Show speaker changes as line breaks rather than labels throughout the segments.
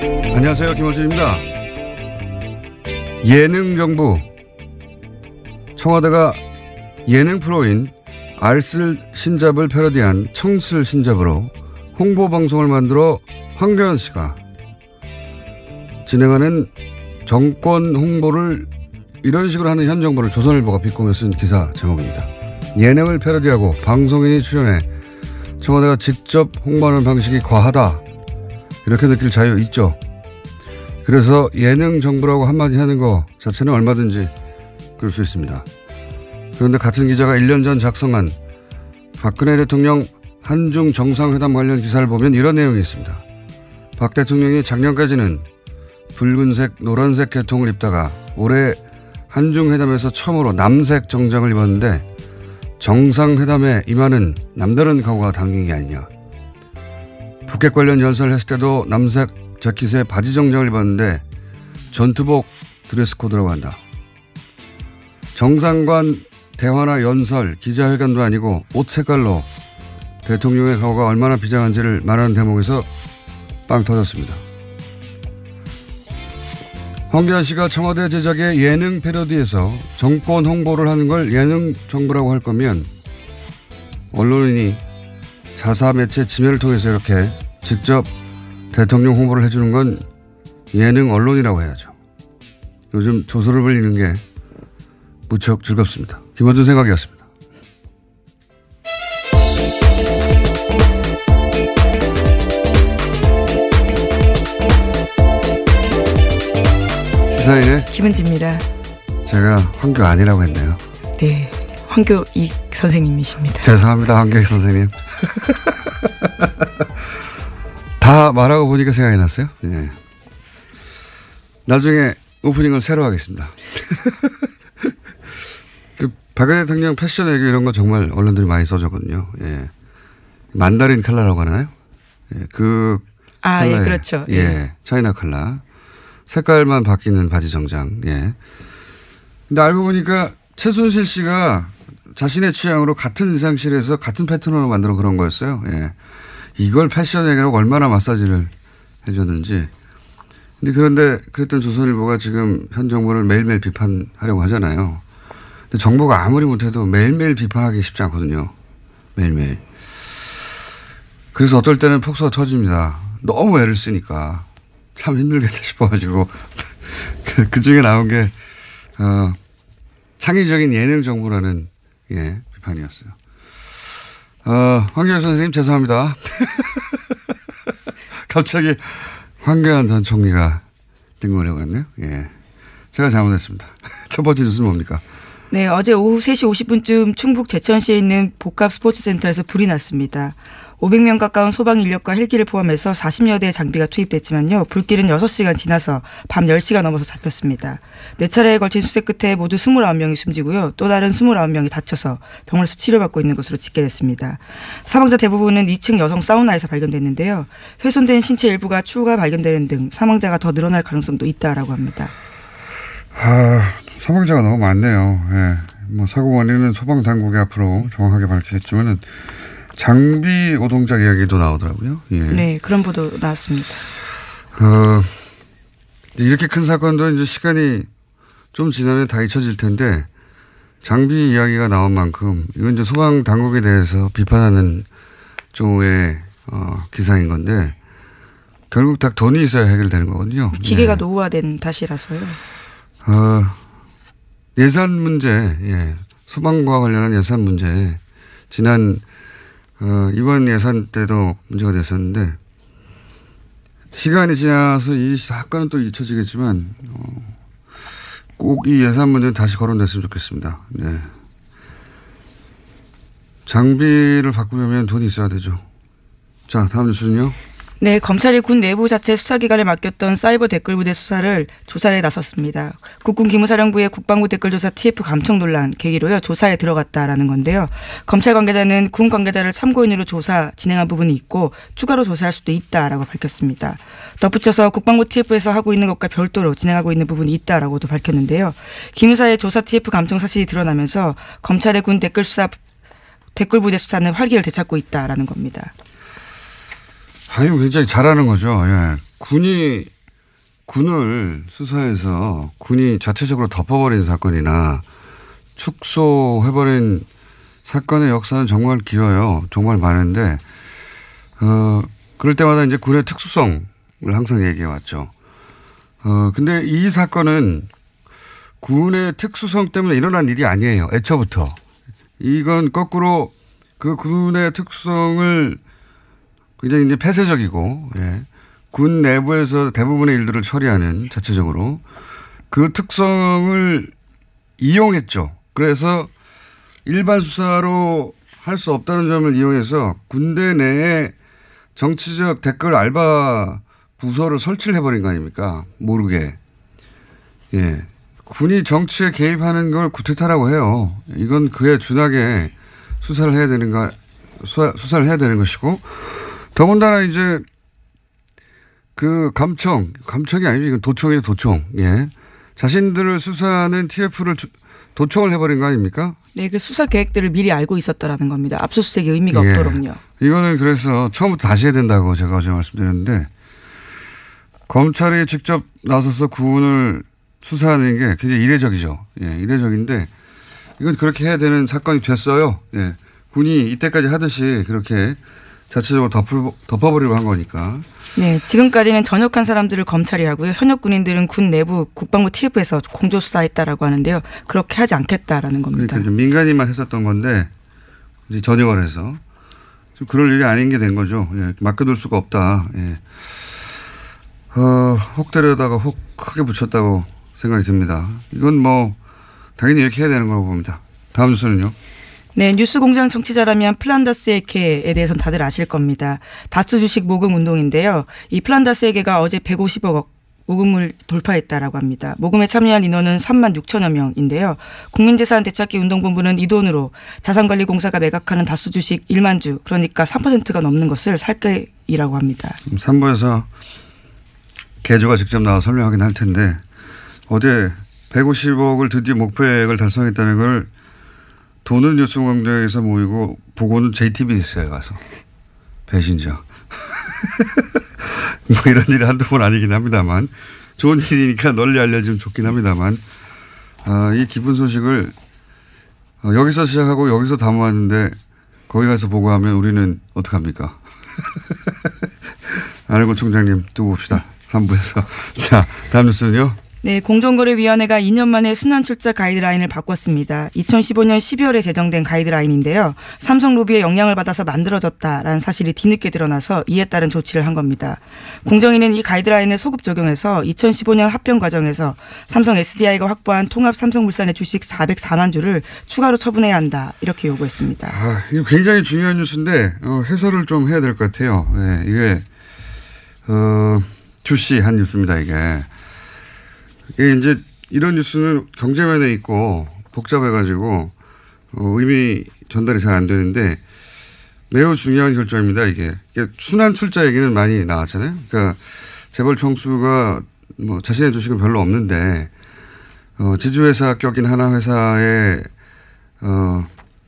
안녕하세요. 김원준입니다. 예능정부. 청와대가 예능 프로인 알쓸 신잡을 패러디한 청쓸 신잡으로 홍보방송을 만들어 황교안 씨가 진행하는 정권 홍보를 이런 식으로 하는 현 정부를 조선일보가 비꼬며 쓴 기사 제목입니다. 예능을 패러디하고 방송인이 출연해 청와대가 직접 홍보하는 방식이 과하다. 이렇게 느낄 자유 있죠. 그래서 예능 정부라고 한마디 하는 거 자체는 얼마든지 그럴 수 있습니다. 그런데 같은 기자가 1년 전 작성한 박근혜 대통령 한중 정상회담 관련 기사를 보면 이런 내용이 있습니다. 박 대통령이 작년까지는 붉은색, 노란색 계통을 입다가 올해 한중회담에서 처음으로 남색 정장을 입었는데 정상회담에 임하는 남다른 각오가 담긴 게 아니냐. 북핵 관련 연설을 했을 때도 남색 재킷에 바지 정장을 입었는데 전투복 드레스 코드라고 한다. 정상관 대화나 연설, 기자회견도 아니고 옷 색깔로 대통령의 각오가 얼마나 비장한지를 말하는 대목에서 빵 터졌습니다. 황교안 씨가 청와대 제작의 예능 패러디에서 정권 홍보를 하는 걸 예능 정부라고 할 거면 언론인이 자사 매체 지면을 통해서 이렇게 직접 대통령 홍보를 해주는 건 예능 언론이라고 해야죠. 요즘 조소를 벌리는 게 무척 즐겁습니다. 김원준 생각이었습니다. 시사인의
김은지입니다.
제가 황교안이라고 했네요.
네, 황교익 선생님이십니다.
죄송합니다, 황교익 선생님. 다 말하고 보니까 생각이 났어요. 예. 나중에 오프닝을 새로 하겠습니다. 그 박근혜 대통령 패션 얘기 이런 거 정말 언론들이 많이 써줬거든요. 예. 만다린 컬러라고 하나요? 예. 그
예, 그렇죠.
예. 예. 차이나 컬러. 색깔만 바뀌는 바지 정장. 예. 근데 알고 보니까 최순실 씨가 자신의 취향으로 같은 의상실에서 같은 패턴으로 만들어 그런 거였어요. 예. 이걸 패션 얘기라고 얼마나 마사지를 해줬는지. 근데 그런데 그랬던 조선일보가 지금 현 정부를 매일매일 비판하려고 하잖아요. 근데 정부가 아무리 못해도 매일매일 비판하기 쉽지 않거든요. 매일매일. 그래서 어떨 때는 폭소가 터집니다. 너무 애를 쓰니까 참 힘들겠다 싶어가지고 그 중에 나온 게 창의적인 예능 정부라는 비판이었어요. 황교안 선생님 죄송합니다. 갑자기 황교안 전 총리가 등극을 해버렸네요. 예. 제가 잘못했습니다. 첫 번째 뉴스는 뭡니까?
네, 어제 오후 3시 50분쯤 충북 제천시에 있는 복합 스포츠센터에서 불이 났습니다. 500명 가까운 소방 인력과 헬기를 포함해서 40여 대의 장비가 투입됐지만요. 불길은 6시간 지나서 밤 10시가 넘어서 잡혔습니다. 4차례에 걸친 수색 끝에 모두 29명이 숨지고요. 또 다른 29명이 다쳐서 병원에서 치료받고 있는 것으로 집계됐습니다. 사망자 대부분은 2층 여성 사우나에서 발견됐는데요. 훼손된 신체 일부가 추후가 발견되는 등 사망자가 더 늘어날 가능성도 있다라고 합니다.
사망자가 너무 많네요. 예. 뭐 사고 원인은 소방 당국이 앞으로 정확하게 밝히겠지만은 장비 오동작 이야기도 나오더라고요. 예.
네, 그런 보도 나왔습니다.
이렇게 큰 사건도 이제 시간이 좀 지나면 다 잊혀질 텐데 장비 이야기가 나온 만큼 이건 이제 소방 당국에 대해서 비판하는 쪽의 기사인 건데 결국 다 돈이 있어야 해결되는 거거든요.
기계가 노후화된 탓이라서요.
예산 문제, 소방과 관련한 예산 문제 지난 이번 예산 때도 문제가 됐었는데 시간이 지나서 이 사건은 또 잊혀지겠지만 꼭 이 예산 문제는 다시 거론됐으면 좋겠습니다. 네. 장비를 바꾸려면 돈이 있어야 되죠. 자, 다음 뉴스는요.
네, 검찰이 군 내부 자체 수사기관에 맡겼던 사이버 댓글부대 수사를 조사에 나섰습니다. 국군 기무사령부의 국방부 댓글조사 TF 감청 논란 계기로요. 조사에 들어갔다라는 건데요. 검찰 관계자는 군 관계자를 참고인으로 조사 진행한 부분이 있고 추가로 조사할 수도 있다라고 밝혔습니다. 덧붙여서 국방부 TF에서 하고 있는 것과 별도로 진행하고 있는 부분이 있다라고도 밝혔는데요. 기무사의 조사 TF 감청 사실이 드러나면서 검찰의 군 댓글부대 수사는 활기를 되찾고 있다라는 겁니다.
아니, 굉장히 잘하는 거죠. 예. 군을 수사해서 군이 자체적으로 덮어버린 사건이나 축소해버린 사건의 역사는 정말 길어요. 정말 많은데, 그럴 때마다 이제 군의 특수성을 항상 얘기해 왔죠. 근데 이 사건은 군의 특수성 때문에 일어난 일이 아니에요. 애초부터. 이건 거꾸로 그 군의 특성을 굉장히 이제 폐쇄적이고, 예. 군 내부에서 대부분의 일들을 처리하는 자체적으로 그 특성을 이용했죠. 그래서 일반 수사로 할 수 없다는 점을 이용해서 군대 내에 정치적 댓글 알바 부서를 설치를 해버린 거 아닙니까? 모르게. 예. 군이 정치에 개입하는 걸 구태타라고 해요. 이건 그에 준하게 수사를 해야 수사를 해야 되는 것이고, 더군다나 이제 그 감청이 아니죠. 이건 도청이에요, 도청. 예. 자신들을 수사하는 TF를 도청을 해버린 거 아닙니까?
네, 그 수사 계획들을 미리 알고 있었다라는 겁니다. 압수수색이 의미가 없도록요.
이거는 그래서 처음부터 다시 해야 된다고 제가 어제 말씀드렸는데, 검찰이 직접 나서서 군을 수사하는 게 굉장히 이례적이죠. 예, 이례적인데 이건 그렇게 해야 되는 사건이 됐어요. 예, 군이 이때까지 하듯이 그렇게 자체적으로 덮어버리려고 한 거니까.
네, 지금까지는 전역한 사람들을 검찰이 하고요. 현역 군인들은 군 내부 국방부 TF에서 공조수사했다라고 하는데요. 그렇게 하지 않겠다라는 겁니다.
그러니까 좀 민간인만 했었던 건데 이제 전역을 해서 좀 그럴 일이 아닌 게 된 거죠. 예, 맡겨둘 수가 없다. 예. 혹 때려다가 혹 크게 붙였다고 생각이 듭니다. 이건 뭐 당연히 이렇게 해야 되는 거라고 봅니다. 다음 뉴스는요.
네, 뉴스공장 청취자라면 플란다스 에케에 대해서는 다들 아실 겁니다. 다스 주식 모금 운동인데요. 이 플란다스 에케가 어제 150억 모금을 돌파했다라고 합니다. 모금에 참여한 인원은 3만 6천여 명인데요. 국민재산 되찾기 운동본부는 이 돈으로 자산관리공사가 매각하는 다스 주식 1만 주, 그러니까 3%가 넘는 것을 살 계획이라고 합니다.
3부에서 개주가 직접 나와 설명하긴 할 텐데, 어제 150억을 드디어 목표액을 달성했다는 걸 돈은 뉴스공장에서 모이고 보고는 JTBC에 가서 배신자. 뭐 이런 일이 한두 번 아니긴 합니다만, 좋은 일이니까 널리 알려주면 좋긴 합니다만, 이 기쁜 소식을 여기서 시작하고 여기서 다 모았는데 거기 가서 보고하면 우리는 어떡합니까? 안일권 총장님 두고 봅시다. 3부에서. 자, 다음 뉴스는요.
네, 공정거래위원회가 2년 만에 순환출자 가이드라인을 바꿨습니다. 2015년 12월에 제정된 가이드라인인데요. 삼성 로비의 영향을 받아서 만들어졌다라는 사실이 뒤늦게 드러나서 이에 따른 조치를 한 겁니다. 공정위는 이 가이드라인을 소급 적용해서 2015년 합병 과정에서 삼성 SDI가 확보한 통합 삼성물산의 주식 404만 주를 추가로 처분해야 한다, 이렇게 요구했습니다.
이거 굉장히 중요한 뉴스인데 해설을 좀 해야 될 것 같아요. 네, 이게 주시한 뉴스입니다. 이게 이제 이런 뉴스는 경제면에 있고 복잡해가지고 의미 전달이 잘 안 되는데 매우 중요한 결정입니다. 이게 순환 출자 얘기는 많이 나왔잖아요. 그러니까 재벌 총수가 뭐 자신의 주식은 별로 없는데 지주회사 껴긴 하나 회사의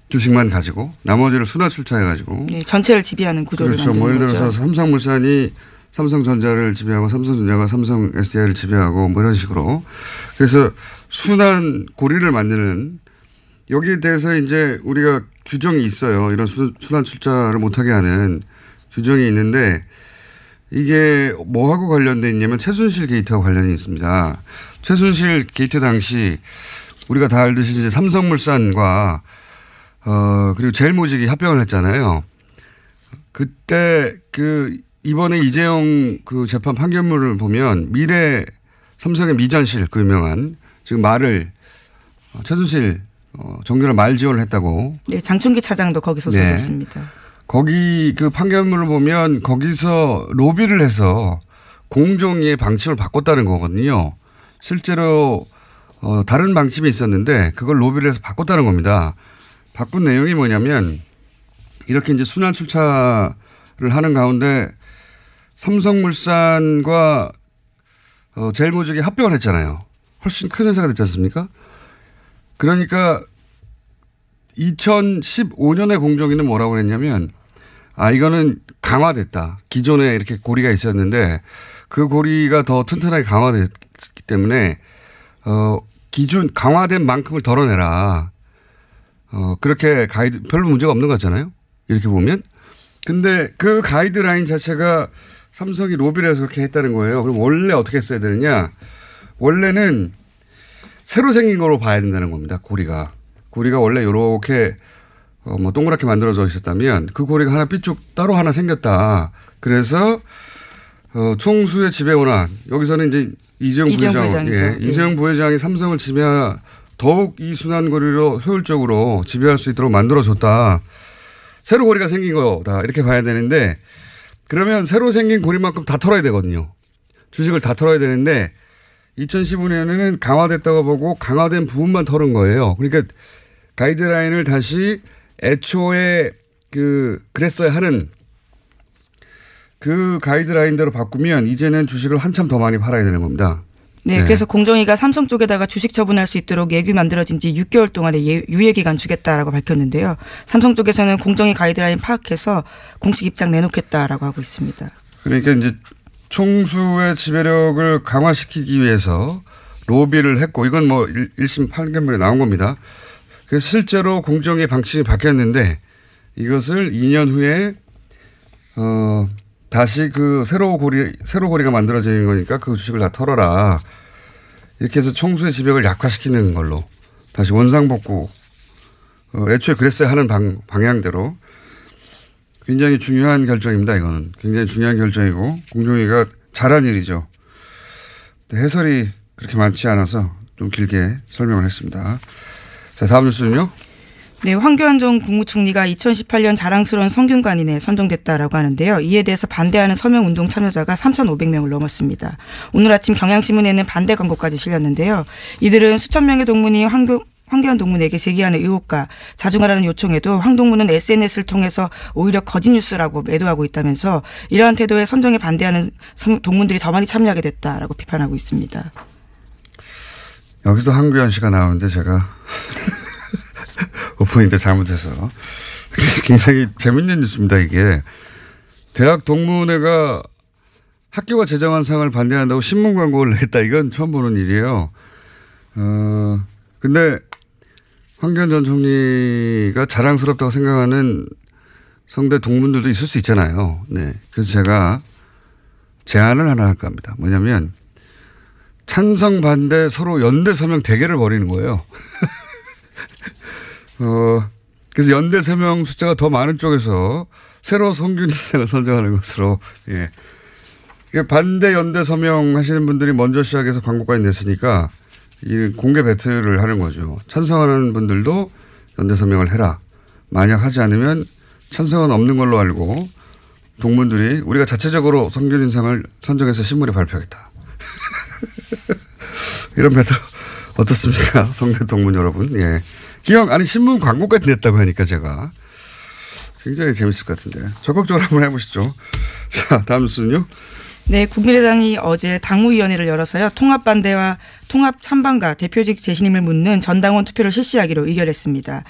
주식만 가지고 나머지를 순환 출자해가지고, 네,
전체를 지배하는 구조를
그렇죠.
만드는
뭐 예를 들어서
거죠.
삼성물산이 삼성전자를 지배하고 삼성전자가 삼성 SDI를 지배하고 뭐 이런 식으로. 그래서 순환 고리를 만드는, 여기에 대해서 이제 우리가 규정이 있어요. 이런 순환 출자를 못하게 하는 규정이 있는데 이게 뭐하고 관련돼 있냐면 최순실 게이트하고 관련이 있습니다. 최순실 게이트 당시 우리가 다 알듯이 이제 삼성물산과 그리고 제일모직이 합병을 했잖아요. 그때 이번에 이재용 그 재판 판결문을 보면 삼성의 미전실, 그 유명한 지금 말을 최순실 정규를 말 지원을 했다고. 네,
장충기 차장도 거기 소속이었습니다. 네.
거기 그 판결문을 보면 거기서 로비를 해서 공정위의 방침을 바꿨다는 거거든요. 실제로 다른 방침이 있었는데 그걸 로비를 해서 바꿨다는 겁니다. 바꾼 내용이 뭐냐면 이렇게 이제 순환 출차를 하는 가운데 삼성물산과 제일모직이 합병을 했잖아요. 훨씬 큰 회사가 됐지 않습니까? 그러니까 2015년에 공정위는 뭐라고 했냐면 이거는 강화됐다. 기존에 이렇게 고리가 있었는데 그 고리가 더 튼튼하게 강화됐기 때문에 기준 강화된 만큼을 덜어내라. 그렇게 가이드 별로 문제가 없는 것 같잖아요. 이렇게 보면. 근데 그 가이드라인 자체가 삼성이 로비를 해서 그렇게 했다는 거예요. 그럼 원래 어떻게 했어야 되느냐. 원래는 새로 생긴 거로 봐야 된다는 겁니다. 고리가 원래 이렇게 뭐 동그랗게 만들어져 있었다면 그 고리가 하나 삐쭉 따로 하나 생겼다. 그래서 총수의 지배 원한 여기서는 이제 이재용 부회장이 삼성을 지배하 더욱 이 순환 고리로 효율적으로 지배할 수 있도록 만들어줬다. 새로 고리가 생긴 거다. 이렇게 봐야 되는데 그러면 새로 생긴 고리만큼 다 털어야 되거든요. 주식을 다 털어야 되는데 2015년에는 강화됐다고 보고 강화된 부분만 털은 거예요. 그러니까 가이드라인을 다시 애초에 그랬어야 하는 그 가이드라인대로 바꾸면 이제는 주식을 한참 더 많이 팔아야 되는 겁니다.
네, 그래서 공정위가 삼성 쪽에다가 주식 처분할 수 있도록 예규 만들어진 지 6개월 동안의 유예기간 주겠다라고 밝혔는데요. 삼성 쪽에서는 공정위 가이드라인 파악해서 공식 입장 내놓겠다라고 하고 있습니다. 그러니까
이제 총수의 지배력을 강화시키기 위해서 로비를 했고 이건 뭐 1심 판결문에 나온 겁니다. 그래서 실제로 공정위 방침이 바뀌었는데 이것을 2년 후에 다시 그 새로 고리가 만들어지는 거니까 그 주식을 다 털어라. 이렇게 해서 총수의 지배력을 약화시키는 걸로 다시 원상복구. 애초에 그랬어야 하는 방향대로 굉장히 중요한 결정입니다. 이거는 굉장히 중요한 결정이고 공정위가 잘한 일이죠. 해설이 그렇게 많지 않아서 좀 길게 설명을 했습니다. 자, 다음 뉴스는요.
네, 황교안 전 국무총리가 2018년 자랑스러운 성균관인에 선정됐다라고 하는데요. 이에 대해서 반대하는 서명운동 참여자가 3,500명을 넘었습니다. 오늘 아침 경향신문에는 반대 광고까지 실렸는데요. 이들은 수천 명의 동문이 황교안 동문에게 제기하는 의혹과 자중하라는 요청에도 황 동문은 SNS를 통해서 오히려 거짓 뉴스라고 매도하고 있다면서 이러한 태도에 선정에 반대하는 동문들이 더 많이 참여하게 됐다라고 비판하고 있습니다.
여기서 황교안 씨가 나오는데 제가 오프닝 잘못해서 굉장히 재밌는 뉴스입니다. 이게 대학 동문회가 학교가 제정한 상을 반대한다고 신문 광고를 냈다. 이건 처음 보는 일이에요. 근데 황교안 전 총리가 자랑스럽다고 생각하는 성대 동문들도 있을 수 있잖아요. 네. 그래서 제가 제안을 하나 할까 합니다. 뭐냐면 찬성 반대 서로 연대 서명 대결을 벌이는 거예요. 그래서 연대 서명 숫자가 더 많은 쪽에서 새로 성균인상을 선정하는 것으로, 예. 반대 연대 서명 하시는 분들이 먼저 시작해서 광고까지 냈으니까 이 공개 배틀을 하는 거죠. 찬성하는 분들도 연대 서명을 해라. 만약 하지 않으면 찬성은 없는 걸로 알고 동문들이 우리가 자체적으로 성균인상을 선정해서 신문에 발표하겠다. 이런 배틀 어떻습니까? 성대 동문 여러분. 예. 기왕 아니 신문 광고까지 냈다고 하니까 제가 굉장히 재밌을 것 같은데 적극적으로 한번 해보시죠. 자, 다음 뉴스는요.
네, 국민의당이 어제 당무위원회를 열어서요. 통합반대와 통합참반과 대표직 재신임을 묻는 전당원 투표를 실시하기로 의결했습니다.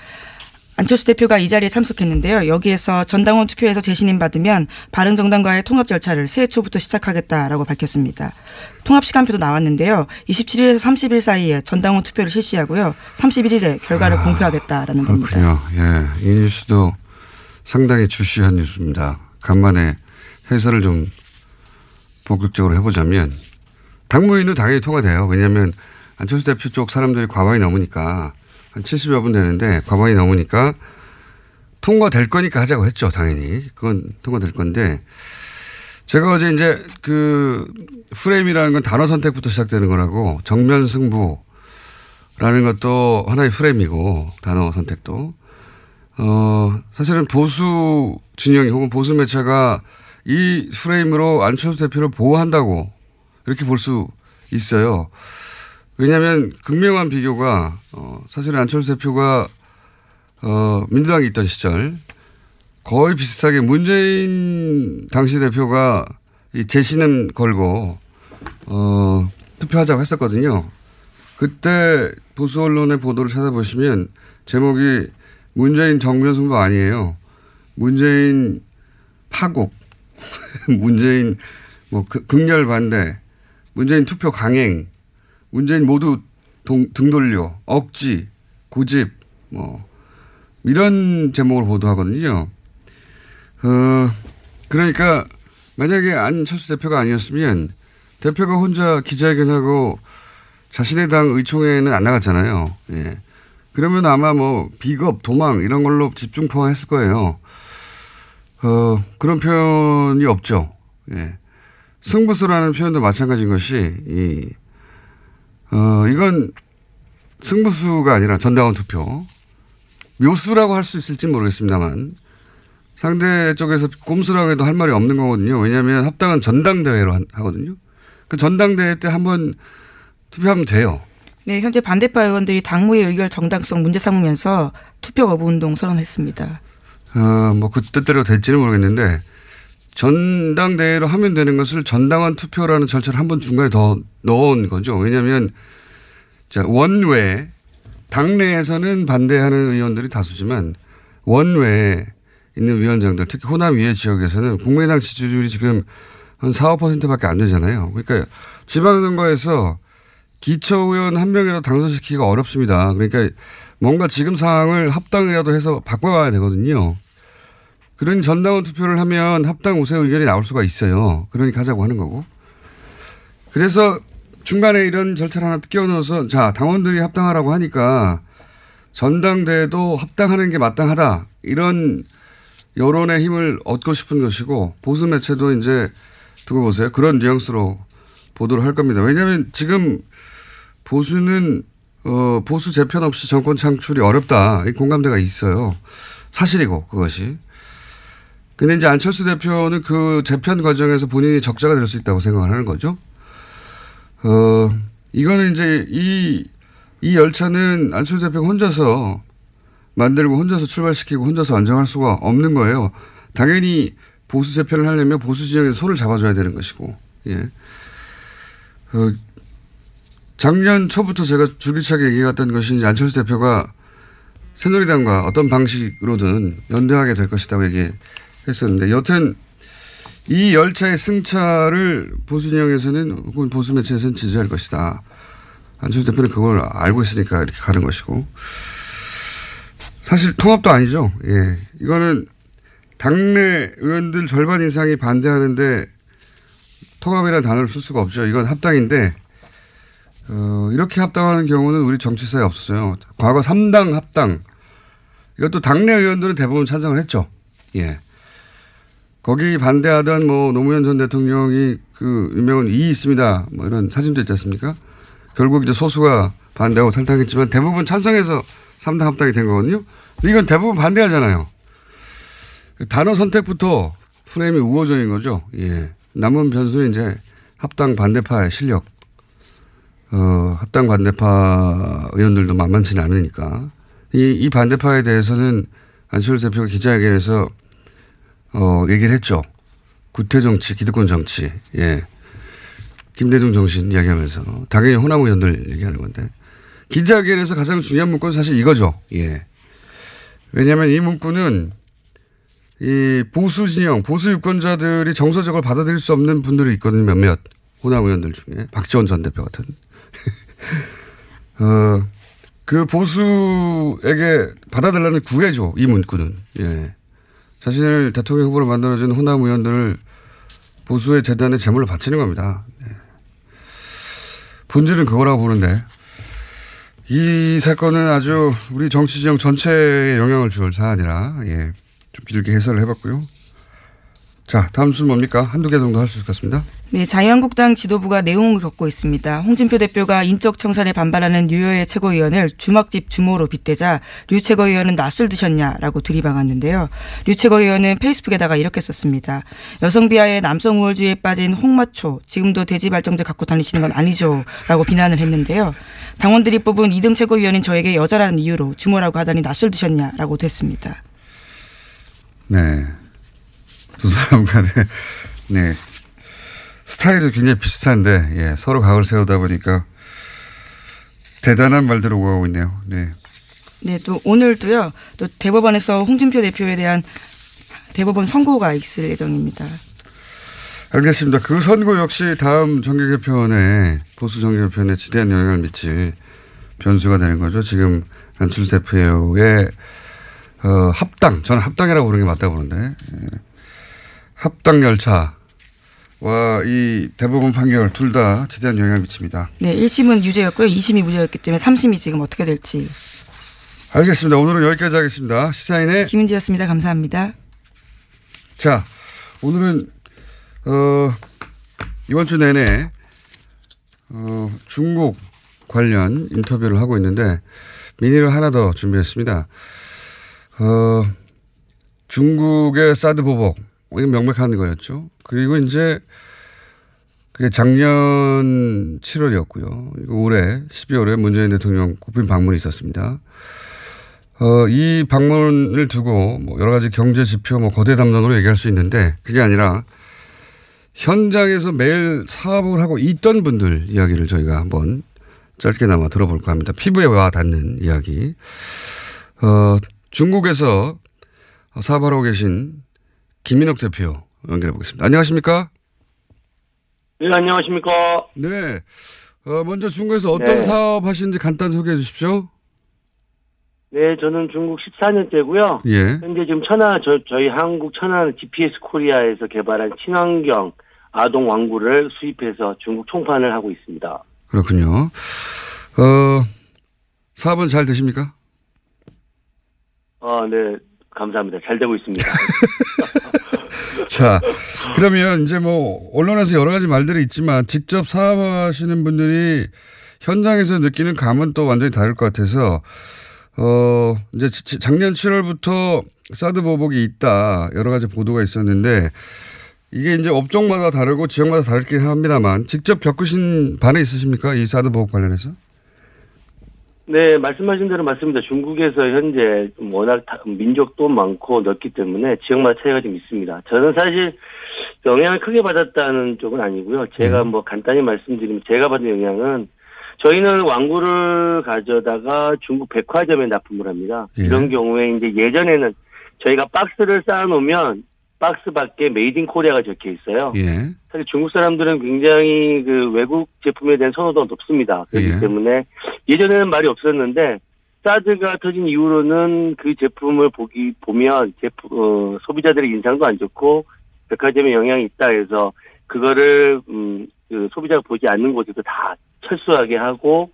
안철수 대표가 이 자리에 참석했는데요. 여기에서 전당원 투표에서 재신임 받으면 바른정당과의 통합 절차를 새해 초부터 시작하겠다라고 밝혔습니다. 통합 시간표도 나왔는데요. 27일에서 30일 사이에 전당원 투표를 실시하고요. 31일에 결과를 공표하겠다라는
그렇군요.
겁니다.
예, 이 뉴스도 상당히 주시한 뉴스입니다. 간만에 해설을 좀 본격적으로 해보자면 당무위는 당연히 통과돼요. 왜냐하면 안철수 대표 쪽 사람들이 과반이 넘으니까 한 70여 분 되는데 과반이 넘으니까 통과될 거니까 하자고 했죠. 당연히. 그건 통과될 건데 제가 어제 이제 그 프레임이라는 건 단어 선택부터 시작되는 거라고 정면 승부라는 것도 하나의 프레임이고 단어 선택도 사실은 보수 진영이 혹은 보수 매체가 이 프레임으로 안철수 대표를 보호한다고 이렇게 볼 수 있어요. 왜냐하면 극명한 비교가 사실은 안철수 대표가 민주당에 있던 시절 거의 비슷하게 문재인 당시 대표가 이 재신임 걸고 투표하자고 했었거든요. 그때 보수 언론의 보도를 찾아보시면 제목이 문재인 정면 승부 아니에요. 문재인 파국, 문재인 뭐 극렬 반대, 문재인 투표 강행, 문재인 모두 등 돌려, 억지, 고집, 뭐 이런 제목을 보도하거든요. 그러니까 만약에 안철수 대표가 아니었으면 대표가 혼자 기자회견하고 자신의 당 의총회는 안 나갔잖아요. 예. 그러면 아마 뭐 비겁, 도망 이런 걸로 집중 포함했을 거예요. 그런 표현이 없죠. 예. 승부수라는 표현도 마찬가지인 것이 이건 승부수가 아니라 전당원 투표. 묘수라고 할 수 있을지 모르겠습니다만 상대 쪽에서 꼼수라고 해도 할 말이 없는 거거든요. 왜냐하면 합당은 전당대회로 하거든요. 그 전당대회 때 한번 투표하면 돼요.
네, 현재 반대파 의원들이 당무의 의결 정당성 문제 삼으면서 투표 거부 운동 선언했습니다.
뭐 그 뜻대로 될지는 모르겠는데 전당대회로 하면 되는 것을 전당원 투표라는 절차를 한번 중간에 더 넣은 거죠. 왜냐하면 원외 당내에서는 반대하는 의원들이 다수지만 원외에 있는 위원장들 특히 호남 위에 지역에서는 국민의당 지지율이 지금 한 4, 5%밖에 안 되잖아요. 그러니까 지방선거에서 기초의원 한 명이라도 당선시키기가 어렵습니다. 그러니까 뭔가 지금 상황을 합당이라도 해서 바꿔가야 되거든요. 그러니 전당원 투표를 하면 합당 우세 의견이 나올 수가 있어요. 그러니까 하자고 하는 거고. 그래서 중간에 이런 절차를 하나 끼워 넣어서 자, 당원들이 합당하라고 하니까 전당대회도 합당하는 게 마땅하다. 이런 여론의 힘을 얻고 싶은 것이고 보수 매체도 이제 두고 보세요. 그런 뉘앙스로 보도를 할 겁니다. 왜냐하면 지금 보수는 보수 재편 없이 정권 창출이 어렵다. 이 공감대가 있어요. 사실이고 그것이. 근데 이제 안철수 대표는 그 재편 과정에서 본인이 적자가 될 수 있다고 생각을 하는 거죠. 이거는 이제 이 열차는 안철수 대표가 혼자서 만들고 혼자서 출발시키고 혼자서 안정할 수가 없는 거예요. 당연히 보수 재편을 하려면 보수 진영에서 손을 잡아줘야 되는 것이고, 예. 작년 초부터 제가 줄기차게 얘기했던 것이 이제 안철수 대표가 새누리당과 어떤 방식으로든 연대하게 될 것이라고 얘기했었는데 여튼 이 열차의 승차를 보수 진영에서는 혹은 보수 매체에서는 지지할 것이다. 안철수 대표는 그걸 알고 있으니까 이렇게 가는 것이고 사실 통합도 아니죠. 예. 이거는 당내 의원들 절반 이상이 반대하는데 통합이라는 단어를 쓸 수가 없죠. 이건 합당인데 이렇게 합당하는 경우는 우리 정치사에 없었어요. 과거 3당 합당. 이것도 당내 의원들은 대부분 찬성을 했죠. 예. 거기 반대하던 뭐 노무현 전 대통령이 그 유명한 이 있습니다. 뭐 이런 사진도 있지 않습니까? 결국 이제 소수가 반대하고 탈당했지만 대부분 찬성해서 3당 합당이 된 거거든요. 근데 이건 대부분 반대하잖아요. 단어 선택부터 프레임이 우호적인 거죠. 예. 남은 변수는 이제 합당 반대파의 실력. 합당 반대파 의원들도 만만치는 않으니까. 이 반대파에 대해서는 안철수 대표가 기자회견에서 얘기를 했죠. 구태 정치, 기득권 정치. 예. 김대중 정신 이야기하면서. 당연히 호남 의원들 얘기하는 건데. 기자회견에서 가장 중요한 문구는 사실 이거죠. 예. 왜냐하면 이 문구는 이 보수 진영, 보수 유권자들이 정서적으로 받아들일 수 없는 분들이 있거든요. 몇몇 호남 의원들 중에. 박지원 전 대표 같은. 그 보수에게 받아들라는 구애죠. 이 문구는. 예. 자신을 대통령 후보로 만들어준 호남 의원들을 보수의 재단에 재물로 바치는 겁니다. 예. 본질은 그거라고 보는데 이 사건은 아주 우리 정치 지형 전체에 영향을 줄 사안이라 예. 좀 길게 해설을 해봤고요. 자, 다음 순 뭡니까? 한두 개 정도 할 수 있을 것 같습니다.
네, 자유한국당 지도부가 내용을 겪고 있습니다. 홍준표 대표가 인적 청산에 반발하는 류여의 최고위원을 주막집 주모로 빗대자 류 최고위원은 낯을 드셨냐라고 들이박았는데요. 류 최고위원은 페이스북에다가 이렇게 썼습니다. 여성 비하에 남성 우월주의에 빠진 홍마초, 지금도 돼지 발정제 갖고 다니시는 건 아니죠 라고 비난을 했는데요. 당원들이 뽑은 2등 최고위원인 저에게 여자라는 이유로 주모라고 하다니 낯을 드셨냐라고 됐습니다.
네. 두 사람 간에, 네. 스타일이 굉장히 비슷한데, 예. 서로 각을 세우다 보니까 대단한 말들을 오가고 있네요. 네.
네, 또 오늘도요, 또 대법원에서 홍준표 대표에 대한 대법원 선고가 있을 예정입니다.
알겠습니다. 그 선거 역시 다음 정계 개편에 보수 정계 개편에 지대한 영향을 미칠 변수가 되는 거죠. 지금 안철수 대표의 합당, 저는 합당이라고 부르는 게 맞다고 보는데 합당 열차와 이 대법원 판결 둘 다 지대한 영향을 미칩니다.
네, 1심은 유죄였고요. 2심이 무죄였기 때문에 3심이 지금 어떻게 될지.
알겠습니다. 오늘은 여기까지 하겠습니다. 시사인의
김은지였습니다. 감사합니다.
자, 오늘은 이번 주 내내 중국 관련 인터뷰를 하고 있는데 미니를 하나 더 준비했습니다. 중국의 사드 보복, 이건 명백한 거였죠. 그리고 이제 그게 작년 7월이었고요. 올해 12월에 문재인 대통령 국빈 방문이 있었습니다. 이 방문을 두고 뭐 여러 가지 경제 지표, 뭐 거대 담론으로 얘기할 수 있는데 그게 아니라 현장에서 매일 사업을 하고 있던 분들 이야기를 저희가 한번 짧게나마 들어볼까 합니다. 피부에 와 닿는 이야기. 중국에서 사업하고 계신 김인옥 대표 연결해 보겠습니다. 안녕하십니까?
네, 안녕하십니까?
네. 먼저 중국에서 어떤 사업 하시는지 간단히 소개해 주십시오.
네, 저는 중국 14년째고요.
예.
현재 지금 저희 한국 천안 GPS 코리아에서 개발한 친환경 아동 왕구를 수입해서 중국 총판을 하고 있습니다.
그렇군요. 사업은 잘 되십니까?
네. 감사합니다. 잘 되고 있습니다.
자, 그러면 이제 뭐 언론에서 여러 가지 말들이 있지만 직접 사업하시는 분들이 현장에서 느끼는 감은 또 완전히 다를 것 같아서 이제 작년 7월부터 사드 보복이 있다 여러 가지 보도가 있었는데 이게 이제 업종마다 다르고 지역마다 다르긴 합니다만 직접 겪으신 바는 있으십니까? 이 사드 보복 관련해서?
네, 말씀하신 대로 맞습니다. 중국에서 현재 워낙 민족도 많고 넓기 때문에 지역마다 차이가 좀 있습니다. 저는 사실 영향을 크게 받았다는 쪽은 아니고요. 제가 뭐 간단히 말씀드리면 제가 받은 영향은 저희는 왕구를 가져다가 중국 백화점에 납품을 합니다.
예.
이런 경우에 이제 예전에는 저희가 박스를 쌓아놓으면 박스 밖에 메이드 인 코리아가 적혀 있어요.
예.
사실 중국 사람들은 굉장히 그 외국 제품에 대한 선호도가 높습니다. 그렇기
예.
때문에 예전에는 말이 없었는데 사드가 터진 이후로는 그 제품을 보면 소비자들의 인상도 안 좋고 백화점에 영향이 있다 해서 그거를 그 소비자가 보지 않는 곳에서 다 철수하게 하고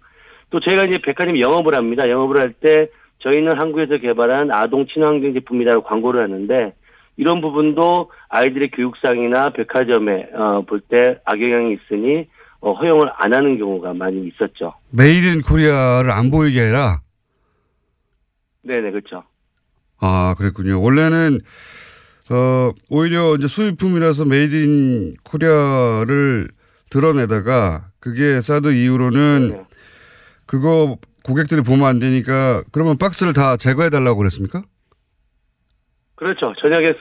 또 저희가 이제 백화점 영업을 합니다. 영업을 할 때 저희는 한국에서 개발한 아동 친환경 제품이라고 광고를 하는데 이런 부분도 아이들의 교육상이나 백화점에 볼 때 악영향이 있으니 허용을 안 하는 경우가 많이 있었죠.
메이드 인 코리아를 안 보이게 해라?
네네, 그렇죠.
아, 그랬군요. 원래는 오히려 이제 수입품이라서 메이드 인 코리아를 드러내다가 그게 사드 이후로는
네네.
그거 고객들이 보면 안 되니까 그러면 박스를 다 제거해 달라고 그랬습니까?
그렇죠. 저녁에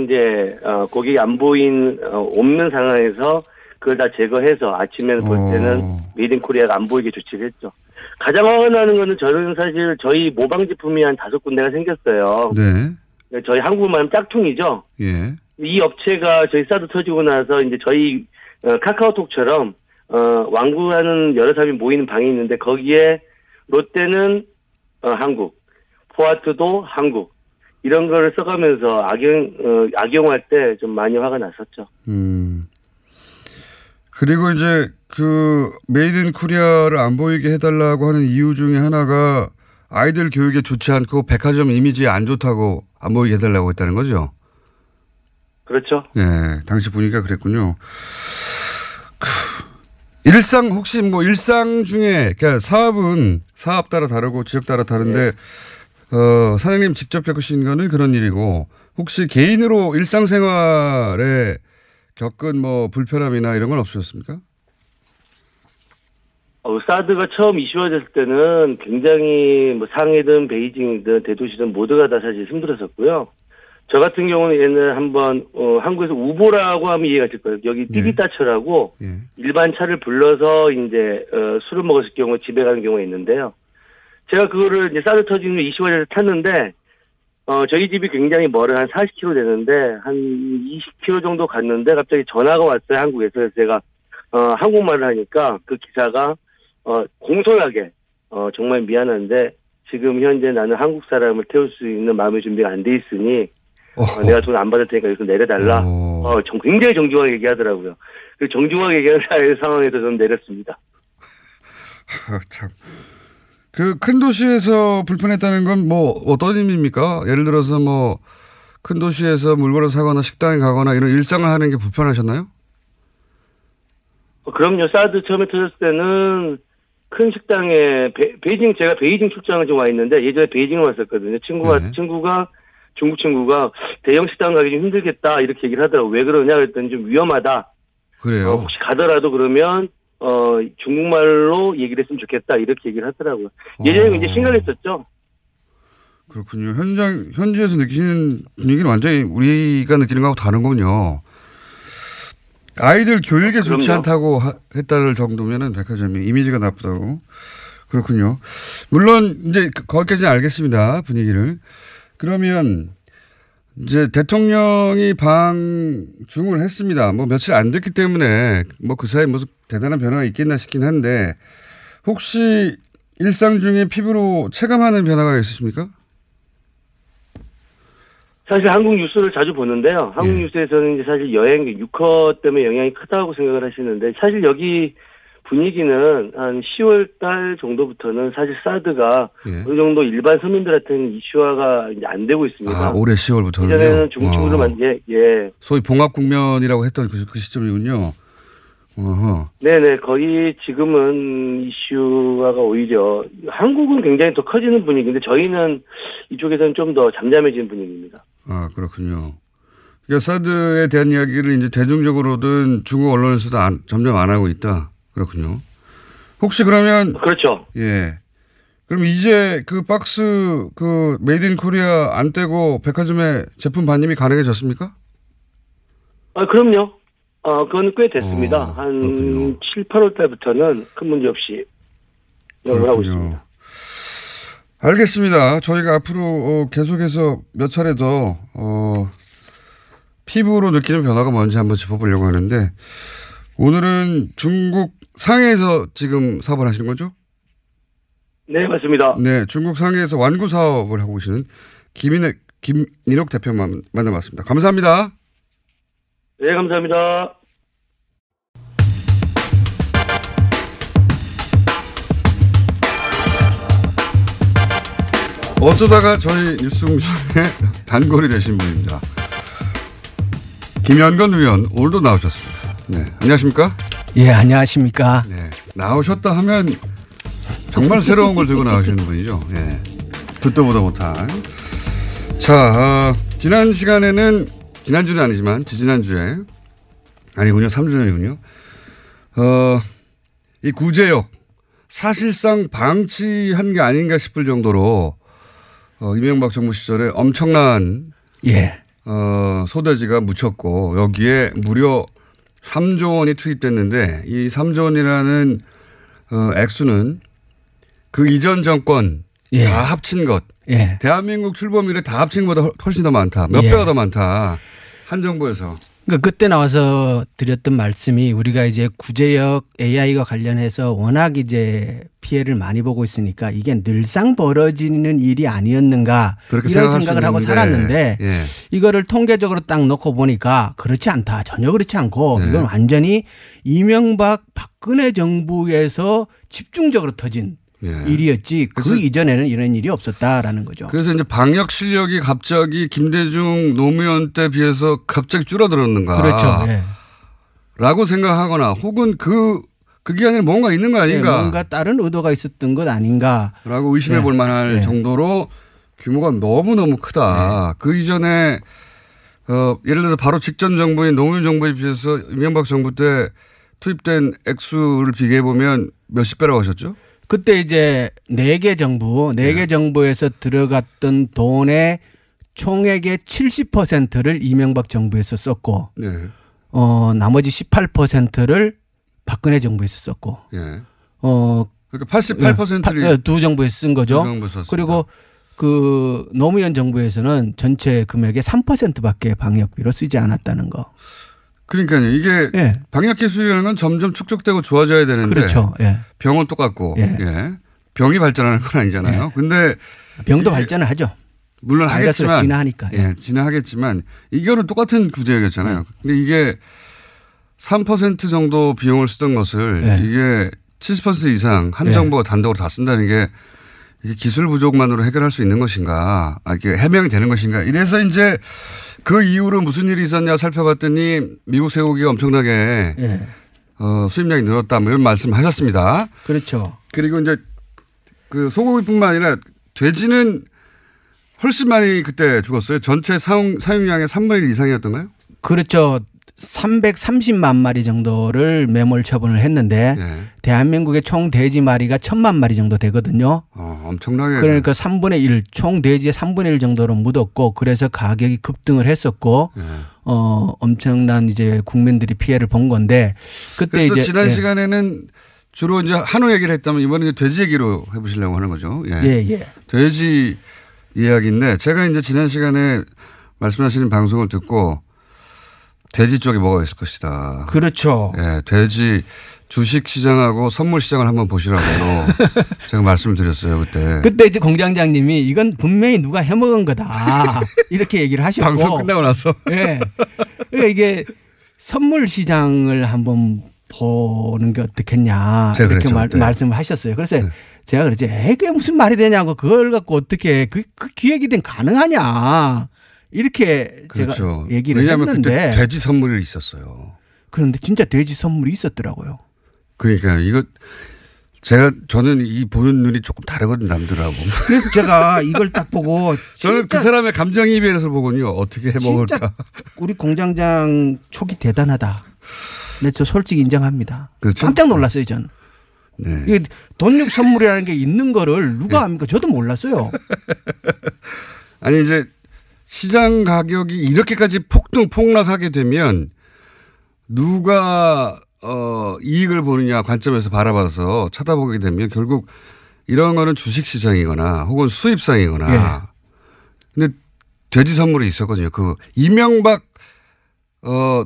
이제 고객이 안 없는 상황에서 그걸 다 제거해서 아침에 볼 때는 메이드 인 코리아가 안 보이게 조치를 했죠. 가장 화가 나는 거는 저는 사실 저희 모방 제품이 한 5군데가 생겼어요.
네.
저희 한국말은 짝퉁이죠.
예.
이 업체가 저희 사드 터지고 나서 이제 저희 카카오톡처럼 왕구하는 여러 사람이 모이는 방이 있는데 거기에 롯데는 한국, 포아트도 한국 이런 거를 써가면서 악용할 때 좀 많이 화가 났었죠.
그리고 이제 그 메이드 인 코리아를 안 보이게 해달라고 하는 이유 중에 하나가 아이들 교육에 좋지 않고 백화점 이미지에 안 좋다고 안 보이게 해달라고 했다는 거죠?
그렇죠.
네. 당시 분위기가 그랬군요. 혹시 뭐 일상 중에, 그러니까 사업은 사업 따라 다르고 지역 따라 다른데, 사장님 직접 겪으신 거는 그런 일이고, 혹시 개인으로 일상생활에 겪은 뭐 불편함이나 이런 건 없으셨습니까?
사드가 처음 이슈화됐을 때는 굉장히 뭐 상해든 베이징이든 대도시든 모두가 다 사실 힘들었었고요. 저 같은 경우는 옛날에 한번 한국에서 우보라고 하면 이해가 될 거예요. 여기 띠비따처라고 일반 차를 불러서 이제 술을 먹었을 경우 집에 가는 경우가 있는데요. 제가 그거를 이제 사드 터진 후 이슈화돼서 탔는데 저희 집이 굉장히 멀어요. 한 40km 되는데, 한 20km 정도 갔는데, 갑자기 전화가 왔어요, 한국에서. 그래서 제가, 한국말을 하니까 그 기사가, 공손하게, 정말 미안한데, 지금 현재 나는 한국 사람을 태울 수 있는 마음의 준비가 안 돼 있으니, 내가 돈 안 받을 테니까 여기서 내려달라. 굉장히 정중하게 얘기하더라고요. 그 정중하게 얘기하는 상황에서 저는 내렸습니다.
참. 그 큰 도시에서 불편했다는 건 뭐 어떤 의미입니까? 예를 들어서 뭐 큰 도시에서 물건을 사거나 식당에 가거나 이런 일상을 하는 게 불편하셨나요?
그럼요. 사드 처음에 터졌을 때는 큰 식당에 베이징 제가 베이징 출장을 좀 와 있는데 예전에 베이징을 왔었거든요. 친구가 중국 친구가 대형 식당 가기 좀 힘들겠다 이렇게 얘기를 하더라고. 왜 그러냐 그랬더니 좀 위험하다.
그래요.
혹시 가더라도 그러면 중국말로 얘기를 했으면 좋겠다 이렇게 얘기를 하더라고요. 예전에 굉장히 심각했었죠.
그렇군요. 현지에서 느끼는 분위기는 완전히 우리가 느끼는 거하고 다른군요. 아이들 교육에 좋지
그럼요.
않다고 했다는 정도면은 백화점이 이미지가 나쁘다고. 그렇군요. 물론 이제 거기까지는 알겠습니다. 분위기를. 그러면 이제 대통령이 방중을 했습니다. 뭐 며칠 안 됐기 때문에 뭐 그 사이에 무슨 대단한 변화가 있겠나 싶긴 한데 혹시 일상 중에 피부로 체감하는 변화가 있으십니까?
사실 한국 뉴스를 자주 보는데요. 한국 뉴스에서는 이제 사실 여행 유커 때문에 영향이 크다고 생각을 하시는데 사실 여기 분위기는 한 10월 달 정도부터는 사실 사드가 어느 정도 일반 서민들한테는 이슈화가 이제 안 되고 있습니다.
올해 10월부터는요?
이전에는 중국 친구들
소위 봉합 국면이라고 했던 그 시점이군요.
네네. 거의 지금은 이슈화가 오히려 한국은 굉장히 더 커지는 분위기인데 저희는 이쪽에서는 좀 더 잠잠해지는 분위기입니다.
그렇군요. 그러니까 사드에 대한 이야기를 이제 대중적으로든 중국 언론에서도 점점 안 하고 있다. 그렇군요. 혹시 그러면.
그렇죠.
예. 그럼 이제 그 박스 메이드 인 코리아 안 떼고 백화점에 제품 반입이 가능해졌습니까?
그럼요. 그건 꽤 됐습니다. 한
그렇군요.
7, 8월 달부터는 큰 문제 없이 영업을 하고 있습니다.
알겠습니다. 저희가 앞으로 계속해서 몇 차례 더 피부로 느끼는 변화가 뭔지 한번 짚어보려고 하는데 오늘은 중국 상해에서 지금 사업을 하시는 거죠?
네, 맞습니다.
네, 중국 상해에서 완구 사업을 하고 계시는 김인옥 대표 만나봤습니다. 감사합니다.
네, 감사합니다.
어쩌다가 저희 뉴스공장에 단골이 되신 분입니다. 김현건 의원 오늘도 나오셨습니다. 네, 안녕하십니까?
예, 안녕하십니까?
네, 나오셨다 하면 정말 새로운 걸 들고 나오시는 분이죠. 네, 듣도 보도 못한. 자, 지난 시간에는 지난주는 아니지만 지지난주에 아니군요. 3주 전이군요. 이 구제역 사실상 방치한 게 아닌가 싶을 정도로 이명박 정부 시절에 엄청난 소대지가 묻혔고 여기에 무려 3조 원이 투입됐는데 이 3조 원이라는 액수는 그 이전 정권 다 합친 것. 대한민국 출범 이래 다 합친 것보다 훨씬 더 많다. 몇 배가 더 많다. 한 정부에서.
그러니까 그때 나와서 드렸던 말씀이 우리가 이제 구제역 AI가 관련해서 워낙 이제 피해를 많이 보고 있으니까 이게 늘상 벌어지는 일이 아니었는가 이런 생각을 하고 살았는데 이거를 통계적으로 딱 놓고 보니까 그렇지 않다. 전혀 그렇지 않고 이건 완전히 이명박 박근혜 정부에서 집중적으로 터진 일이었지 그 이전에는 이런 일이 없었다라는 거죠.
그래서 이제 방역 실력이 갑자기 김대중 노무현 때 비해서 갑자기 줄어들었는가.
그렇죠.
라고 생각하거나 혹은 그 기간에는 뭔가 있는 거 아닌가.
뭔가 다른 의도가 있었던 것 아닌가.
라고 의심해 볼 만할 정도로 규모가 너무너무 크다. 그 이전에 예를 들어서 바로 직전 정부인 노무현 정부에 비해서 이명박 정부 때 투입된 액수를 비교해 보면 몇십 배라고 하셨죠?
그때 이제 4개 정부에서 들어갔던 돈의 총액의 70%를 이명박 정부에서 썼고, 나머지 18%를 박근혜 정부에서 썼고,
그러니까 88%를
두 정부에서 쓴 거죠. 그리고 그 노무현 정부에서는 전체 금액의 3%밖에 방역비로 쓰지 않았다는 거.
그러니까요. 이게
예.
방역 기술이라는 건 점점 축적되고 좋아져야 되는데
그렇죠. 예.
병은 똑같고
예.
예. 병이 발전하는 건 아니잖아요.
예.
근데
병도 발전을 하죠.
물론 하겠지만
진화하니까.
예, 진화하겠지만 이거는 똑같은 구제였잖아요. 근데 이게 3% 정도 비용을 쓰던 것을
예.
이게 70% 이상 한 정부가 단독으로 다 쓴다는 게 이게 기술 부족만으로 해결할 수 있는 것인가, 이게 해명이 되는 것인가. 이래서 이제 그 이후로 무슨 일이 있었냐 살펴봤더니 미국 쇠고기가 엄청나게
예.
수입량이 늘었다, 뭐 이런 말씀 하셨습니다.
그렇죠.
그리고 이제 그 소고기뿐만 아니라 돼지는 훨씬 많이 그때 죽었어요. 전체 사용량의 3분의 1 이상이었던가요?
그렇죠. 330만 마리 정도를 매몰 처분을 했는데
예.
대한민국의 총 돼지 마리가 1000만 마리 정도 되거든요.
엄청나게.
그러니까 3분의 1, 총 돼지의 3분의 1 정도로 묻었고 그래서 가격이 급등을 했었고
예.
엄청난 이제 국민들이 피해를 본 건데 그때
그래서
이제
지난 시간에는 주로 이제 한우 얘기를 했다면 이번에 이제 돼지 얘기로 해보시려고 하는 거죠. 예.
예.
돼지 이야기인데 제가 이제 지난 시간에 말씀하시는 방송을 듣고 돼지 쪽에 뭐가 있을 것이다.
그렇죠.
예, 돼지 주식 시장하고 선물 시장을 한번 보시라고 제가 말씀을 드렸어요 그때.
그때 이제 공장장님이 이건 분명히 누가 해먹은 거다 이렇게 얘기를 하셨고.
방송 끝나고 나서.
예. 그러니까 이게 선물 시장을 한번 보는 게 어떻겠냐 이렇게
그랬죠,
말씀을 하셨어요. 그래서
네.
제가 그랬지. 그게 무슨 말이 되냐고 그걸 갖고 어떻게 그 기획이 된 가능하냐. 이렇게
그렇죠.
제가 얘기를
왜냐하면
했는데
그때 돼지 선물이 있었어요.
그런데 진짜 돼지 선물이 있었더라고요.
그러니까 이거 저는 이 보는 눈이 조금 다르거든요 남들하고.
그래서 제가 이걸 딱 보고
저는 그 사람의 감정이입에서 보군요. 어떻게 해먹을까.
진짜 우리 공장장 촉이 대단하다. 네, 저 솔직히 인정합니다.
그렇죠?
깜짝 놀랐어요 전.
네.
이게 돈육 선물이라는 게 있는 거를 누가 압니까? 저도 몰랐어요.
아니 이제 시장 가격이 이렇게까지 폭락하게 되면 누가 이익을 보느냐 관점에서 바라봐서 쳐다보게 되면 결국 이런 거는 주식 시장이거나 혹은 수입상이거나.
예.
근데 돼지 선물이 있었거든요. 그 이명박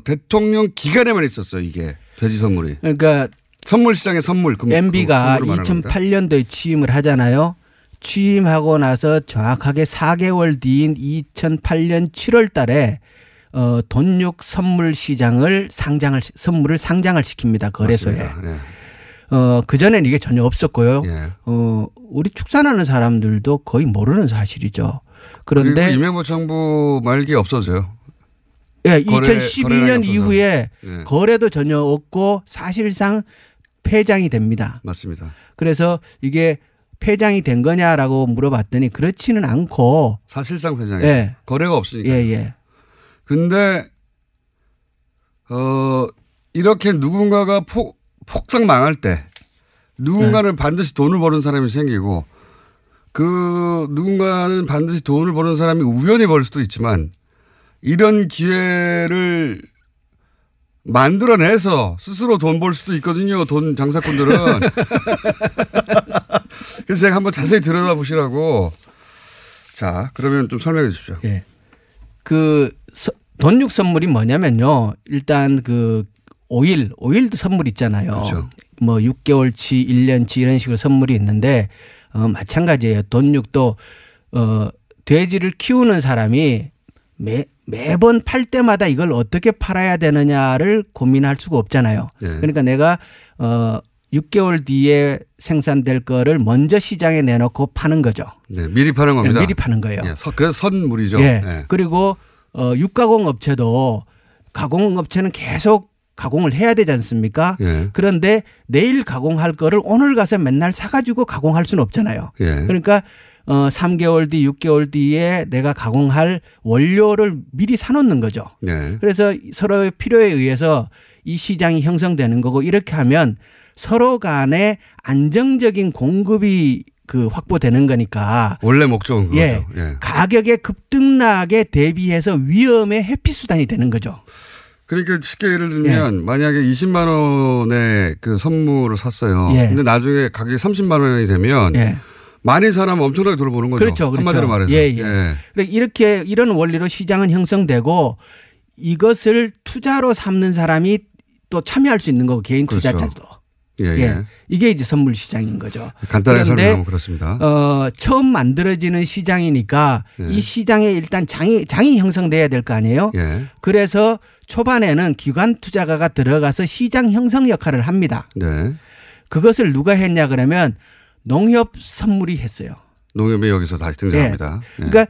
대통령 기간에만 있었어요. 이게 돼지 선물이.
그러니까
선물 시장의 선물.
MB가 2008년도에 취임을 하잖아요. 취임하고 나서 정확하게 4개월 뒤인 2008년 7월 달에 돈육 선물 시장을 선물을 상장을 시킵니다. 거래소에.
네.
그전에는 이게 전혀 없었고요.
예.
우리 축산하는 사람들도 거의 모르는 사실이죠. 그런데
그리고 이명박 정부 말기에 없어져요.
예, 2012년 이후에
예.
거래도 전혀 없고 사실상 폐장이 됩니다.
맞습니다.
그래서 이게 폐장이 된 거냐라고 물어봤더니 그렇지는 않고
사실상 폐장이에요.
예.
거래가 없으니까.
예.
근데 이렇게 누군가가 폭삭 망할 때 누군가는 반드시 돈을 버는 사람이 생기고 그 누군가는 반드시 돈을 버는 사람이 우연히 벌 수도 있지만 이런 기회를 만들어내서 스스로 돈 벌 수도 있거든요. 돈 장사꾼들은. 그래서 제가 한번 자세히 들여다보시라고. 자, 그러면 좀 설명해 주십시오.
예. 그 돈육 선물이 뭐냐면요. 일단 그 오일도 선물 있잖아요.
그렇죠.
뭐 6개월치, 1년치 이런 식으로 선물이 있는데 마찬가지예요. 돈육도 돼지를 키우는 사람이 매번 팔 때마다 이걸 어떻게 팔아야 되느냐를 고민할 수가 없잖아요.
네.
그러니까 내가 6개월 뒤에 생산될 거를 먼저 시장에 내놓고 파는 거죠.
네, 미리 파는 겁니다.
미리 파는 거예요.
예, 그래서 선물이죠.
예.
네.
그리고 육가공 업체도 가공 업체는 계속 가공을 해야 되지 않습니까?
예.
그런데 내일 가공할 거를 오늘 가서 맨날 사가지고 가공할 수는 없잖아요.
예.
그러니까 3개월 뒤, 6개월 뒤에 내가 가공할 원료를 미리 사놓는 거죠.
네.
그래서 서로의 필요에 의해서 이 시장이 형성되는 거고 이렇게 하면 서로 간에 안정적인 공급이 확보되는 거니까.
원래 목적은 그거죠.
예.
예.
가격의 급등락에 대비해서 위험의 회피 수단이 되는 거죠.
그러니까 쉽게 예를 들면 만약에 20만 원의 그 선물을 샀어요.
예.
근데 나중에 가격이 30만 원이 되면 많은 사람 엄청나게 돈을 버는 거죠.
그렇죠. 그렇죠.
한마디로 말해서.
예, 예. 이렇게 이런 원리로 시장은 형성되고 이것을 투자로 삼는 사람이 또 참여할 수 있는 거고 개인
그렇죠.
투자자도.
예, 예.
예. 이게 이제 선물 시장인 거죠.
간단하게
그런데
설명하면 그렇습니다.
처음 만들어지는 시장이니까
예.
이 시장에 일단 장이 형성돼야 될 거 아니에요.
예.
그래서 초반에는 기관 투자가가 들어가서 시장 형성 역할을 합니다.
네.
그것을 누가 했냐 그러면 농협 선물이 했어요.
농협이 여기서 다시 등장합니다. 예.
그러니까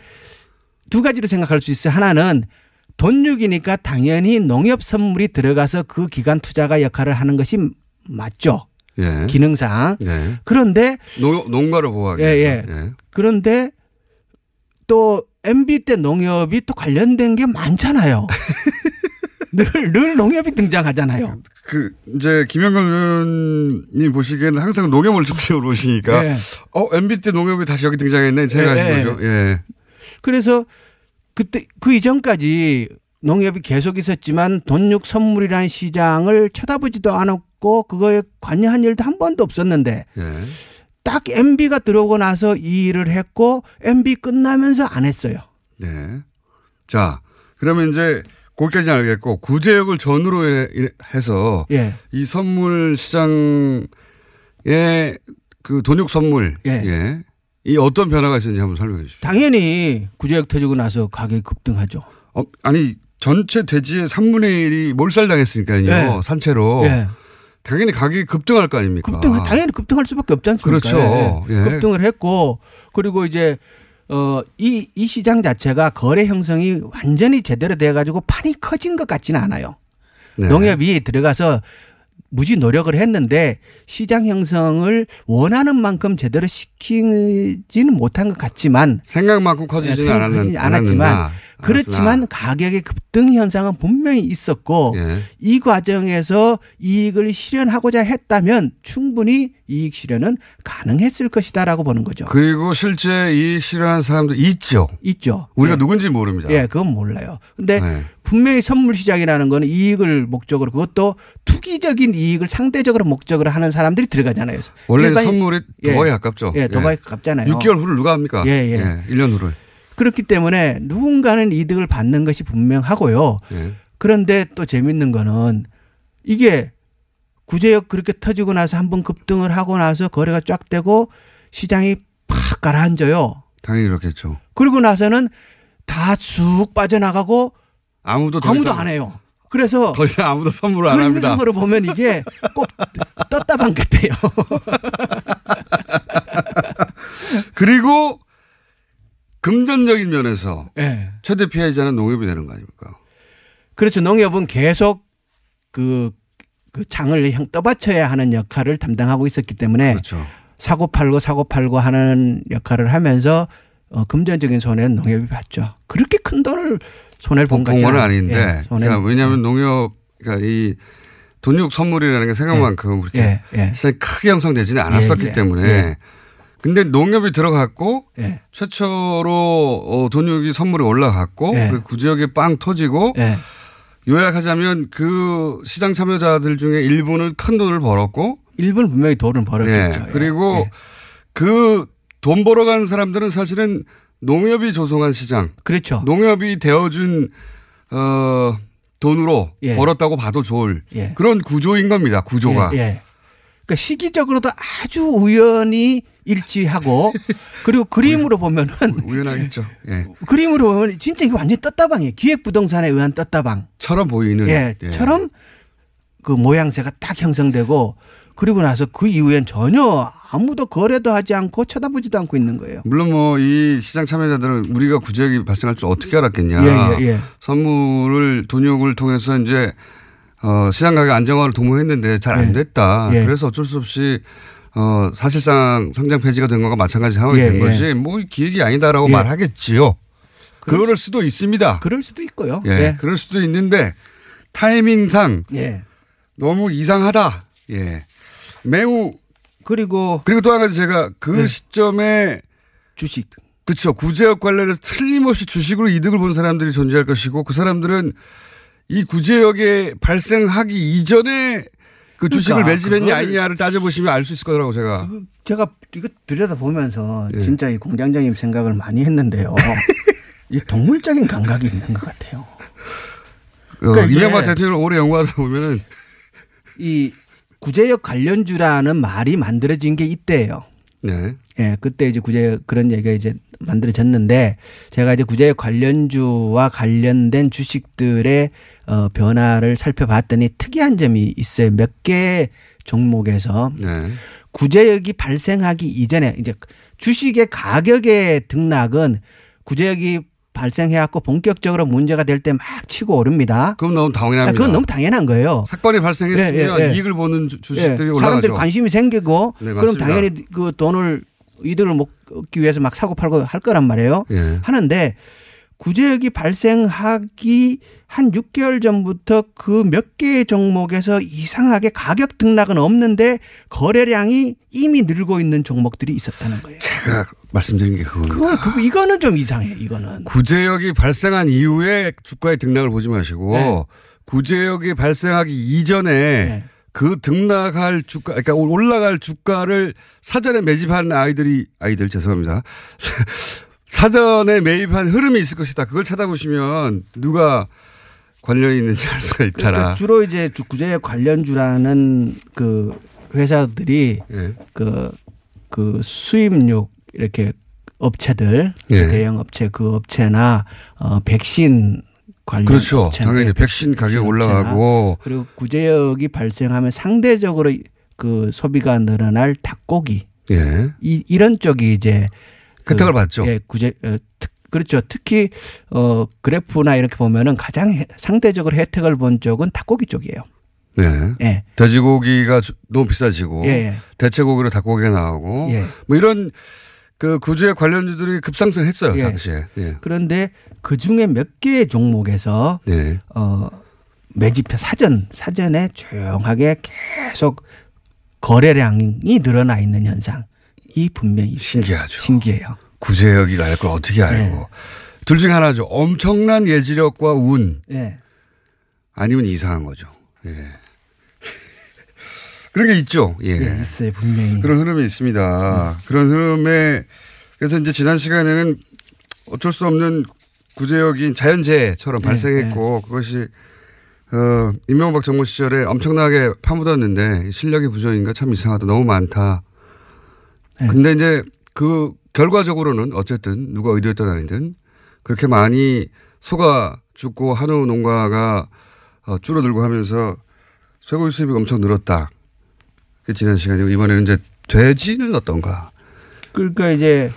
두 가지로 생각할 수 있어요. 하나는 돈육이니까 당연히 농협 선물이 들어가서 그 기관 투자가 역할을 하는 것이 맞죠.
예.
기능상.
네.
그런데
농가를 보호하기
예,
위해서.
예.
예.
그런데 또 MB 때 농협이 또 관련된 게 많잖아요. 늘 농협이 등장하잖아요.
이제 김영건 의원님 보시기에는 항상 농협을 중심으로 보시니까
예.
MB 때 농협이 다시 여기 등장했네 생각하신
예, 예.
거죠. 예.
그래서 그때 그 이전까지 농협이 계속 있었지만 돈육 선물이라는 시장을 쳐다보지도 않았고 그거에 관여한 일도 한 번도 없었는데
예.
딱 MB가 들어오고 나서 이 일을 했고 MB 끝나면서 안 했어요.
네. 자, 그러면 이제 거기까지는 알겠고 구제역을 전후로 해서
예.
이 선물 시장의 그 돈육 선물
예.
이 어떤 변화가 있었는지 한번 설명해 주시죠.
당연히 구제역 터지고 나서 가격이 급등하죠.
아니 전체 대지의 3분의 1이 몰살당했으니까요.
예.
산채로.
예.
당연히 가격이 급등할 거 아닙니까?
당연히 급등할 수밖에 없지 않습니까?
그렇죠.
예.
예.
급등을 했고 그리고 이제 이 시장 자체가 거래 형성이 완전히 제대로 돼 가지고 판이 커진 것 같지는 않아요.
네.
농협이 들어가서 무지 노력을 했는데 시장 형성을 원하는 만큼 제대로 시키지는 못한 것 같지만
생각만큼 커지지는
않았지만 그렇지만 가격의 급등 현상은 분명히 있었고
예.
이 과정에서 이익을 실현하고자 했다면 충분히 이익 실현은 가능했을 것이다라고 보는 거죠.
그리고 실제 이익 실현한 사람도 있죠. 우리가
예.
누군지 모릅니다.
예, 그건 몰라요. 근데
네.
분명히 선물 시장이라는 거는 이익을 목적으로 그것도 투기적인 이익을 상대적으로 목적으로 하는 사람들이 들어가잖아요.
원래 선물이 도박에 가깝죠.
예, 도박에 가깝잖아요.
6개월 후를 누가 합니까?
예.
1년 후를.
그렇기 때문에 누군가는 이득을 받는 것이 분명하고요.
예.
그런데 또 재밌는 거는 이게 구제역 그렇게 터지고 나서 한번 급등을 하고 나서 거래가 쫙 되고 시장이 팍 가라앉아요.
당연히 그렇겠죠.
그리고 나서는 다 쑥 빠져나가고
아무도
안 해요. 그래서
더 이상 아무도 선물을 안 합니다.
그림상으로 보면 이게 꼭 떴다방 같아요.
그리고 금전적인 면에서
네.
최대 피해자는 농협이 되는 거 아닙니까?
그렇죠. 농협은 계속 그 장을 떠받쳐야 하는 역할을 담당하고 있었기 때문에
그렇죠. 사고
팔고 하는 역할을 하면서 금전적인 손해는 농협이 봤죠. 그렇게 큰 돈을 손해를 본 건
아닌데.
예,
그러니까 왜냐하면 농협 그러니까 이 돈육 선물이라는 게 생각만큼 그렇게 시장이 크게 형성되지는 않았었기 때문에. 근데 농협이 들어갔고 최초로 돈육이 선물이 올라갔고 그리고 구제역에 빵 터지고 요약하자면 그 시장 참여자들 중에 일부는 큰 돈을 벌었고
일부는 분명히 돈을 벌었겠죠.
그리고 그 돈 벌어가는 사람들은 사실은 농협이 조성한 시장.
그렇죠.
농협이 되어준 돈으로 벌었다고 봐도 좋을 그런 구조인 겁니다. 구조가.
그러니까 시기적으로도 아주 우연히 일치하고 그리고 그림으로 보면은
우연하겠죠.
그림으로 보면 진짜 이거 완전 떴다방이에요. 기획부동산에 의한 떴다방처럼
보이는.
처럼 그 모양새가 딱 형성되고 그리고 나서 그 이후엔 전혀 아무도 거래도 하지 않고 쳐다보지도 않고 있는 거예요.
물론 뭐 이 시장 참여자들은 우리가 구제역이 발생할 줄 어떻게 알았겠냐. 선물을 돈육을 통해서 이제 시장 가격 안정화를 도모했는데 잘 안 됐다. 그래서 어쩔 수 없이 사실상 상장 폐지가 된 것과 마찬가지 상황이 된 거지. 뭐 기획이 아니다라고 말하겠지요. 그럴 수도 있습니다.
그럴 수도 있고요.
그럴 수도 있는데 타이밍상 너무 이상하다. 매우
그리고
또 한 가지 제가 그 시점에
주식.
그렇죠. 구제역 관련해서 틀림없이 주식으로 이득을 본 사람들이 존재할 것이고 그 사람들은 이 구제역에 발생하기 이전에 그 주식을
그러니까
매집했냐 아니냐를 따져보시면 알 수 있을 거라고 제가
이거 들여다보면서
예.
진짜 이 공장장님 생각을 많이 했는데요. 이 동물적인 감각이 있는 것 같아요. 그러니까
이명박 대통령을 오래 연구하다 보면은
이 구제역 관련주라는 말이 만들어진 게 이때예요.
네.
예, 그때 이제 구제역 그런 얘기가 이제 만들어졌는데 제가 이제 구제역 관련주와 관련된 주식들의 변화를 살펴봤더니 특이한 점이 있어요. 몇 개 종목에서
네.
구제역이 발생하기 이전에 이제 주식의 가격의 등락은 구제역이 발생해갖고 본격적으로 문제가 될 때 막 치고 오릅니다.
그럼 너무 당연합니다.
그건 너무 당연한 거예요.
사건이 발생했으면
예.
이익을 보는 주식들이
예.
올라가죠.
사람들이 관심이 생기고
네,
그럼
맞습니다.
당연히 그 돈을 이득을 얻기 위해서 막 사고 팔고 할 거란 말이에요.
예.
하는데 구제역이 발생하기 한 6개월 전부터 그 몇 개의 종목에서 이상하게 가격 등락은 없는데 거래량이 이미 늘고 있는 종목들이 있었다는 거예요.
제가 말씀드린 게 그겁니다.
이거는 좀 이상해. 이거는.
구제역이 발생한 이후에 주가의 등락을 보지 마시고
네.
구제역이 발생하기 이전에
네.
그 등락할 주가, 그러니까 올라갈 주가를 사전에 매집한 아이들 죄송합니다. 사전에 매입한 흐름이 있을 것이다. 그걸 찾아보시면 누가 관련이 있는지 알 수가 있더라.
그러니까 주로 이제 구제역 관련주라는 그 회사들이
예.
그 수입육 이렇게 업체들
예.
대형 업체 그 업체나 백신 관련
그렇죠.
업체나
당연히 백신 가격 올라가고
그리고 구제역이 발생하면 상대적으로 그 소비가 늘어날 닭고기
예.
이런 쪽이 이제
혜택을 받죠.
예, 그렇죠. 특히 그래프나 이렇게 보면은 가장 상대적으로 혜택을 본 쪽은 닭고기 쪽이에요.
네.
예.
돼지고기가 너무 비싸지고
예.
대체고기로 닭고기가 나오고
예.
뭐 이런 그 구제 관련주들이 급상승했어요
예.
당시에. 예.
그런데 그 중에 몇 개의 종목에서
네.
매집해 사전에 조용하게 계속 거래량이 늘어나 있는 현상이 분명히
신기하죠.
신기해요.
구제역이 알 걸 어떻게 알고.
네.
둘 중에 하나죠. 엄청난 예지력과 운
예.
아니면 이상한 거죠. 예. 그런 게 있죠. 예.
예, 있어요 분명히.
그런 흐름이 있습니다. 그런 흐름에 그래서 이제 지난 시간에는 어쩔 수 없는 구제역인 자연재해처럼 발생했고 그것이 이명박 정부 시절에 엄청나게 파묻었는데 실력이 부족인가 참 이상하다. 너무 많다. 근데 이제 그 결과적으로는 어쨌든 누가 의도했든 아니든 그렇게 많이 소가 죽고 한우 농가가 줄어들고 하면서 쇠고기 수입이 엄청 늘었다. 그게 지난 시간이고 이번에는 이제 돼지는 어떤가.
그러니까 이제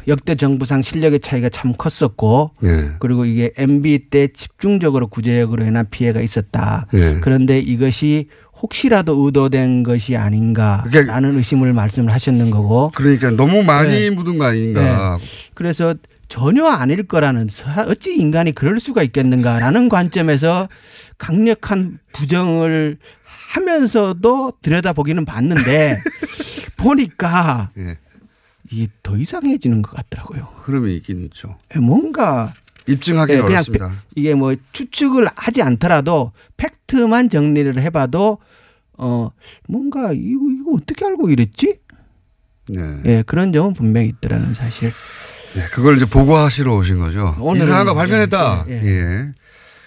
역대 정부상 실력의 차이가 참 컸었고
예.
그리고 이게 MB 때 집중적으로 구제역으로 인한 피해가 있었다.
예.
그런데 이것이 혹시라도 의도된 것이 아닌가라는 의심을 말씀을 하셨는 거고.
그러니까 너무 많이
네.
묻은 거 아닌가.
네. 그래서 전혀 아닐 거라는 어찌 인간이 그럴 수가 있겠는가라는 관점에서 강력한 부정을 하면서도 들여다보기는 봤는데 보니까
예.
이게 더 이상해지는 것 같더라고요.
흐름이 있긴 있죠.
뭔가
입증하기는
그냥
어렵습니다.
이게 뭐 추측을 하지 않더라도 팩트만 정리를 해봐도 뭔가 이거 어떻게 알고 이랬지?
네.
예, 그런 점은 분명히 있더라는 사실.
네. 그걸 이제 보고하시러 오신 거죠.
오늘은
이상한 거 발견했다.
예,
예.
예.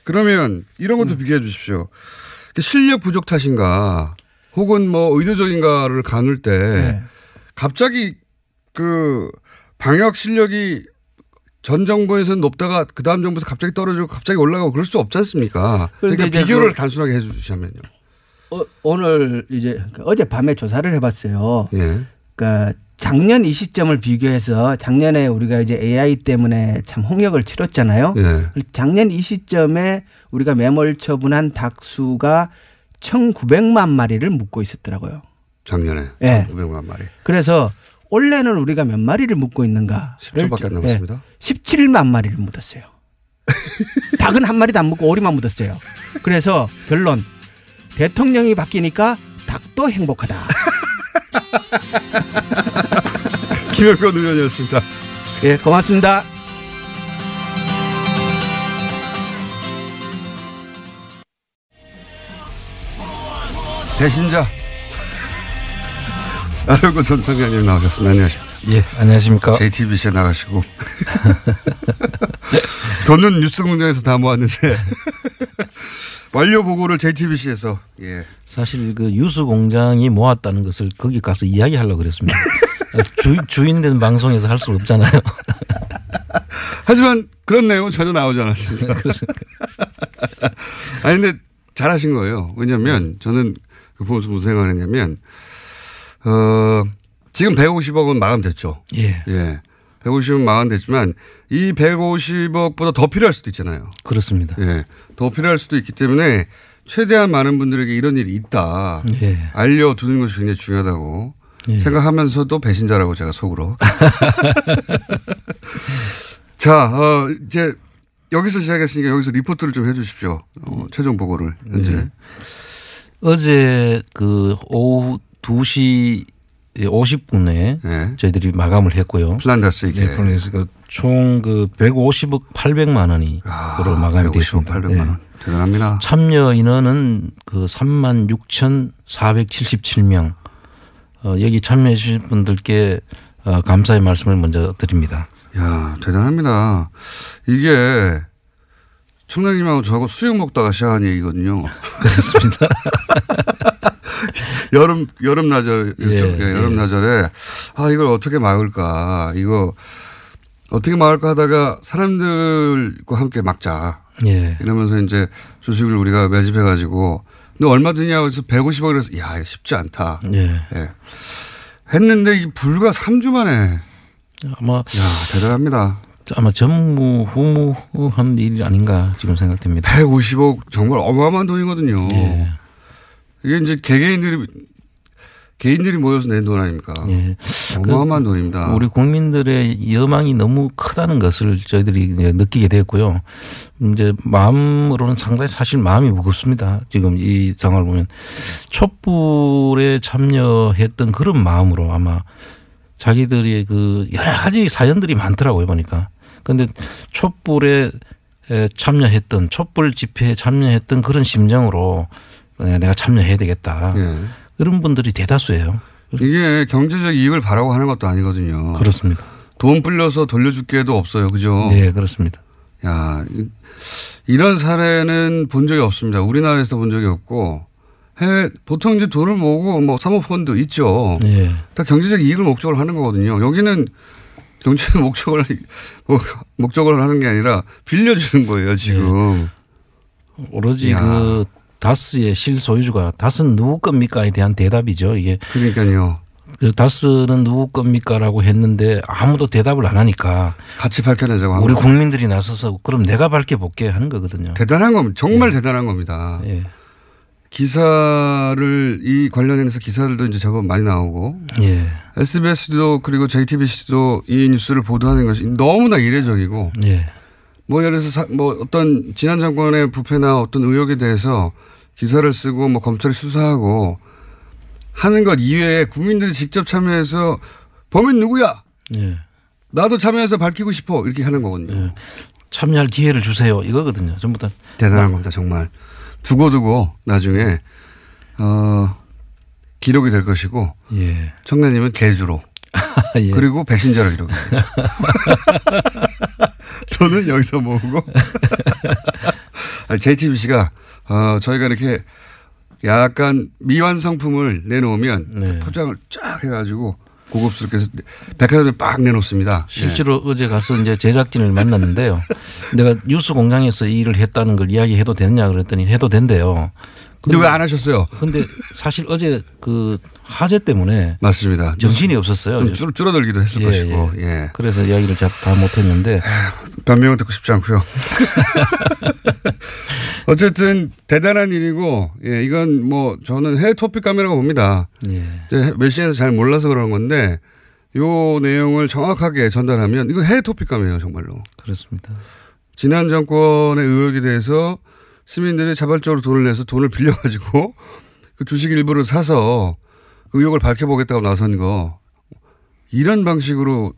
그러면 이런 것도 비교해 주십시오. 실력 부족 탓인가 혹은 뭐 의도적인가를 가눌 때
예.
갑자기 그 방역 실력이 전 정부에서는 높다가 그 다음 정부에서 갑자기 떨어지고 갑자기 올라가고 그럴 수 없지 않습니까? 그러니까 비교를 단순하게 해 주시면요.
오늘 이제 어젯밤에 조사를 해봤어요.
예.
그러니까 작년 이 시점을 비교해서 작년에 우리가 이제 AI 때문에 참 홍역을 치렀잖아요.
예.
작년 이 시점에 우리가 매몰 처분한 닭수가 1,900만 마리를 묶고 있었더라고요.
작년에
예.
1,900만 마리.
그래서 올해는 우리가 몇 마리를 묶고 있는가?
10초밖에 안 남았습니다.
17만 마리를 묻었어요. 닭은 한 마리도 안 묻고 오리만 묻었어요. 그래서 결론 대통령이 바뀌니까 닭도 행복하다.
김영건 의원이었습니다.
예, 고맙습니다.
배신자 나르고 전 청장님 나오셨습니다. 안녕하십니까.
예, 안녕하십니까.
JTBC에 나가시고 돈은 뉴스공장에서 다 모았는데 완료 보고를 JTBC에서 예.
사실 그 뉴스공장이 모았다는 것을 거기 가서 이야기하려고 그랬습니다. 주인 된 방송에서 할 수 없잖아요.
하지만 그런 내용은 전혀 나오지 않았습니다. 아니 근데 잘하신 거예요. 왜냐하면 저는 그 보면서 무슨 생각을 했냐면 지금 150억은 마감됐죠.
예.
예. 150억은 마감됐지만 이 150억보다 더 필요할 수도 있잖아요.
그렇습니다.
예. 더 필요할 수도 있기 때문에 최대한 많은 분들에게 이런 일이 있다.
예.
알려두는 것이 굉장히 중요하다고
예.
생각하면서도 배신자라고 제가 속으로. 자, 이제 여기서 시작했으니까 여기서 리포트를 좀 해 주십시오. 최종 보고를 현재.
예. 어제 그 오후 2시 50분에
네.
저희들이 마감을 했고요.
플란다스 이게.
네, 그래서 총 그 150억 800만 원이 그로 마감이 됐습니다.
150억 800만 원. 대단합니다.
참여 인원은 그 36,477명. 여기 참여해 주신 분들께 감사의 말씀을 먼저 드립니다.
야, 대단합니다. 이게 청장님하고 저하고 수육 먹다가 시작한 얘기거든요.
그렇습니다.
여름나절,
예,
여름나절에 이걸 어떻게 막을까. 이거 어떻게 막을까 하다가 사람들과 함께 막자.
예.
이러면서 이제 주식을 우리가 매집해가지고 너 얼마 드냐고 해서 150억 그래서 야, 이거 쉽지 않다.
예.
예. 했는데 이게 불과 3주 만에
아마
대단합니다.
아마 전무후무한 일이 아닌가 지금 생각됩니다.
150억 정말 어마어마한 돈이거든요.
예.
이게 이제 개인들이 모여서 낸 돈 아닙니까?
예.
어마어마한 돈입니다.
우리 국민들의 여망이 너무 크다는 것을 저희들이 이제 느끼게 됐고요. 이제 마음으로는 상당히 사실 마음이 무겁습니다. 지금 이 상황을 보면 촛불에 참여했던 그런 마음으로 아마 자기들의 그 여러 가지 사연들이 많더라고요 보니까. 그런데 촛불에 참여했던 촛불 집회에 참여했던 그런 심정으로 내가 참여해야 되겠다.
예.
그런 분들이 대다수예요.
이게 경제적 이익을 바라고 하는 것도 아니거든요.
그렇습니다.
돈 불려서 돌려줄 게도 없어요. 그죠?
네, 그렇습니다.
야, 이런 사례는 본 적이 없습니다. 우리나라에서 본 적이 없고 해외 보통 이제 돈을 모으고 뭐 사모펀드 있죠.
네.
다 경제적 이익을 목적으로 하는 거거든요. 여기는 경제적 목적을 하는 게 아니라 빌려주는 거예요, 지금.
네. 오로지
야.
그 다스의 실소유주가 다스는 누구 겁니까에 대한 대답이죠. 이게
그러니까요.
그 다스는 누구 겁니까라고 했는데 아무도 대답을 안 하니까
같이 밝혀내자고
우리
하고.
국민들이 나서서 그럼 내가 밝혀볼게 하는 거거든요.
대단한 겁니다. 정말 대단한 겁니다.
예.
기사를 이 관련해서 기사들도 이제 제법 많이 나오고
예.
SBS도 그리고 JTBC도 이 뉴스를 보도하는 것이 너무나 이례적이고
예.
뭐 예를 들어서 뭐 어떤 지난 정권의 부패나 어떤 의혹에 대해서 기사를 쓰고 뭐 검찰이 수사하고 하는 것 이외에 국민들이 직접 참여해서 범인 누구야?
예.
나도 참여해서 밝히고 싶어 이렇게 하는 거거든요.
예. 참여할 기회를 주세요 이거거든요. 전부 다.
대단한 겁니다 정말. 두고두고 나중에 기록이 될 것이고
예.
청년님은 개주로
예.
그리고 배신자로 기록이 되죠. 돈을 여기서 모으고 JTBC가 저희가 이렇게 약간 미완성품을 내놓으면
네.
포장을 쫙 해가지고 고급스럽게 해서 백화점에 빡 내놓습니다.
실제로 어제 가서 이제 제작진을 만났는데요. 내가 뉴스 공장에서 이 일을 했다는 걸 이야기해도 되느냐 그랬더니 해도 된대요.
근데 왜 안 하셨어요?
근데 사실 어제 그 화재 때문에
맞습니다.
정신이 없었어요.
좀 줄어들기도 했을
예,
것이고. 예.
그래서 이야기를 다 못했는데.
변명은 듣고 싶지 않고요. 어쨌든 대단한 일이고, 예, 이건 뭐 저는 해외 토픽 카메라가 봅니다.
예.
외신에서 잘 몰라서 그런 건데, 요 내용을 정확하게 전달하면 이거 해외 토픽 카메라예요, 정말로.
그렇습니다.
지난 정권의 의혹에 대해서 시민들이 자발적으로 돈을 내서 돈을 빌려가지고 그 주식 일부를 사서 그 의혹을 밝혀보겠다고 나선 거, 이런 방식으로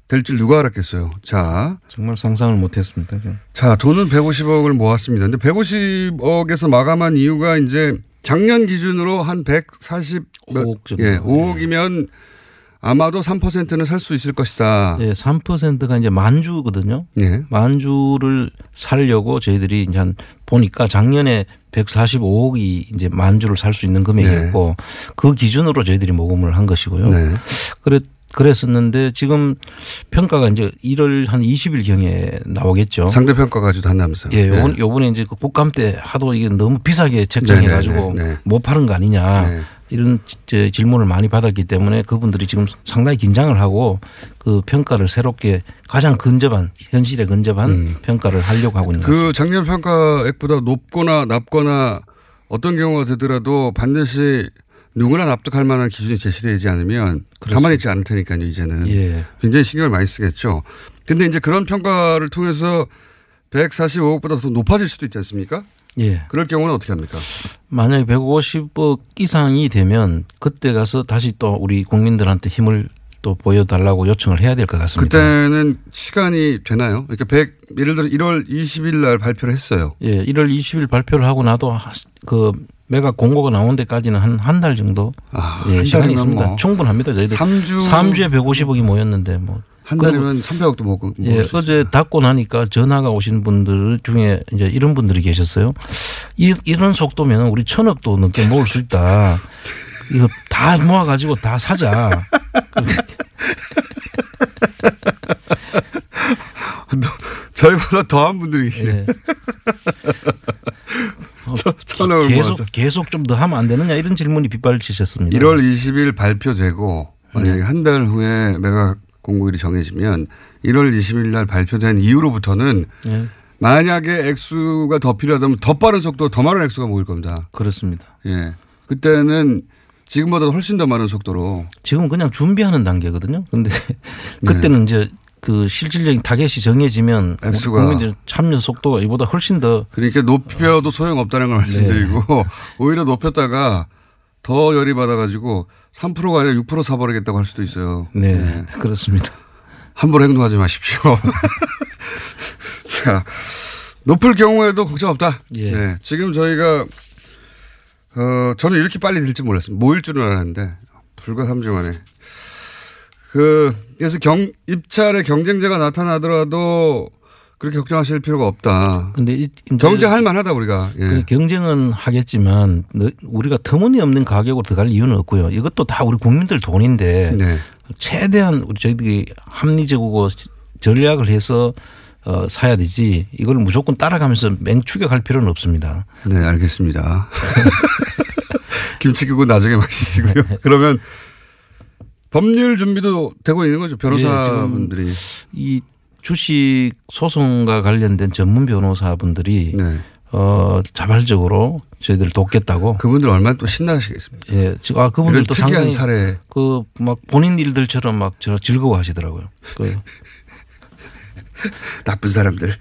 될 줄 누가 알았겠어요. 자.
정말 상상을 못했습니다.
자, 돈은 150억을 모았습니다. 근데 150억에서 마감한 이유가 이제 작년 기준으로 한 145억
정도.
예, 5억이면 아마도 3%는 살 수 있을 것이다.
예, 3%가 이제 만주거든요.
예.
만주를 살려고 저희들이 이제 한 보니까 작년에 145억이 이제 만주를 살 수 있는 금액이었고 그 기준으로 저희들이 모금을 한 것이고요.
네.
그랬었는데 지금 평가가 이제 1월 한 20일 경에 나오겠죠.
상대평가 가지고 한다면서요.
예, 요번에 이제 그 국감 때 하도 이게 너무 비싸게 책정해 가지고 못 파는 거 아니냐.
네.
이런 질문을 많이 받았기 때문에 그분들이 지금 상당히 긴장을 하고 그 평가를 새롭게 가장 근접한 현실에 근접한 평가를 하려고 하고 있는 것 같습니다.
그 작년 평가액보다 높거나 낮거나 어떤 경우가 되더라도 반드시 누구나 납득할 만한 기준이 제시되지 않으면 가만히 있지 않을 테니까요, 이제는.
예.
굉장히 신경을 많이 쓰겠죠. 그런데 이제 그런 평가를 통해서 145억보다 더 높아질 수도 있지 않습니까?
예.
그럴 경우는 어떻게 합니까?
만약에 150억 이상이 되면 그때 가서 다시 또 우리 국민들한테 힘을 또 보여달라고 요청을 해야 될 것 같습니다.
그때는 시간이 되나요? 그러니까 예를 들어 1월 20일 날 발표를 했어요.
예. 1월 20일 발표를 하고 나도 그 매각 공고가 나온 데까지는 한 달 정도 예, 시간이 있습니다.
뭐
충분합니다. 저희들 3주에 150억이 모였는데 뭐.
한 달이면 300억도 먹을
예,
수
어제
있습니다.
닫고 나니까 전화가 오신 분들 중에 이제 이런 분들이 계셨어요. 이런 속도면 우리 1,000억도 넘게 모을 수 있다. 이거 다 모아가지고 다 사자.
저희보다 더한 분들이 계시네.
예.
1,000억을 모아서.
계속 좀 더 하면 안 되느냐 이런 질문이 빗발치셨습니다.
1월 20일 발표되고 만약에 한 달 후에 매각 공고일이 정해지면 1월 20일 날 발표된 이후로부터는
예.
만약에 액수가 더 필요하다면 더 빠른 속도 더 많은 액수가 모일 겁니다.
그렇습니다.
예. 그때는 지금보다 훨씬 더 많은 속도로.
지금 그냥 준비하는 단계거든요. 근데 그때는 이제 그 실질적인 타겟이 정해지면
액수가.
국민들 참여 속도가 이보다 훨씬 더.
그러니까 높여도 소용없다는 걸 말씀드리고 오히려 높였다가 더 열이 받아가지고 3%가 아니라 6% 사버리겠다고 할 수도 있어요.
네. 그렇습니다.
함부로 행동하지 마십시오. 자, 높을 경우에도 걱정 없다.
예.
네. 지금 저희가 저는 이렇게 빨리 될지 몰랐습니다. 모일 줄은 알았는데 불과 3주 만에. 그래서 입찰에 경쟁자가 나타나더라도 그렇게 걱정하실 필요가 없다.
근데
경쟁할 만하다 우리가. 예.
경쟁은 하겠지만 우리가 터무니없는 가격으로 들어갈 이유는 없고요. 이것도 다 우리 국민들 돈인데
네.
최대한 저희들이 합리적이고 전략을 해서 사야 되지 이걸 무조건 따라가면서 맹추격할 필요는 없습니다.
네, 알겠습니다. 김치국은 나중에 마시시고요. 그러면 법률 준비도 되고 있는 거죠. 변호사분들이.
이 주식 소송과 관련된 전문 변호사분들이
네.
자발적으로 저희들을 돕겠다고.
그분들 얼마나 또 신나시겠습니까?
예, 그분들도
특이한
상당히
사례.
막 본인 일들처럼 막 즐거워하시더라고요.
나쁜 사람들.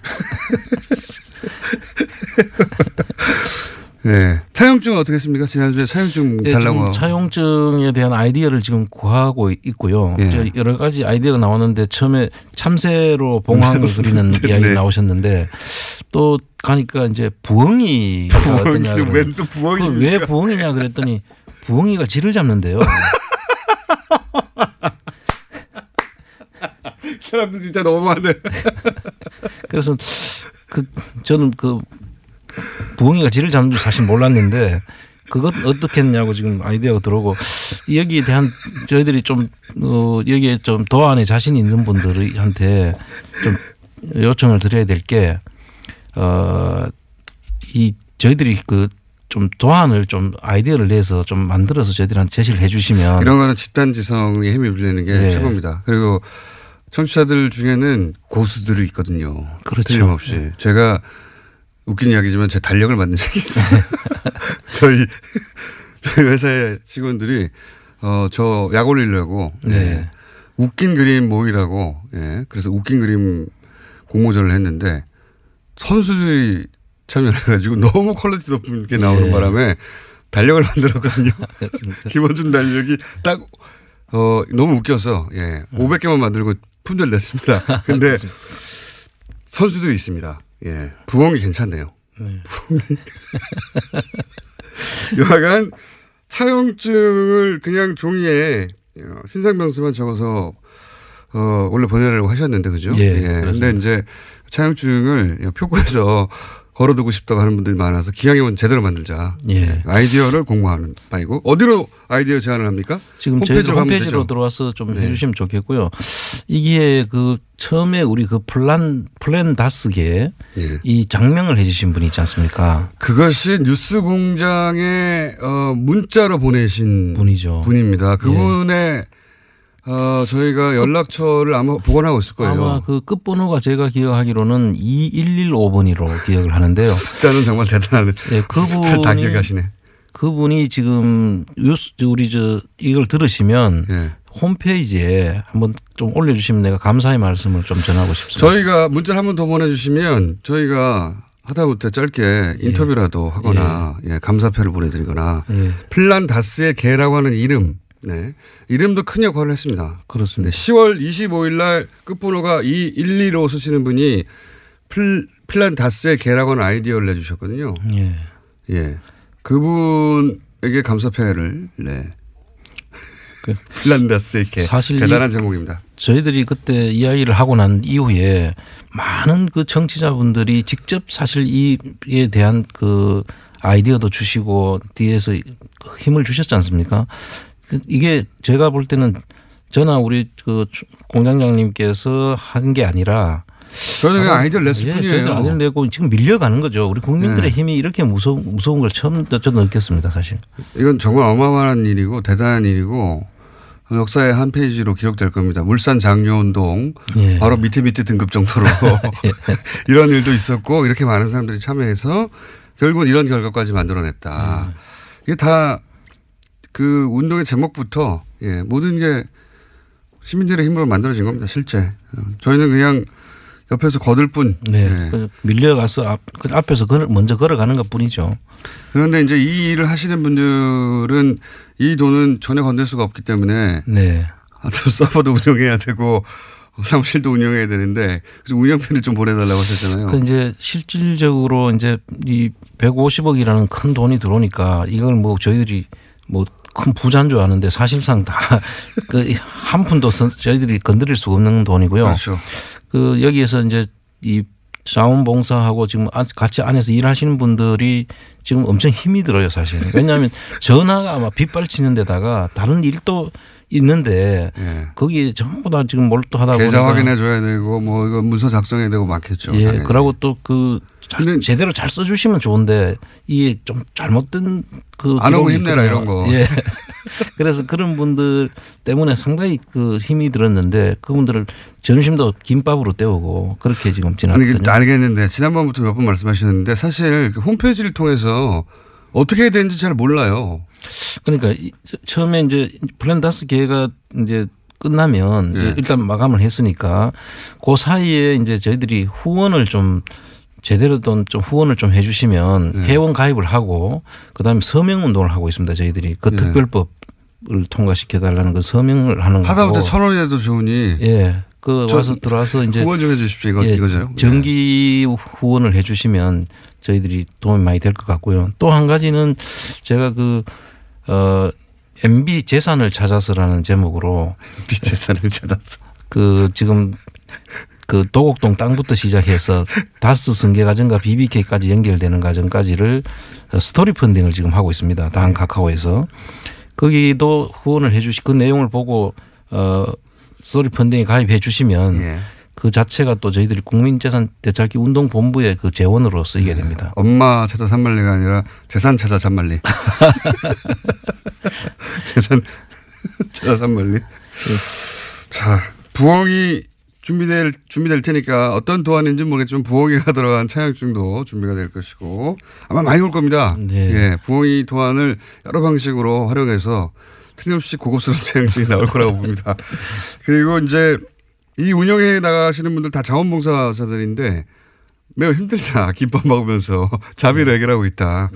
네. 차용증은 어떻게 했습니까? 지난주에 차용증 달라고.
차용증에 대한 아이디어를 지금 구하고 있고요.
예.
여러 가지 아이디어가 나오는데 처음에 참새로 봉황을 그리는 이야기 나오셨는데 또 가니까 이제 부엉이가 어떠냐.
웬 또 부엉이.
왜 부엉이냐 그랬더니 부엉이가 쥐를 잡는데요.
사람들 진짜 너무하네.
그래서 저는 부엉이가 쥐를 잡는 줄 사실 몰랐는데 그것 어떻게 했냐고 지금 아이디어가 들어오고 여기에 대한 저희들이 좀 여기에 좀 도안에 자신 있는 분들한테 좀 요청을 드려야 될 게 저희들이 좀 도안을 좀 아이디어를 내서 좀 만들어서 저희들한테 제시를 해 주시면
이런 거는 집단지성에 힘이 빌리는 게 최고입니다. 그리고 청취자들 중에는 고수들이 있거든요.
그렇죠.
틀림없이. 제가 웃긴 이야기지만 제 달력을 만든 적이 있어요. 저희 회사의 직원들이 저 약 올리려고
네.
웃긴 그림 모이라고 그래서 웃긴 그림 공모전을 했는데 선수들이 참여를 해가지고 너무 퀄리티 높은 게 나오는 바람에 달력을 만들었거든요. 김원준 달력이 딱 너무 웃겨서 500개만 만들고 품절 냈습니다. 근데 선수들이 있습니다. 부엉이 괜찮네요.
네.
여하간 차용증을 그냥 종이에 신상병수만 적어서 원래 보내려고 하셨는데 그죠?
예.
그런데 이제 차용증을 표구에서 걸어두고 싶다고 하는 분들이 많아서 기왕이면 제대로 만들자.
예.
아이디어를 공모하는 바이고 어디로 아이디어 제안을 합니까?
지금 저희 홈페이지로 들어와서 좀 해주시면 좋겠고요. 이게 그 처음에 우리 그 플랜 다스게 이 장명을 해주신 분이 있지 않습니까?
그것이 뉴스공장에 문자로 보내신
분이죠.
분입니다. 그분의 저희가 연락처를 아마 복원하고 있을 거예요.
아마 그 끝번호가 제가 기억하기로는 2115번이로 기억을 하는데요.
숫자는 정말 대단하네.
네,
숫자를 다 기억하시네.
그분이 지금 우리 이걸 들으시면 홈페이지에 한번 좀 올려주시면 내가 감사의 말씀을 좀 전하고 싶습니다.
저희가 문자를 한 번 더 보내주시면 저희가 하다못해 짧게 인터뷰라도 하거나 감사표를 보내드리거나 플란 다스의 개라고 하는 이름. 네. 이름도 큰 역할을 했습니다.
그렇습니다.
10월 25일 날 끝번호가 2115 쓰시는 분이 플란 다스의 개라고 하는 아이디어를 내주셨거든요. 예. 그분에게 감사패를, 플란 다스의 개.
사실
대단한 제목입니다.
저희들이 그때 이야기를 하고 난 이후에 많은 그 정치자분들이 직접 사실 이에 대한 그 아이디어도 주시고 뒤에서 힘을 주셨지 않습니까? 이게 제가 볼 때는 저나 우리 그 공장장님께서 한 게 아니라
저는 그냥 아이디어를 냈을 뿐이에요.
저희들 아이디어를 내고 지금 밀려가는 거죠. 우리 국민들의 힘이 이렇게 무서운 걸 처음 저는 느꼈습니다. 사실.
이건 정말 어마어마한 일이고 대단한 일이고 역사의 한 페이지로 기록될 겁니다. 물산 장려운동 바로 밑에 등급 정도로 이런 일도 있었고 이렇게 많은 사람들이 참여해서 결국은 이런 결과까지 만들어냈다. 이게 다 그 운동의 제목부터 모든 게 시민들의 힘으로 만들어진 겁니다. 실제. 저희는 그냥 옆에서 거들 뿐.
밀려가서 앞에서 먼저 걸어가는 것 뿐이죠.
그런데 이제 이 일을 하시는 분들은 이 돈은 전혀 건들 수가 없기 때문에 서버도 운영해야 되고 사무실도 운영해야 되는데 그래서 운영비를 좀 보내달라고 하셨잖아요.
그 이제 실질적으로 이제 이 150억이라는 큰 돈이 들어오니까 이걸 뭐 저희들이 뭐 큰 부자인 줄 아는데 사실상 다 그 한 푼도 저희들이 건드릴 수가 없는 돈이고요.
그렇죠.
그 여기에서 이제 이 자원봉사하고 지금 같이 안에서 일하시는 분들이 지금 엄청 힘이 들어요, 사실. 왜냐하면 전화가 아마 빗발치는 데다가 다른 일도 있는데 거기에 전부 다 지금 몰두하다 보니까
계좌 확인해 줘야 되고 뭐 이거 문서 작성해야 되고 많겠죠.
그러고 또 그 제대로 잘 써주시면 좋은데 이게 좀 잘못된 그
안 오고 힘내라 이런 거.
그래서 그런 분들 때문에 상당히 그 힘이 들었는데 그분들을 점심도 김밥으로 때우고 그렇게 지금 지났거든요.
알겠는데 지난번부터 몇 번 말씀하셨는데 사실 홈페이지를 통해서 어떻게 해야 되는지 잘 몰라요.
그러니까 처음에 이제 플랜 다스 기회가 이제 끝나면 일단 마감을 했으니까 그 사이에 이제 저희들이 후원을 좀 제대로 좀 후원을 좀 해 주시면 회원 가입을 하고 그다음에 서명 운동을 하고 있습니다. 저희들이 그 특별법을 통과시켜 달라는 그 서명을 하는 거고.
하다못해 1,000원이라도 좋으니.
그 와서 들어와서 이제
후원 좀 해 주십시오. 이거죠.
정기 후원을 해 주시면 저희들이 도움이 많이 될 것 같고요. 또 한 가지는 제가 MB 재산을 찾아서라는 제목으로
MB 재산을 찾아서
그 지금 그 도곡동 땅부터 시작해서 다스 승계 과정과 BBK까지 연결되는 과정까지를 스토리 펀딩을 지금 하고 있습니다. 다한 카카오에서 거기도 후원을 해 주시 그 내용을 보고 스토리 펀딩에 가입해 주시면 그 자체가 또 저희들이 국민재산 되찾기 운동본부의 그 재원으로 쓰이게 됩니다.
엄마 찾아 산말리가 아니라 재산 찾아 산말리. 재산 찾아 산말리. 자, 부엉이 준비될 테니까 어떤 도안인지는 모르겠지만 부엉이가 들어간 차용증도 준비가 될 것이고 아마 많이 올 겁니다. 부엉이 도안을 여러 방식으로 활용해서 틀림없이 고급스러운 차용증이 나올 거라고 봅니다. 그리고 이제 이 운영해 나가시는 분들 다 자원봉사자들인데 매우 힘들다. 김밥 먹으면서 자비로 해결하고 있다.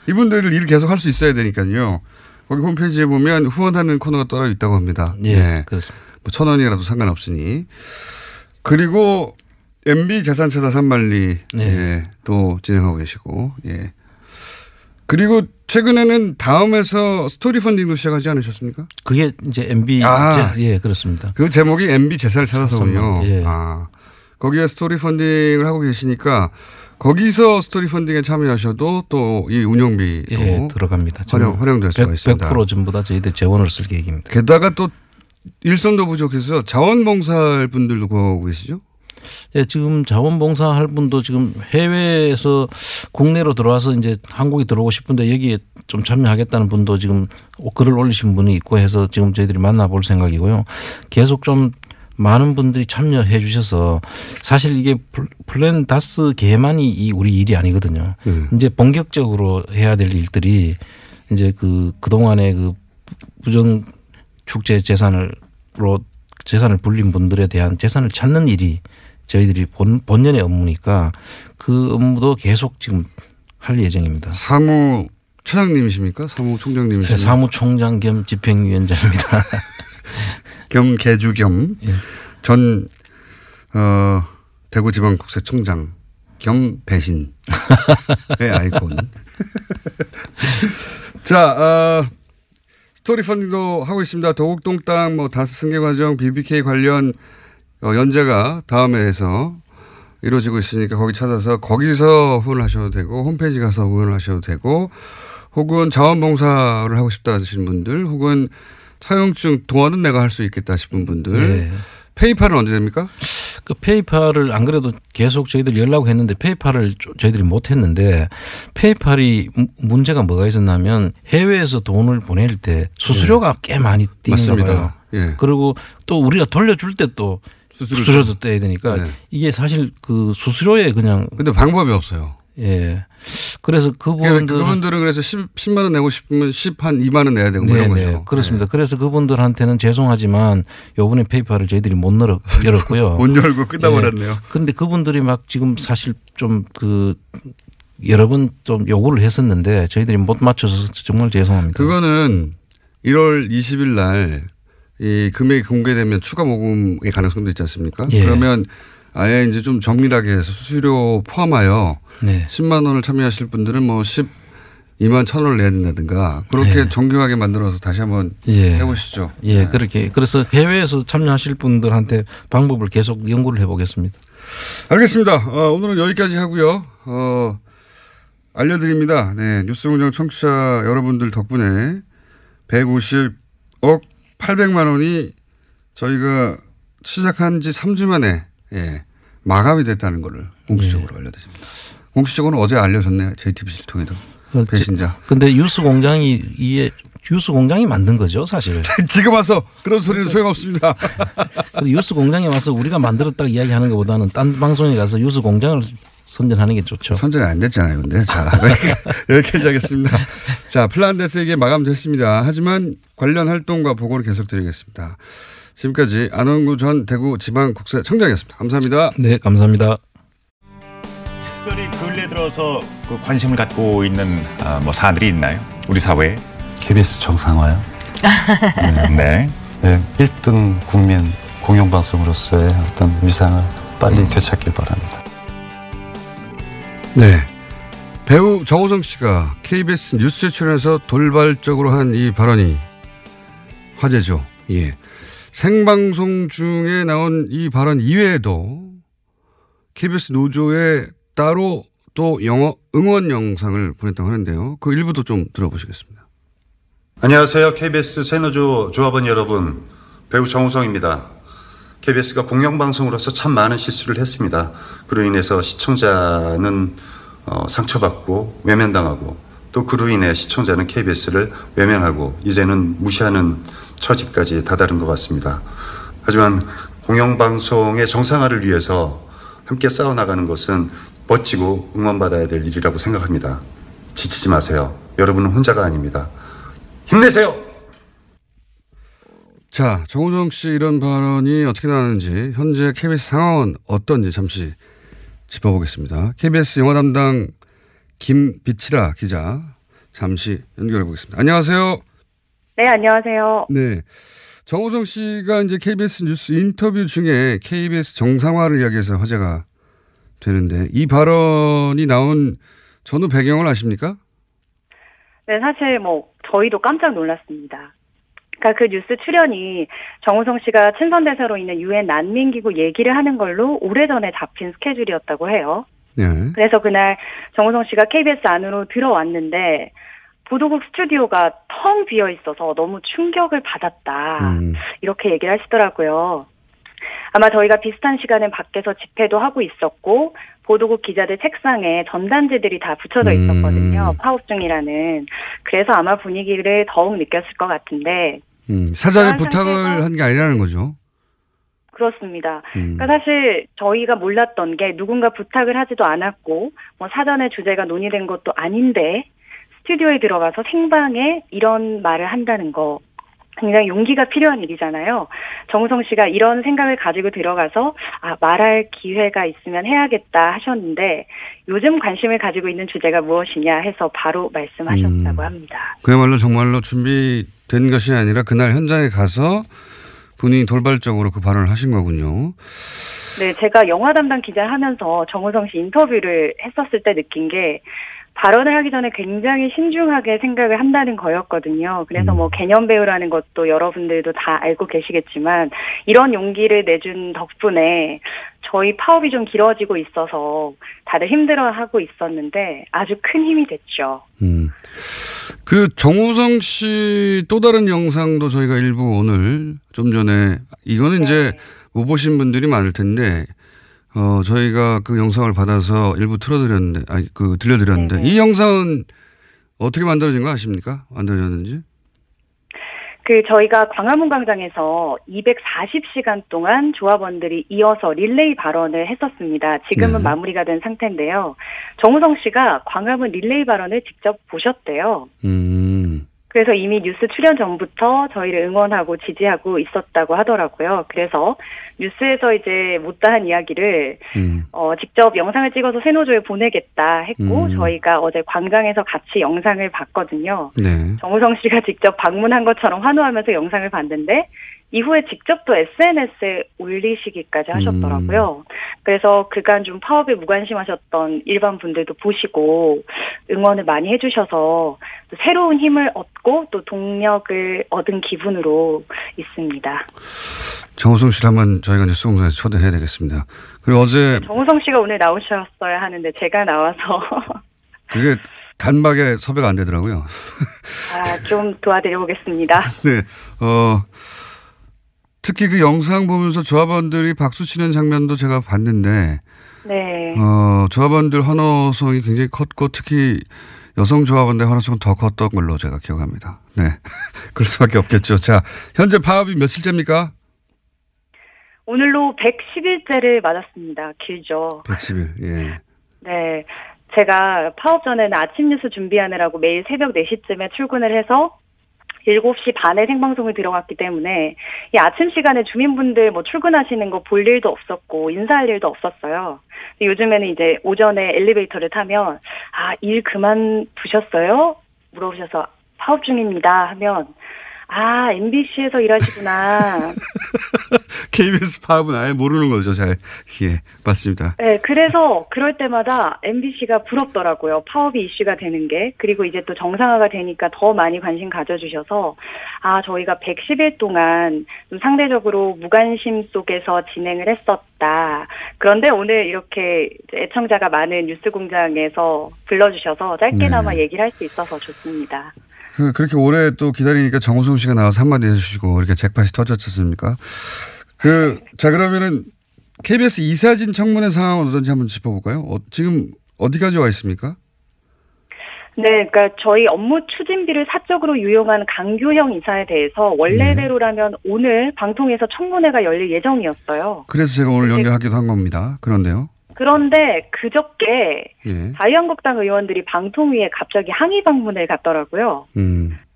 이분들을 일을 계속 할 수 있어야 되니까요. 거기 홈페이지에 보면 후원하는 코너가 따로 있다고 합니다.
그렇습니다.
뭐 1,000원이라도 상관없으니. 그리고 MB 자산차다 산만리
네.
예, 또 진행하고 계시고 예. 그리고 최근에는 다음에서 스토리 펀딩도 시작하지 않으셨습니까?
그게 이제 MB 예 그렇습니다.
그 제목이 MB 제사를 찾아서군요.
예.
거기에 스토리 펀딩을 하고 계시니까 거기서 스토리 펀딩에 참여하셔도 또 이 운영비로
예, 들어갑니다.
활용될 수가 있습니다.
100% 전부 다 저희들 재원을 쓸 계획입니다.
게다가 또 일손도 부족해서 자원봉사할 분들도 구하고 계시죠?
예, 지금 자원봉사 할 분도 지금 해외에서 국내로 들어와서 이제 한국에 들어오고 싶은데 여기에 좀 참여하겠다는 분도 지금 글을 올리신 분이 있고 해서 지금 저희들이 만나볼 생각이고요. 계속 좀 많은 분들이 참여해 주셔서 사실 이게 플랜 다스 개만이 우리 일이 아니거든요. 이제 본격적으로 해야 될 일들이 이제 그동안에 그 부정 축제 재산을 불린 분들에 대한 재산을 찾는 일이 저희들이 본연의 업무니까 그 업무도 계속 지금 할 예정입니다.
사무처장님이십니까? 사무총장님이십니까?
네, 사무총장 겸 집행위원장입니다.
겸 개주 겸 전 대구지방국세청장 겸 배신의 아이콘. 자, 스토리 펀딩도 하고 있습니다. 도곡동 땅, 다스 승계 과정, BBK 관련 연재가 다음에 해서 이루어지고 있으니까 거기 찾아서 거기서 후원을 하셔도 되고 홈페이지 가서 후원을 하셔도 되고 혹은 자원봉사를 하고 싶다 하시는 분들 혹은 차용증 동화는 내가 할 수 있겠다 싶은 분들
네.
페이팔은 언제 됩니까?
그 페이팔을 안 그래도 계속 저희들이 연락했는데 페이팔을 저희들이 못 했는데 페이팔이 문제가 뭐가 있었냐면 해외에서 돈을 보낼 때 수수료가 꽤 많이 뛰는 거예요.
예.
그리고 또 우리가 돌려줄 때 또 수수료도 떼야 되니까
네.
이게 사실 그 수수료에 그냥.
근데 방법이 없어요.
예. 그래서
그분들은 그래서 10만 원 내고 싶으면 2만 원 내야 되고 그런 거죠.
그렇습니다. 네. 그래서 그분들한테는 죄송하지만 요번에 페이팔을 저희들이 못 열었고요.
못 열고 끝나버렸네요.
그런데 그분들이 막 지금 사실 좀 여러 번 좀 요구를 했었는데 저희들이 못 맞춰서 정말 죄송합니다.
그거는 1월 20일 날 이 금액이 공개되면 추가 모금의 가능성도 있지 않습니까?
예.
그러면 아예 이제 좀 정밀하게 해서 수수료 포함하여
네.
10만 원을 참여하실 분들은 12만 1,000원을 내야 된다든가 그렇게
네.
정교하게 만들어서 다시 한번
예.
해보시죠.
예,
네.
그렇게. 그래서 해외에서 참여하실 분들한테 방법을 계속 연구를 해보겠습니다.
알겠습니다. 오늘은 여기까지 하고요. 알려드립니다. 네, 뉴스공장 청취자 여러분들 덕분에 150억 800만 원이 저희가 시작한 지 3주 만에 마감이 됐다는 것을 공식적으로 알려드립니다. 공식적으로는 어제 알려졌네요. JTBC를 통해서. 배신자.
근데 뉴스 공장이 만든 거죠, 사실.
지금 와서 그런 소리는 소용없습니다.
뉴스 공장에 와서 우리가 만들었다고 이야기하는 것보다는 딴 방송에 가서 뉴스 공장을 선전하는 게 좋죠.
선전이 안 됐잖아요. 근데 자, 여기까지 하겠습니다. 자, 플란데스 이게 마감됐습니다. 하지만 관련 활동과 보고를 계속드리겠습니다. 지금까지 안원구 전 대구지방국세청장이었습니다. 감사합니다.
네, 감사합니다.
특별히 근래 들어서 관심을 갖고 있는 사안들이 있나요? 우리 사회에?
KBS 정상화요.
네.
네, 1등 국민 공영방송으로서의 어떤 위상을 빨리 되찾길 바랍니다.
네. 배우 정호성 씨가 KBS 뉴스에 출연해서 돌발적으로 한 이 발언이 화제죠. 예. 생방송 중에 나온 이 발언 이외에도 KBS 노조에 따로 또 응원 영상을 보냈다고 하는데요. 그 일부도 좀 들어보시겠습니다.
안녕하세요. KBS 새노조 조합원 여러분. 배우 정우성입니다. KBS가 공영방송으로서 참 많은 실수를 했습니다. 그로 인해서 시청자는 상처받고 외면당하고 또 그로 인해 시청자는 KBS를 외면하고 이제는 무시하는 처지까지 다다른 것 같습니다. 하지만 공영방송의 정상화를 위해서 함께 싸워나가는 것은 멋지고 응원받아야 될 일이라고 생각합니다. 지치지 마세요. 여러분은 혼자가 아닙니다. 힘내세요.
자, 정우성 씨 이런 발언이 어떻게 나왔는지 현재 KBS 상황은 어떤지 잠시 짚어보겠습니다. KBS 영화 담당 김비치라 기자 잠시 연결해 보겠습니다. 안녕하세요.
네, 안녕하세요.
네. 정우성 씨가 이제 KBS 뉴스 인터뷰 중에 KBS 정상화를 이야기해서 화제가 되는데 이 발언이 나온 전후 배경을 아십니까?
네, 사실 저희도 깜짝 놀랐습니다. 그러니까 그 뉴스 출연이 정우성 씨가 친선대사로 있는 유엔 난민기구 얘기를 하는 걸로 오래전에 잡힌 스케줄이었다고 해요.
네.
그래서 그날 정우성 씨가 KBS 안으로 들어왔는데 보도국 스튜디오가 텅 비어 있어서 너무 충격을 받았다. 이렇게 얘기를 하시더라고요. 아마 저희가 비슷한 시간에 밖에서 집회도 하고 있었고 보도국 기자들 책상에 전단지들이 다 붙여져 있었거든요. 파업 중이라는. 그래서 아마 분위기를 더욱 느꼈을 것 같은데.
사전에 부탁을 한 게 아니라는 거죠.
그렇습니다. 그러니까 사실 저희가 몰랐던 게 누군가 부탁을 하지도 않았고 사전에 주제가 논의된 것도 아닌데 스튜디오에 들어가서 생방에 이런 말을 한다는 거 굉장히 용기가 필요한 일이잖아요. 정우성 씨가 이런 생각을 가지고 들어가서 말할 기회가 있으면 해야겠다 하셨는데 요즘 관심을 가지고 있는 주제가 무엇이냐 해서 바로 말씀하셨다고 합니다.
그야말로 정말로 준비된 것이 아니라 그날 현장에 가서 본인이 돌발적으로 그 발언을 하신 거군요.
네, 제가 영화 담당 기자를 하면서 정우성 씨 인터뷰를 했었을 때 느낀 게 발언을 하기 전에 굉장히 신중하게 생각을 한다는 거였거든요. 그래서 개념 배우라는 것도 여러분들도 다 알고 계시겠지만 이런 용기를 내준 덕분에 저희 파업이 좀 길어지고 있어서 다들 힘들어하고 있었는데 아주 큰 힘이 됐죠.
그 정우성 씨 또 다른 영상도 저희가 일부 오늘 좀 전에 이거는 이제 못 보신 분들이 많을 텐데 저희가 그 영상을 받아서 일부 들려드렸는데 이 영상은 어떻게 만들어진 거 아십니까? 만들어졌는지?
저희가 광화문 광장에서 240시간 동안 조합원들이 이어서 릴레이 발언을 했었습니다. 지금은 마무리가 된 상태인데요. 정우성 씨가 광화문 릴레이 발언을 직접 보셨대요. 그래서 이미 뉴스 출연 전부터 저희를 응원하고 지지하고 있었다고 하더라고요. 그래서 뉴스에서 이제 못다한 이야기를 직접 영상을 찍어서 세노조에 보내겠다 했고 저희가 어제 광장에서 같이 영상을 봤거든요.
네.
정우성 씨가 직접 방문한 것처럼 환호하면서 영상을 봤는데 이후에 직접 또 SNS에 올리시기까지 하셨더라고요. 그래서 그간 좀 파업에 무관심하셨던 일반 분들도 보시고 응원을 많이 해주셔서 또 새로운 힘을 얻고 또 동력을 얻은 기분으로 있습니다.
정우성 씨를 한번 저희가 뉴스공장에서 초대해야 되겠습니다. 그리고 어제
정우성 씨가 오늘 나오셨어야 하는데 제가 나와서
그게 단박에 섭외가 안 되더라고요.
좀 도와드려보겠습니다.
네. 특히 그 영상 보면서 조합원들이 박수 치는 장면도 제가 봤는데,
네.
조합원들 환호성이 굉장히 컸고, 특히 여성 조합원들 환호성은 더 컸던 걸로 제가 기억합니다. 네. 그럴 수밖에 없겠죠. 자, 현재 파업이 며칠째입니까?
오늘로 110일째를 맞았습니다. 길죠.
110일, 예.
네. 제가 파업 전에는 아침 뉴스 준비하느라고 매일 새벽 4시쯤에 출근을 해서 7시 반에 생방송을 들어갔기 때문에 이 아침 시간에 주민분들 출근하시는 거 볼 일도 없었고 인사할 일도 없었어요. 요즘에는 이제 오전에 엘리베이터를 타면 일 그만두셨어요? 물어보셔서 파업 중입니다 하면 MBC에서 일하시구나.
KBS 파업은 아예 모르는 거죠. 잘. 예, 맞습니다.
네, 그래서 그럴 때마다 MBC가 부럽더라고요. 파업이 이슈가 되는 게. 그리고 이제 또 정상화가 되니까 더 많이 관심 가져주셔서 저희가 110일 동안 좀 상대적으로 무관심 속에서 진행을 했었다. 그런데 오늘 이렇게 애청자가 많은 뉴스공장에서 불러주셔서 짧게나마 얘기를 할 수 있어서 좋습니다.
그렇게 오래 또 기다리니까 정우성 씨가 나와서 한마디 해주시고 이렇게 잭팟이 터졌지 않습니까? 자, 그러면은 KBS 이사진 청문회 상황은 어떤지 한번 짚어볼까요? 지금 어디까지 와 있습니까?
네, 그러니까 저희 업무 추진비를 사적으로 유용한 강규형 이사에 대해서 원래대로라면 오늘 방통위에서 청문회가 열릴 예정이었어요.
그래서 제가 오늘 연결하기도 한 겁니다. 그런데요?
그런데 그저께 자유한국당 의원들이 방통위에 갑자기 항의 방문을 갔더라고요.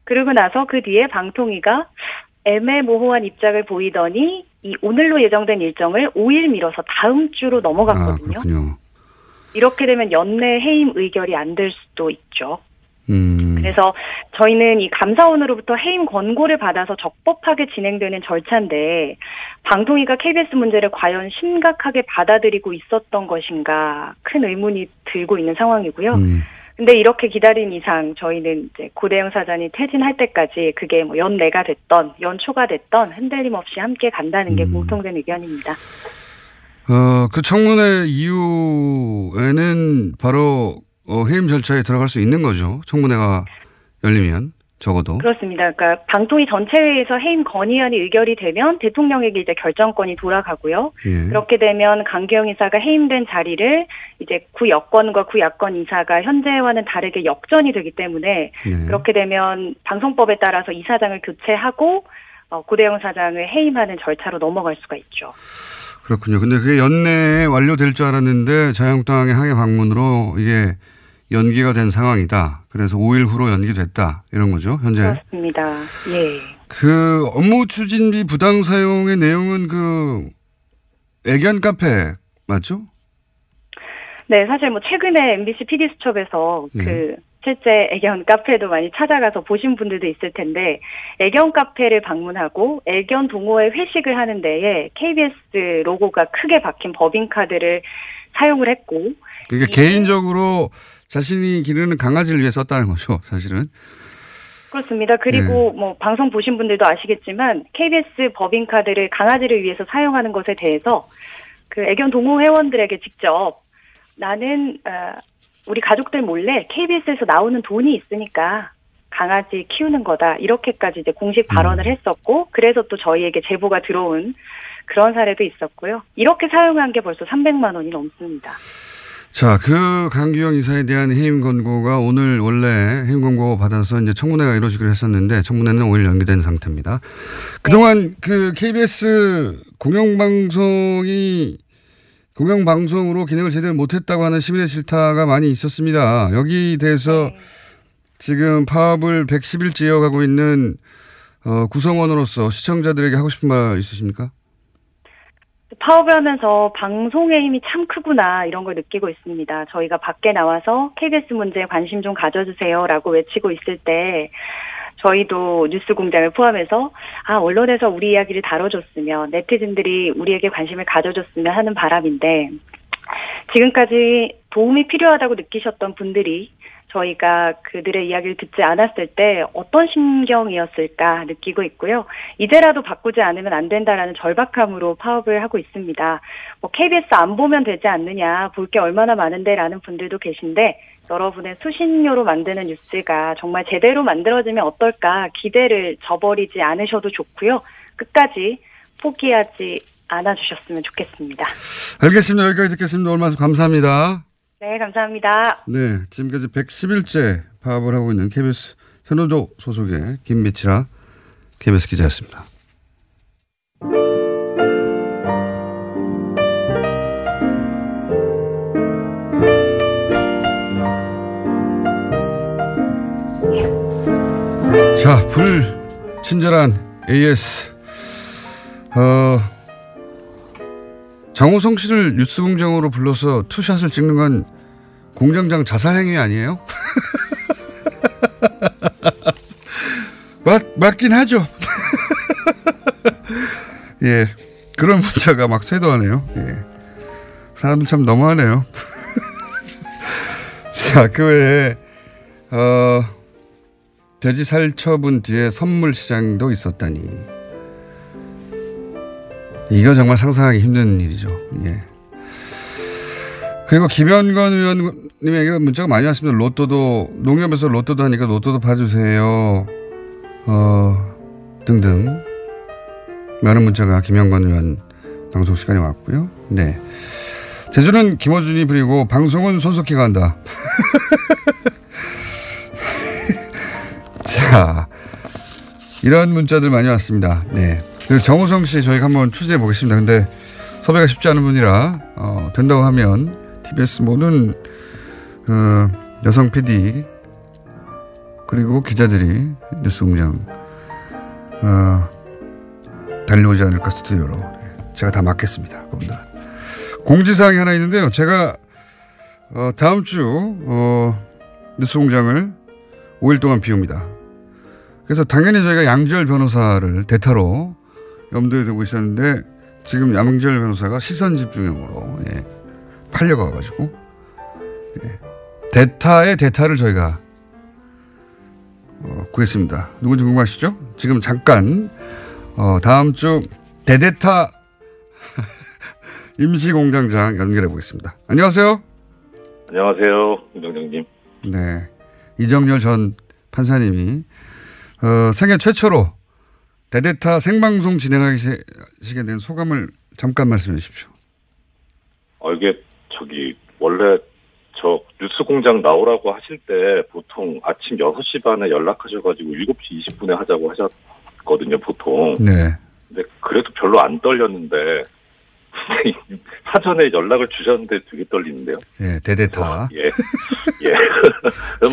그러고 나서 그 뒤에 방통위가 애매모호한 입장을 보이더니 이 오늘로 예정된 일정을 5일 미뤄서 다음 주로 넘어갔거든요.
그렇군요.
이렇게 되면 연내 해임 의결이 안 될 수도 있죠. 그래서 저희는 이 감사원으로부터 해임 권고를 받아서 적법하게 진행되는 절차인데 방통위가 KBS 문제를 과연 심각하게 받아들이고 있었던 것인가 큰 의문이 들고 있는 상황이고요. 근데 이렇게 기다린 이상 저희는 이제 고대영 사장이 퇴진할 때까지 그게 뭐 연내가 됐던 연초가 됐던 흔들림 없이 함께 간다는 게 공통된 의견입니다.
그 청문회 이후에는 바로 해임 절차에 들어갈 수 있는 거죠. 청문회가 열리면 적어도.
그렇습니다. 그러니까 방통위 전체회의에서 해임 건의안이 의결이 되면 대통령에게 이제 결정권이 돌아가고요.
예.
그렇게 되면 강규영 이사가 해임된 자리를 이제 구여권과 구야권 이사가 현재와는 다르게 역전이 되기 때문에
예.
그렇게 되면 방송법에 따라서 이사장을 교체하고 고대영 사장을 해임하는 절차로 넘어갈 수가 있죠.
그렇군요. 근데 그게 연내에 완료될 줄 알았는데 자유한국당의 항해 방문으로 이게 연기가 된 상황이다. 그래서 5일 후로 연기됐다. 이런 거죠, 현재.
그렇습니다. 예.
그 업무 추진비 부당 사용의 내용은 그 애견 카페 맞죠?
네, 사실 뭐 최근에 MBC PD수첩에서 그 실제 애견 카페도 많이 찾아가서 보신 분들도 있을 텐데 애견 카페를 방문하고 애견 동호회 회식을 하는 데에 KBS 로고가 크게 박힌 법인카드를 사용을 했고
그러니까 개인적으로 자신이 기르는 강아지를 위해 썼다는 거죠, 사실은.
그렇습니다. 그리고 뭐 방송 보신 분들도 아시겠지만 KBS 법인카드를 강아지를 위해서 사용하는 것에 대해서 그 애견 동호 회원들에게 직접 나는 우리 가족들 몰래 KBS에서 나오는 돈이 있으니까 강아지 키우는 거다. 이렇게까지 이제 공식 발언을 했었고 그래서 또 저희에게 제보가 들어온 그런 사례도 있었고요. 이렇게 사용한 게 벌써 300만 원이 넘습니다.
자, 그 강규영 이사에 대한 해임 권고가 오늘 원래 해임 권고 받아서 이제 청문회가 이루어지기로 했었는데 청문회는 5일 연기된 상태입니다. 그동안 그 KBS 공영방송으로 기능을 제대로 못했다고 하는 시민의 질타가 많이 있었습니다. 여기 대해서 지금 파업을 110일째 이어가고 있는 구성원으로서 시청자들에게 하고 싶은 말 있으십니까?
파업을 하면서 방송의 힘이 참 크구나 이런 걸 느끼고 있습니다. 저희가 밖에 나와서 KBS 문제에 관심 좀 가져주세요라고 외치고 있을 때 저희도 뉴스공장을 포함해서 언론에서 우리 이야기를 다뤄줬으면 네티즌들이 우리에게 관심을 가져줬으면 하는 바람인데 지금까지 도움이 필요하다고 느끼셨던 분들이 저희가 그들의 이야기를 듣지 않았을 때 어떤 심경이었을까 느끼고 있고요. 이제라도 바꾸지 않으면 안 된다라는 절박함으로 파업을 하고 있습니다. 뭐 KBS 안 보면 되지 않느냐, 볼 게 얼마나 많은데라는 분들도 계신데 여러분의 수신료로 만드는 뉴스가 정말 제대로 만들어지면 어떨까 기대를 저버리지 않으셔도 좋고요. 끝까지 포기하지 않아주셨으면 좋겠습니다.
알겠습니다. 여기까지 듣겠습니다. 오늘 말씀 감사합니다.
네, 감사합니다.
네, 지금까지 110일째 파업을 하고 있는 KBS 세노조 소속의 김미치라 KBS 기자였습니다. 자, 불친절한 AS. 정우성 씨를 뉴스공장으로 불러서 투샷을 찍는 건 공장장 자살 행위 아니에요? 맞긴 하죠. 예. 그런 문자가 막 쇄도하네요. 예. 사람들 참 너무하네요. 자, 그 외에, 돼지 살처분 뒤에 선물 시장도 있었다니. 이거 정말 상상하기 힘든 일이죠. 예. 그리고 김현건 의원님에게 문자가 많이 왔습니다. 로또도, 농협에서 로또도 하니까 로또도 봐주세요. 등등. 많은 문자가 김현건 의원 방송 시간에 왔고요. 네. 제주는 김어준이 부리고 방송은 손석희가 한다. 자, 이런 문자들 많이 왔습니다. 네. 그리고 정우성 씨 저희가 한번 취재해 보겠습니다. 근데 섭외가 쉽지 않은 분이라 된다고 하면 TBS 모든 여성 PD 그리고 기자들이 뉴스공장 달려오지 않을까 스튜디오로 제가 다 맡겠습니다. 그분들. 공지사항이 하나 있는데요. 제가 다음 주 뉴스공장을 5일 동안 비웁니다. 그래서 당연히 저희가 양지열 변호사를 대타로 염두에 두고 있었는데 지금 양지열 변호사가 시선 집중형으로 팔려가가지고 대타의 대타를 저희가 구했습니다. 누군지 궁금하시죠? 지금 잠깐 다음 주 대대타 임시공장장 연결해 보겠습니다. 안녕하세요.
안녕하세요, 공장장님.
네, 이정열 전 판사님이 생애 최초로 대대타 생방송 진행하시게 된 소감을 잠깐 말씀해 주십시오.
이게 원래 저 뉴스공장 나오라고 하실 때 보통 아침 6시 반에 연락하셔가지고 7시 20분에 하자고 하셨거든요, 보통.
네.
근데 그래도 별로 안 떨렸는데 사전에 연락을 주셨는데 되게 떨리는데요.
예, 대대타.
예.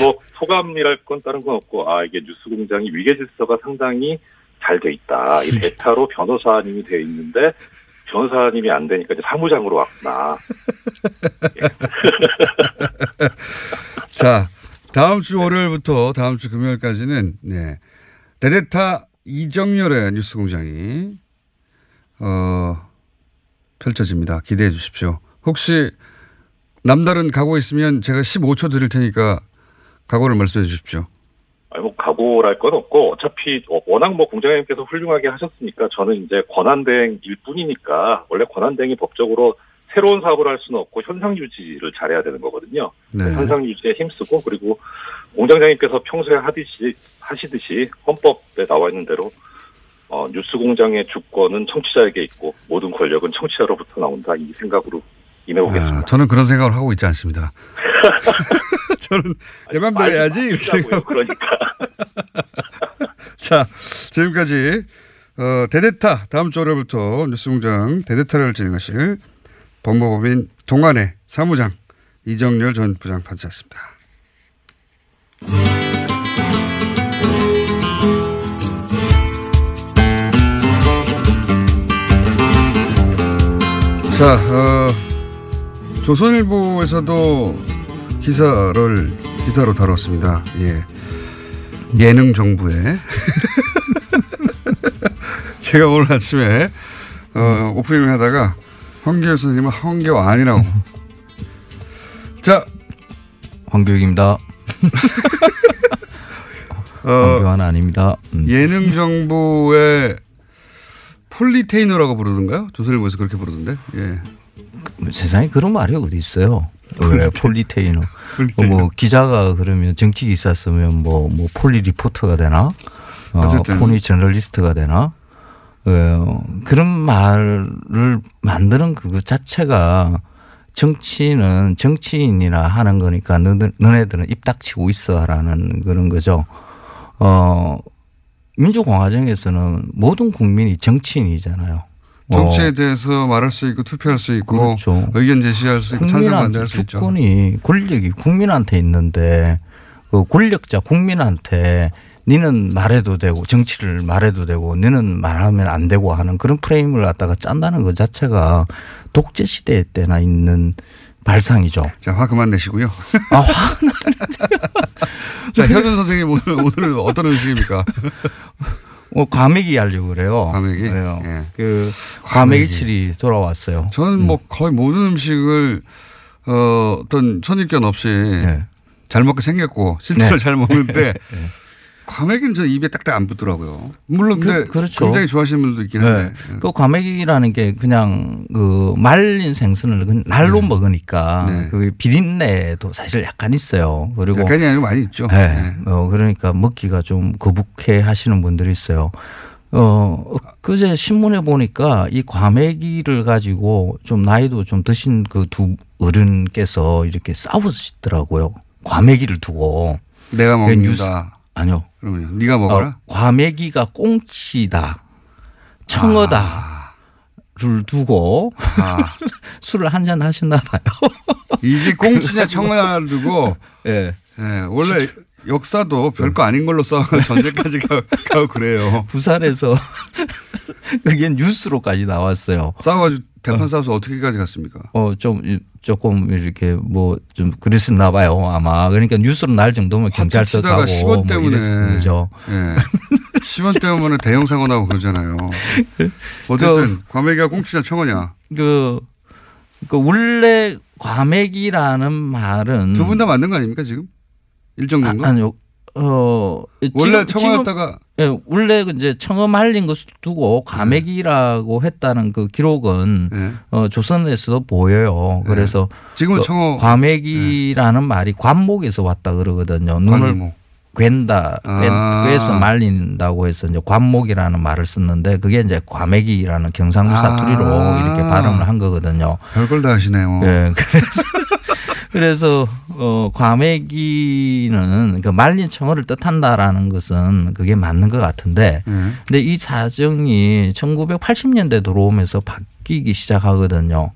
뭐 소감이랄 건 다른 건 없고 이게 뉴스공장이 위계질서가 상당히 잘 돼 있다. 이 대타로 변호사님이 돼 있는데 변호사님이 안 되니까 이제 사무장으로 왔구나.
자, 다음 주 월요일부터 다음 주 금요일까지는 대대타 이정열의 뉴스공장이 펼쳐집니다. 기대해 주십시오. 혹시 남다른 각오 있으면 제가 15초 드릴 테니까 각오를 말씀해 주십시오.
뭐 각오랄 건 없고 어차피 워낙 뭐 공장장님께서 훌륭하게 하셨으니까 저는 이제 권한대행일 뿐이니까 원래 권한대행이 법적으로 새로운 사업을 할 수는 없고 현상 유지를 잘해야 되는 거거든요.
네.
현상 유지에 힘쓰고 그리고 공장장님께서 평소에 하시듯이 헌법에 나와 있는 대로 뉴스공장의 주권은 청취자에게 있고 모든 권력은 청취자로부터 나온다 이 생각으로 임해보겠습니다.
저는 그런 생각을 하고 있지 않습니다. 저는 내 맘대로 해야지 이렇게 생각.
그러니까.
자, 지금까지 대대타 다음 주 월요일부터 뉴스공장 대대타를 진행하실 법무법인 동안의 사무장 이정열 전 부장판사였습니다. 자, 조선일보에서도 기사로 다뤘습니다. 예능 정부에 제가 오늘 아침에 오프닝을 하다가 황교익 선생님은 황교 아니라고. 자,
황교익입니다. 황교안 아닙니다.
예능 정부의 폴리테이너라고 부르던가요? 조선일보에서 그렇게 부르던데. 예.
세상에 그런 말이 어디 있어요? 왜 폴리테이너? 뭐 기자가 그러면 정치 기사 쓰면 뭐 폴리 리포터가 되나? 폴리 저널리스트가 되나? 그런 말을 만드는 그 자체가 정치는 정치인이나 하는 거니까 너네들은 입 닥치고 있어라는 그런 거죠. 민주공화정에서는 모든 국민이 정치인이잖아요.
정치에 대해서 말할 수 있고 투표할 수 있고
그렇죠.
의견 제시할 수 있고 찬성 반대할 수 있죠.
주권이 권력이 국민한테 있는데 그 권력자 국민한테 니는 말해도 되고 정치를 말해도 되고 너는 말하면 안 되고 하는 그런 프레임을 갖다가 짠다는 것 자체가 독재 시대 때나 있는 발상이죠.
자, 화 그만 내시고요.
화는
자, 현준 선생님 오늘은 어떤 음식입니까?
과메기 하려고 그래요.
과메기?
예. 그 과메기칠이 돌아왔어요.
저는 뭐 거의 모든 음식을 어떤 선입견 없이 잘 먹게 생겼고 실제로 잘 먹는데 과메기는 저 입에 딱딱 안 붙더라고요. 물론 근데
그렇죠.
굉장히 좋아하시는 분들도 있긴 한데.
그 과메기라는 게 그냥 그 말린 생선을 날로 먹으니까 그 비린내도 사실 약간 있어요. 그리고
약간이 아니고 많이 있죠.
그러니까 먹기가 좀 거북해 하시는 분들이 있어요. 그제 신문에 보니까 이 과메기를 가지고 좀 나이도 좀 드신 그 두 어른께서 이렇게 싸우시더라고요. 과메기를 두고.
내가 먹는다.
아니요.
그러면요. 네가 먹어라.
과메기가 꽁치다, 청어다를 두고 술을 한잔 하셨나 봐요.
이게 꽁치냐 청어냐를 두고 원래 역사도 별거 아닌 걸로 싸워서 전쟁까지 가고 그래요.
부산에서 그게 뉴스로까지 나왔어요.
싸워가지고 대판 싸워서 어떻게까지 갔습니까?
조금 이렇게 뭐 좀 그랬었나 봐요 아마. 그러니까 뉴스로 날 정도면 경찰서 가고
시원
뭐 이랬을 거죠.
예. 시원 때문에 대형 사고 나고 그러잖아요. 어쨌든 과메기가 꽁치냐 청어냐.
그 원래 과메기라는 말은
두 분 다 맞는 거 아닙니까 지금? 일정 정도?
아니요.
원래 청어였다가
예, 원래 이제 청어 말린 것을 두고 과메기라고 했다는 그 기록은 조선에서도 보여요. 그래서
지금은 청어
과메기라는 말이 관목에서 왔다 그러거든요. 눈을 괸다, 꿰서 말린다고 해서 이제 관목이라는 말을 썼는데 그게 이제 과메기라는 경상도 사투리로 이렇게 발음을 한 거거든요.
별걸 다 하시네요.
네, 그래서 과메기는 그 말린 청어를 뜻한다라는 것은 그게 맞는 것 같은데, 근데 이 사정이 1980년대 들어오면서 바뀌기 시작하거든요.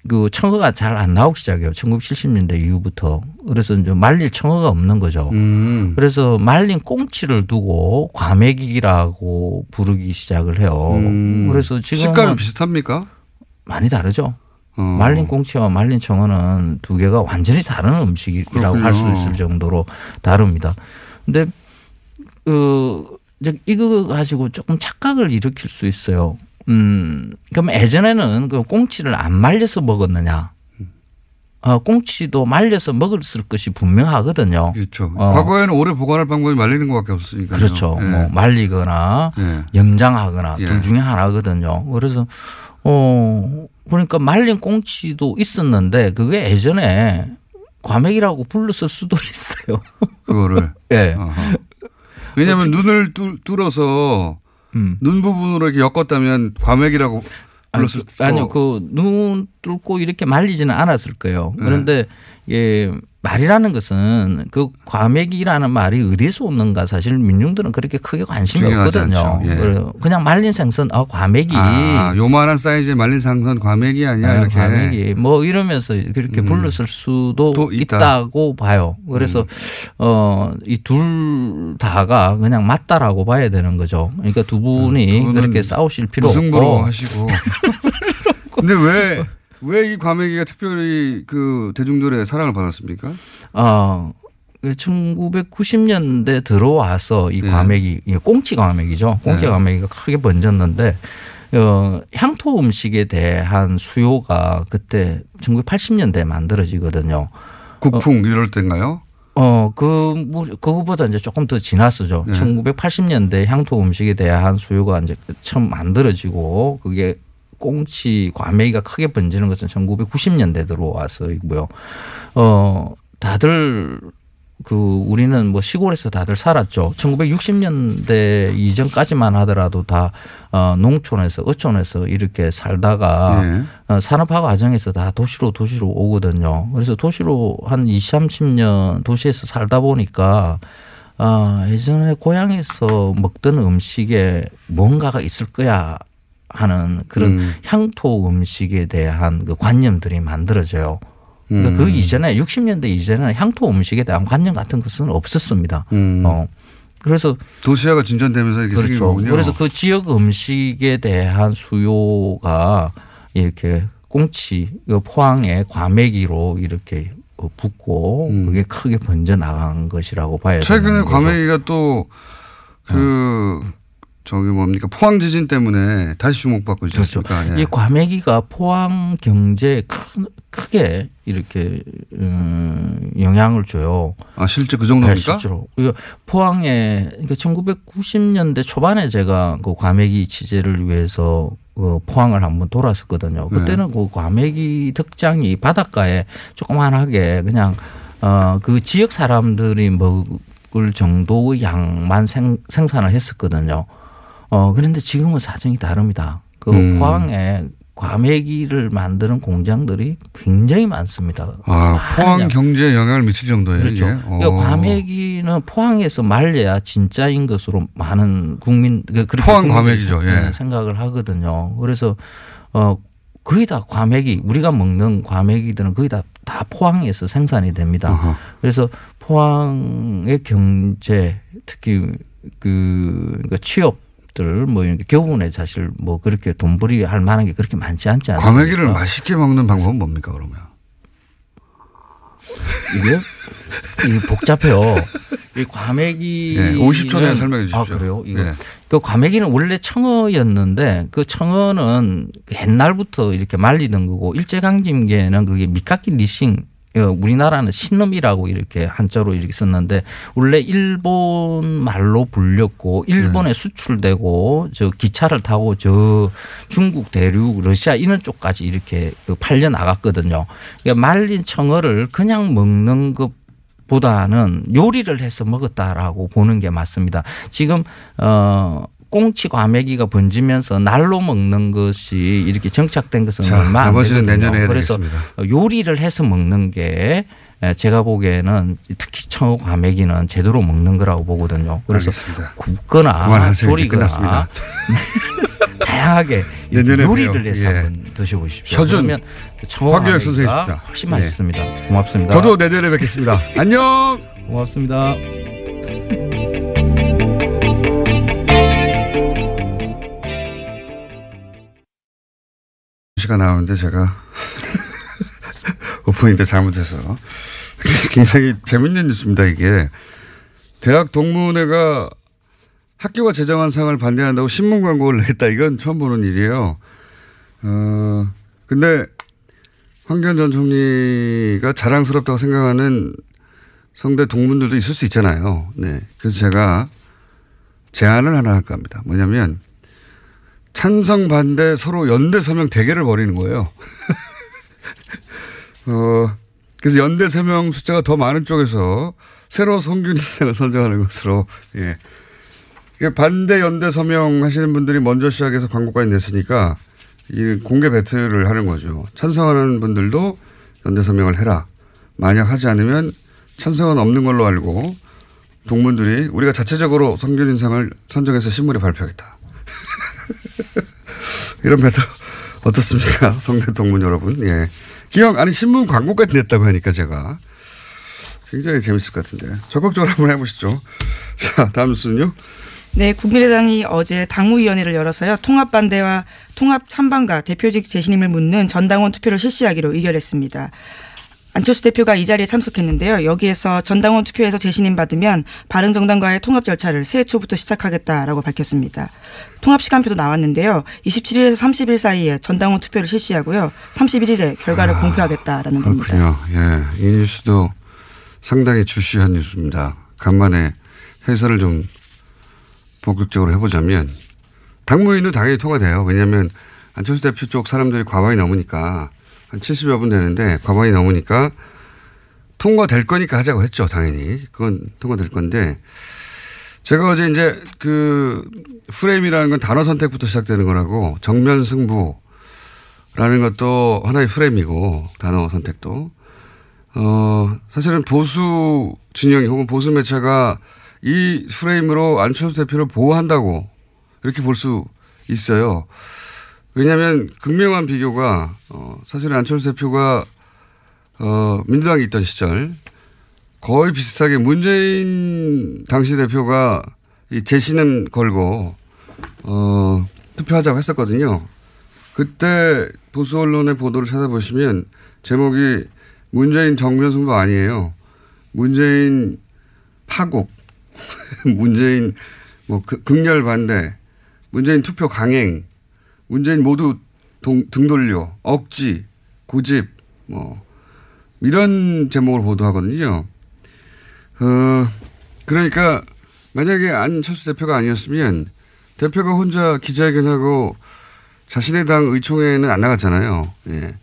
그 청어가 잘 안 나오기 시작해요. 1970년대 이후부터. 그래서 이제 말릴 청어가 없는 거죠. 그래서 말린 꽁치를 두고 과메기라고 부르기 시작을 해요. 그래서 지금
식감이 비슷합니까?
많이 다르죠. 말린 꽁치와 말린 청어는 두 개가 완전히 다른 음식이라고 할 수 있을 정도로 다릅니다. 근데 이거 가지고 조금 착각을 일으킬 수 있어요. 그럼 예전에는 그 꽁치를 안 말려서 먹었느냐? 꽁치도 말려서 먹었을 것이 분명하거든요.
그렇죠. 과거에는 오래 보관할 방법이 말리는 것밖에 없으니까요.
그렇죠.
예.
뭐 말리거나 염장하거나 둘 중에 하나거든요. 그래서 그러니까 말린 꽁치도 있었는데 그게 예전에 과메기라고 불렀을 수도 있어요.
그거를.
네.
왜냐하면 눈을 뚫어서 눈 부분으로 이렇게 엮었다면 과메기라고 불렀을
아니요. 그 눈 뚫고 이렇게 말리지는 않았을 거예요. 그런데 말이라는 것은 그 과메기라는 말이 어디서 오는가 사실 민중들은 그렇게 크게 관심이 없거든요. 그냥 말린 생선 과메기.
요만한 사이즈의 말린 생선 과메기 아니야 이렇게.
과메기 뭐 이러면서 그렇게 불렀을 수도 있다고 봐요. 그래서 이 둘 다가 그냥 맞다라고 봐야 되는 거죠. 그러니까 두 분이 그렇게 싸우실 필요 없고.
무승부로 하시고. 근데 왜 이 과메기가 특별히 그 대중들의 사랑을 받았습니까?
1990년대 들어와서 이 과메기, 꽁치 과메기죠. 꽁치 과메기가 크게 번졌는데 향토 음식에 대한 수요가 그때 1980년대에 만들어지거든요.
국풍 이럴 때인가요?
그거보다 이제 조금 더 지났었죠. 1980년대 향토 음식에 대한 수요가 이제 처음 만들어지고 그게 꽁치 과메기가 크게 번지는 것은 1990년대 들어와서이고요. 다들 우리는 뭐 시골에서 다들 살았죠. 1960년대 이전까지만 하더라도 다 농촌에서 어촌에서 이렇게 살다가 산업화 과정에서 다 도시로 오거든요. 그래서 도시로 한 20, 30년 도시에서 살다 보니까 예전에 고향에서 먹던 음식에 뭔가가 있을 거야 하는 그런 향토 음식에 대한 그 관념들이 만들어져요. 그러니까 그 이전에 60년대 이전에는 향토 음식에 대한 관념 같은 것은 없었습니다. 그래서
도시화가 진전되면서 이렇게 생긴 거군요.
그래서 그 지역 음식에 대한 수요가 이렇게 꽁치 포항의 과메기로 이렇게 붙고 그게 크게 번져 나간 것이라고 봐야 되는
최근에
거죠.
과메기가 또 뭡니까 포항 지진 때문에 다시 주목받고 있지 않습니까?
그렇죠. 이 과메기가 포항 경제에 크게 이렇게 영향을 줘요.
실제 그 정도입니까?
실제로. 포항에 그러니까 1990년대 초반에 제가 그 과메기 취재를 위해서 그 포항을 한번 돌았었거든요. 그때는 그 과메기 덕장이 바닷가에 조그만하게 그냥 그 지역 사람들이 먹을 정도의 양만 생산을 했었거든요. 그런데 지금은 사정이 다릅니다. 그 포항에 과메기를 만드는 공장들이 굉장히 많습니다.
포항 경제에 영향을 미칠 정도예요.
그렇죠. 그러니까 과메기는 포항에서 말려야 진짜인 것으로 많은
포항 과메기죠.
생각을 하거든요. 그래서 거의 다 과메기 우리가 먹는 과메기들은 거의 다 포항에서 생산이 됩니다. 그래서 포항의 경제 특히 그러니까 취업 기업들 뭐 이렇게 교분에 사실 뭐 그렇게 돈벌이 할 만한 게 그렇게 많지 않지 않습니까?
과메기를 맛있게 먹는 방법은 뭡니까 그러면?
이게 복잡해요. 이 과메기.
네, 50초 내에 설명해 주십시오.
아, 그래요? 이거.
네.
그 과메기는 원래 청어였는데 그 청어는 옛날부터 이렇게 말리던 거고 일제강점기에는 그게 미카키 리싱 우리나라는 신음이라고 이렇게 한자로 이렇게 썼는데 원래 일본 말로 불렸고 일본에 수출되고 저 기차를 타고 저 중국 대륙 러시아 이런 쪽까지 이렇게 팔려 나갔거든요. 그러니까 말린 청어를 그냥 먹는 것보다는 요리를 해서 먹었다라고 보는 게 맞습니다. 지금 꽁치 과메기가 번지면서 날로 먹는 것이 이렇게 정착된 것은 얼마 안
나머지는
되거든요.
내년에 해야
그래서
되겠습니다.
요리를 해서 먹는 게 제가 보기에는 특히 청어 과메기는 제대로 먹는 거라고 보거든요. 그래서
알겠습니다.
굽거나
그만하세요.
조리거나 다양하게 요리를
봬요.
해서
예.
한번 드셔보십시오.
표준
그러면 청어
황교익
과메기가
선생님이십니다.
훨씬 맛있습니다. 고맙습니다.
저도 내년에 뵙겠습니다. 안녕.
고맙습니다.
시가 나오는데 제가 오프닝 때 잘못해서 굉장히 재밌는 뉴스입니다. 이게 대학 동문회가 학교가 제정한 상을 반대한다고 신문 광고를 냈다. 이건 처음 보는 일이에요. 근데 황교안 전 총리가 자랑스럽다고 생각하는 성대 동문들도 있을 수 있잖아요. 네. 그래서 제가 제안을 하나 할까 합니다. 뭐냐면 찬성 반대 서로 연대 서명 대결을 벌이는 거예요. 그래서 연대 서명 숫자가 더 많은 쪽에서 새로 성균 인사를 선정하는 것으로, 예. 반대 연대 서명 하시는 분들이 먼저 시작해서 광고까지 냈으니까 이 공개 배틀을 하는 거죠. 찬성하는 분들도 연대 서명을 해라. 만약 하지 않으면 찬성은 없는 걸로 알고 동문들이 우리가 자체적으로 성균 인상을 선정해서 신문에 발표하겠다. 이런 배틀 어떻습니까? 성대 동문 여러분. 예. 기왕 아니 신문 광고까지 냈다고 하니까 제가 굉장히 재밌을 것 같은데 적극적으로 한번 해보시죠. 자, 다음 뉴스는요.
네, 국민의당이 어제 당무위원회를 열어서요. 통합 반대와 통합 찬반과 대표직 재신임을 묻는 전당원 투표를 실시하기로 의결했습니다. 안철수 대표가 이 자리에 참석했는데요. 여기에서 전당원 투표에서 재신임 받으면 바른정당과의 통합 절차를 새해 초부터 시작하겠다라고 밝혔습니다. 통합 시간표도 나왔는데요. 27일에서 30일 사이에 전당원 투표를 실시하고요. 31일에 결과를 공표하겠다라는 겁니다.
그렇군요. 예, 이 뉴스도 상당히 주시한 뉴스입니다. 간만에 해설을 좀 본격적으로 해보자면 당무위는 당연히 통과돼요. 왜냐하면 안철수 대표 쪽 사람들이 과반이 넘으니까 한 70여 분 되는데 과반이 넘으니까 통과될 거니까 하자고 했죠. 당연히. 그건 통과될 건데 제가 어제 이제 그 프레임이라는 건 단어 선택부터 시작되는 거라고 정면 승부라는 것도 하나의 프레임이고 단어 선택도 사실은 보수 진영이 혹은 보수 매체가 이 프레임으로 안철수 대표를 보호한다고 이렇게 볼 수 있어요. 왜냐하면 극명한 비교가 사실은 안철수 대표가 민주당에 있던 시절 거의 비슷하게 문재인 당시 대표가 이 재신임 걸고 투표하자고 했었거든요. 그때 보수 언론의 보도를 찾아보시면 제목이 문재인 정면 승부 아니에요. 문재인 파국, 문재인 뭐 극렬 반대, 문재인 투표 강행, 문재인 모두 등 돌려, 억지, 고집, 뭐, 이런 제목을 보도하거든요. 그러니까 만약에 안철수 대표가 아니었으면 대표가 혼자 기자회견하고 자신의 당 의총회는 안 나갔잖아요. 예.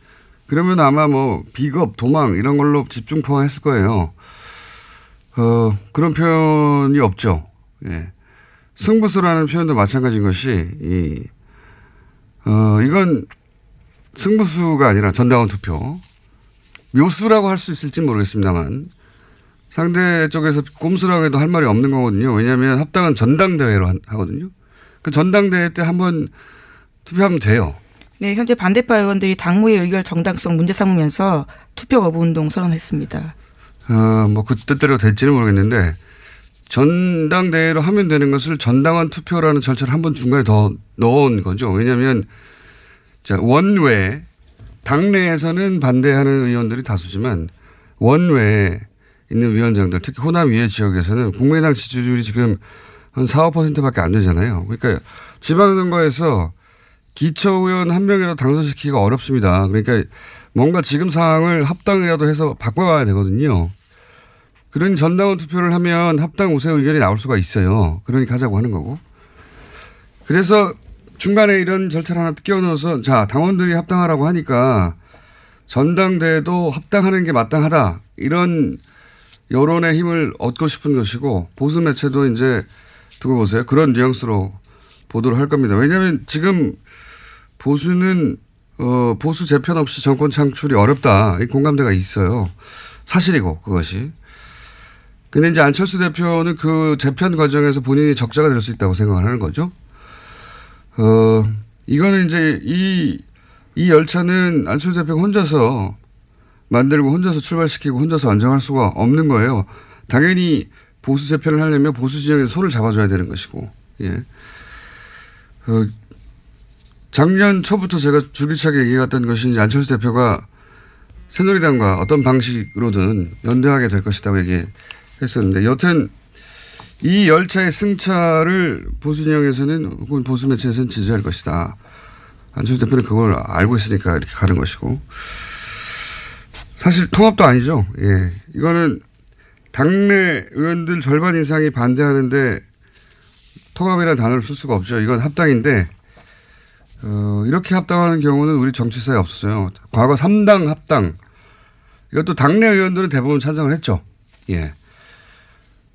그러면 아마 뭐 비겁, 도망 이런 걸로 집중 포함했을 거예요. 그런 표현이 없죠. 예. 승부수라는 표현도 마찬가지인 것이 이건 승부수가 아니라 전당원 투표. 묘수라고 할 수 있을지 모르겠습니다만 상대 쪽에서 꼼수라고 해도 할 말이 없는 거거든요. 왜냐하면 합당은 전당대회로 하거든요. 그 전당대회 때 한번 투표하면 돼요.
네, 현재 반대파 의원들이 당무의 의결 정당성 문제 삼으면서 투표 거부 운동 선언했습니다.
뭐 그 뜻대로 될지는 모르겠는데 전당대회로 하면 되는 것을 전당원 투표라는 절차를 한 번 중간에 더 넣은 거죠. 왜냐하면 원외 당내에서는 반대하는 의원들이 다수지만 원외에 있는 위원장들 특히 호남 위에 지역에서는 국민의당 지지율이 지금 한 4, 5%밖에 안 되잖아요. 그러니까 지방선거에서 기초의원 한 명이라도 당선시키기가 어렵습니다. 그러니까 뭔가 지금 상황을 합당이라도 해서 바꿔봐야 되거든요. 그러니 전당원 투표를 하면 합당 우세 의견이 나올 수가 있어요. 그러니까 하자고 하는 거고. 그래서 중간에 이런 절차를 하나 끼워 넣어서 자, 당원들이 합당하라고 하니까 전당대회도 합당하는 게 마땅하다. 이런 여론의 힘을 얻고 싶은 것이고 보수 매체도 이제 두고 보세요. 그런 뉘앙스로 보도를 할 겁니다. 왜냐하면 지금 보수는 보수 재편 없이 정권 창출이 어렵다. 이 공감대가 있어요. 사실이고 그것이. 근데 이제 안철수 대표는 그 재편 과정에서 본인이 적자가 될 수 있다고 생각을 하는 거죠. 이거는 이제 이 열차는 안철수 대표가 혼자서 만들고 혼자서 출발시키고 혼자서 안정할 수가 없는 거예요. 당연히 보수 재편을 하려면 보수 진영에서 손을 잡아줘야 되는 것이고, 예. 작년 초부터 제가 줄기차게 얘기해왔던 것이 이제 안철수 대표가 새누리당과 어떤 방식으로든 연대하게 될 것이라고 얘기했었는데 여튼 이 열차의 승차를 보수 진영에서는 혹은 보수 매체에서는 지지할 것이다. 안철수 대표는 그걸 알고 있으니까 이렇게 가는 것이고 사실 통합도 아니죠. 예, 이거는 당내 의원들 절반 이상이 반대하는데 통합이라는 단어를 쓸 수가 없죠. 이건 합당인데 이렇게 합당하는 경우는 우리 정치사에 없었어요. 과거 3당 합당 이것도 당내 의원들은 대부분 찬성을 했죠. 예.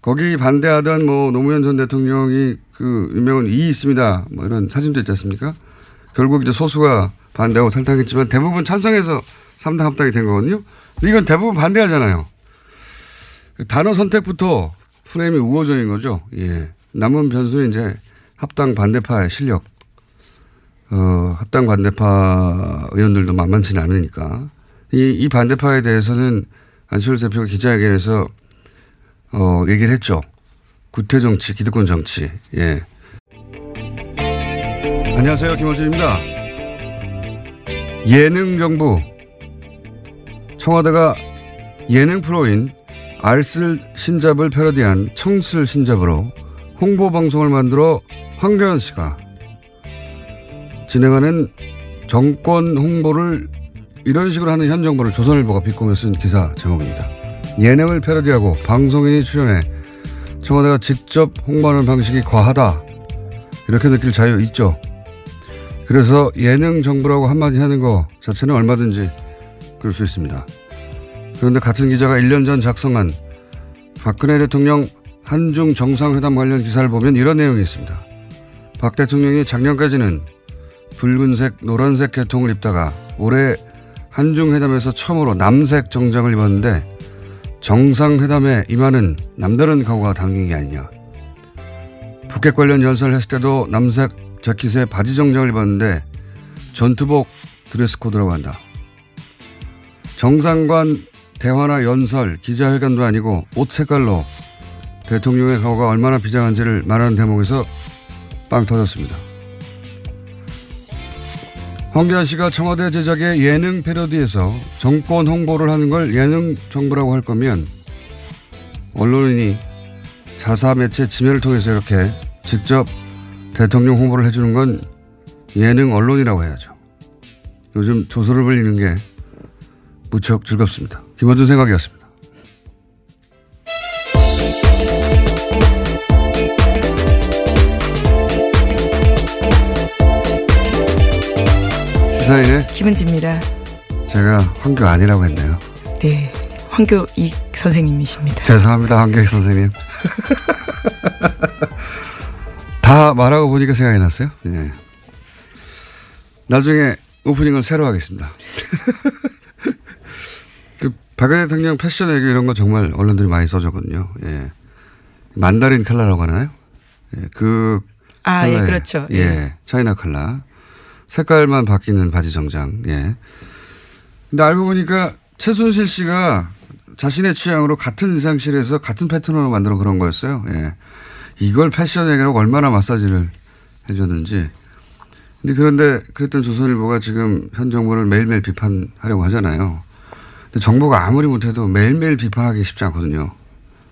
거기 반대하던 뭐 노무현 전 대통령이 그 유명한 이 있습니다. 뭐 이런 사진도 있지 않습니까? 결국 이제 소수가 반대하고 탈당했지만 대부분 찬성해서 3당 합당이 된 거거든요. 근데 이건 대부분 반대하잖아요. 단어 선택부터 프레임이 우호적인 거죠. 예. 남은 변수는 이제 합당 반대파의 실력. 합당 반대파 의원들도 만만치는 않으니까. 이 반대파에 대해서는 안철수 대표가 기자회견에서 얘기를 했죠. 구태 정치, 기득권 정치. 예. 안녕하세요. 김원준입니다. 예능 정부. 청와대가 예능 프로인 알쓸 신잡을 패러디한 청쓸 신잡으로 홍보 방송을 만들어 황교안 씨가 진행하는 정권 홍보를 이런 식으로 하는 현 정부를 조선일보가 비꼬며 쓴 기사 제목입니다. 예능을 패러디하고 방송인이 출연해 청와대가 직접 홍보하는 방식이 과하다. 이렇게 느낄 자유 있죠. 그래서 예능 정부라고 한마디 하는 거 자체는 얼마든지 그럴 수 있습니다. 그런데 같은 기자가 1년 전 작성한 박근혜 대통령 한중 정상회담 관련 기사를 보면 이런 내용이 있습니다. 박 대통령이 작년까지는 붉은색, 노란색 계통을 입다가 올해 한중회담에서 처음으로 남색 정장을 입었는데 정상회담에 임하는 남다른 각오가 담긴 게 아니냐. 북핵 관련 연설을 했을 때도 남색 재킷에 바지 정장을 입었는데 전투복 드레스 코드라고 한다. 정상관 대화나 연설, 기자회견도 아니고 옷 색깔로 대통령의 각오가 얼마나 비장한지를 말하는 대목에서 빵 터졌습니다. 황교안 씨가 청와대 제작의 예능 패러디에서 정권 홍보를 하는 걸 예능 정부라고 할 거면 언론인이 자사 매체 지면을 통해서 이렇게 직접 대통령 홍보를 해주는 건 예능 언론이라고 해야죠. 요즘 조소를 벌리는 게 무척 즐겁습니다. 김원준 생각이었습니다. 시사인의
김은지입니다.
제가 황교 아니라고 했네요.
네, 황교익 선생님이십니다.
죄송합니다, 황교익 선생님. 다 말하고 보니까 생각이 났어요. 네. 나중에 오프닝을 새로 하겠습니다. 그 박근혜 대통령 패션 얘기 이런 거 정말 언론들이 많이 써줬거든요. 예. 만다린 컬러라고 하나요? 예. 그
예, 그렇죠.
예. 예. 차이나 컬러. 색깔만 바뀌는 바지 정장. 예. 근데 알고 보니까 최순실 씨가 자신의 취향으로 같은 의상실에서 같은 패턴으로 만들어 그런 거였어요. 예. 이걸 패션 얘기라고 얼마나 마사지를 해줬는지. 그런데 그랬던 조선일보가 지금 현 정부를 매일매일 비판하려고 하잖아요. 근데 정부가 아무리 못해도 매일매일 비판하기 쉽지 않거든요.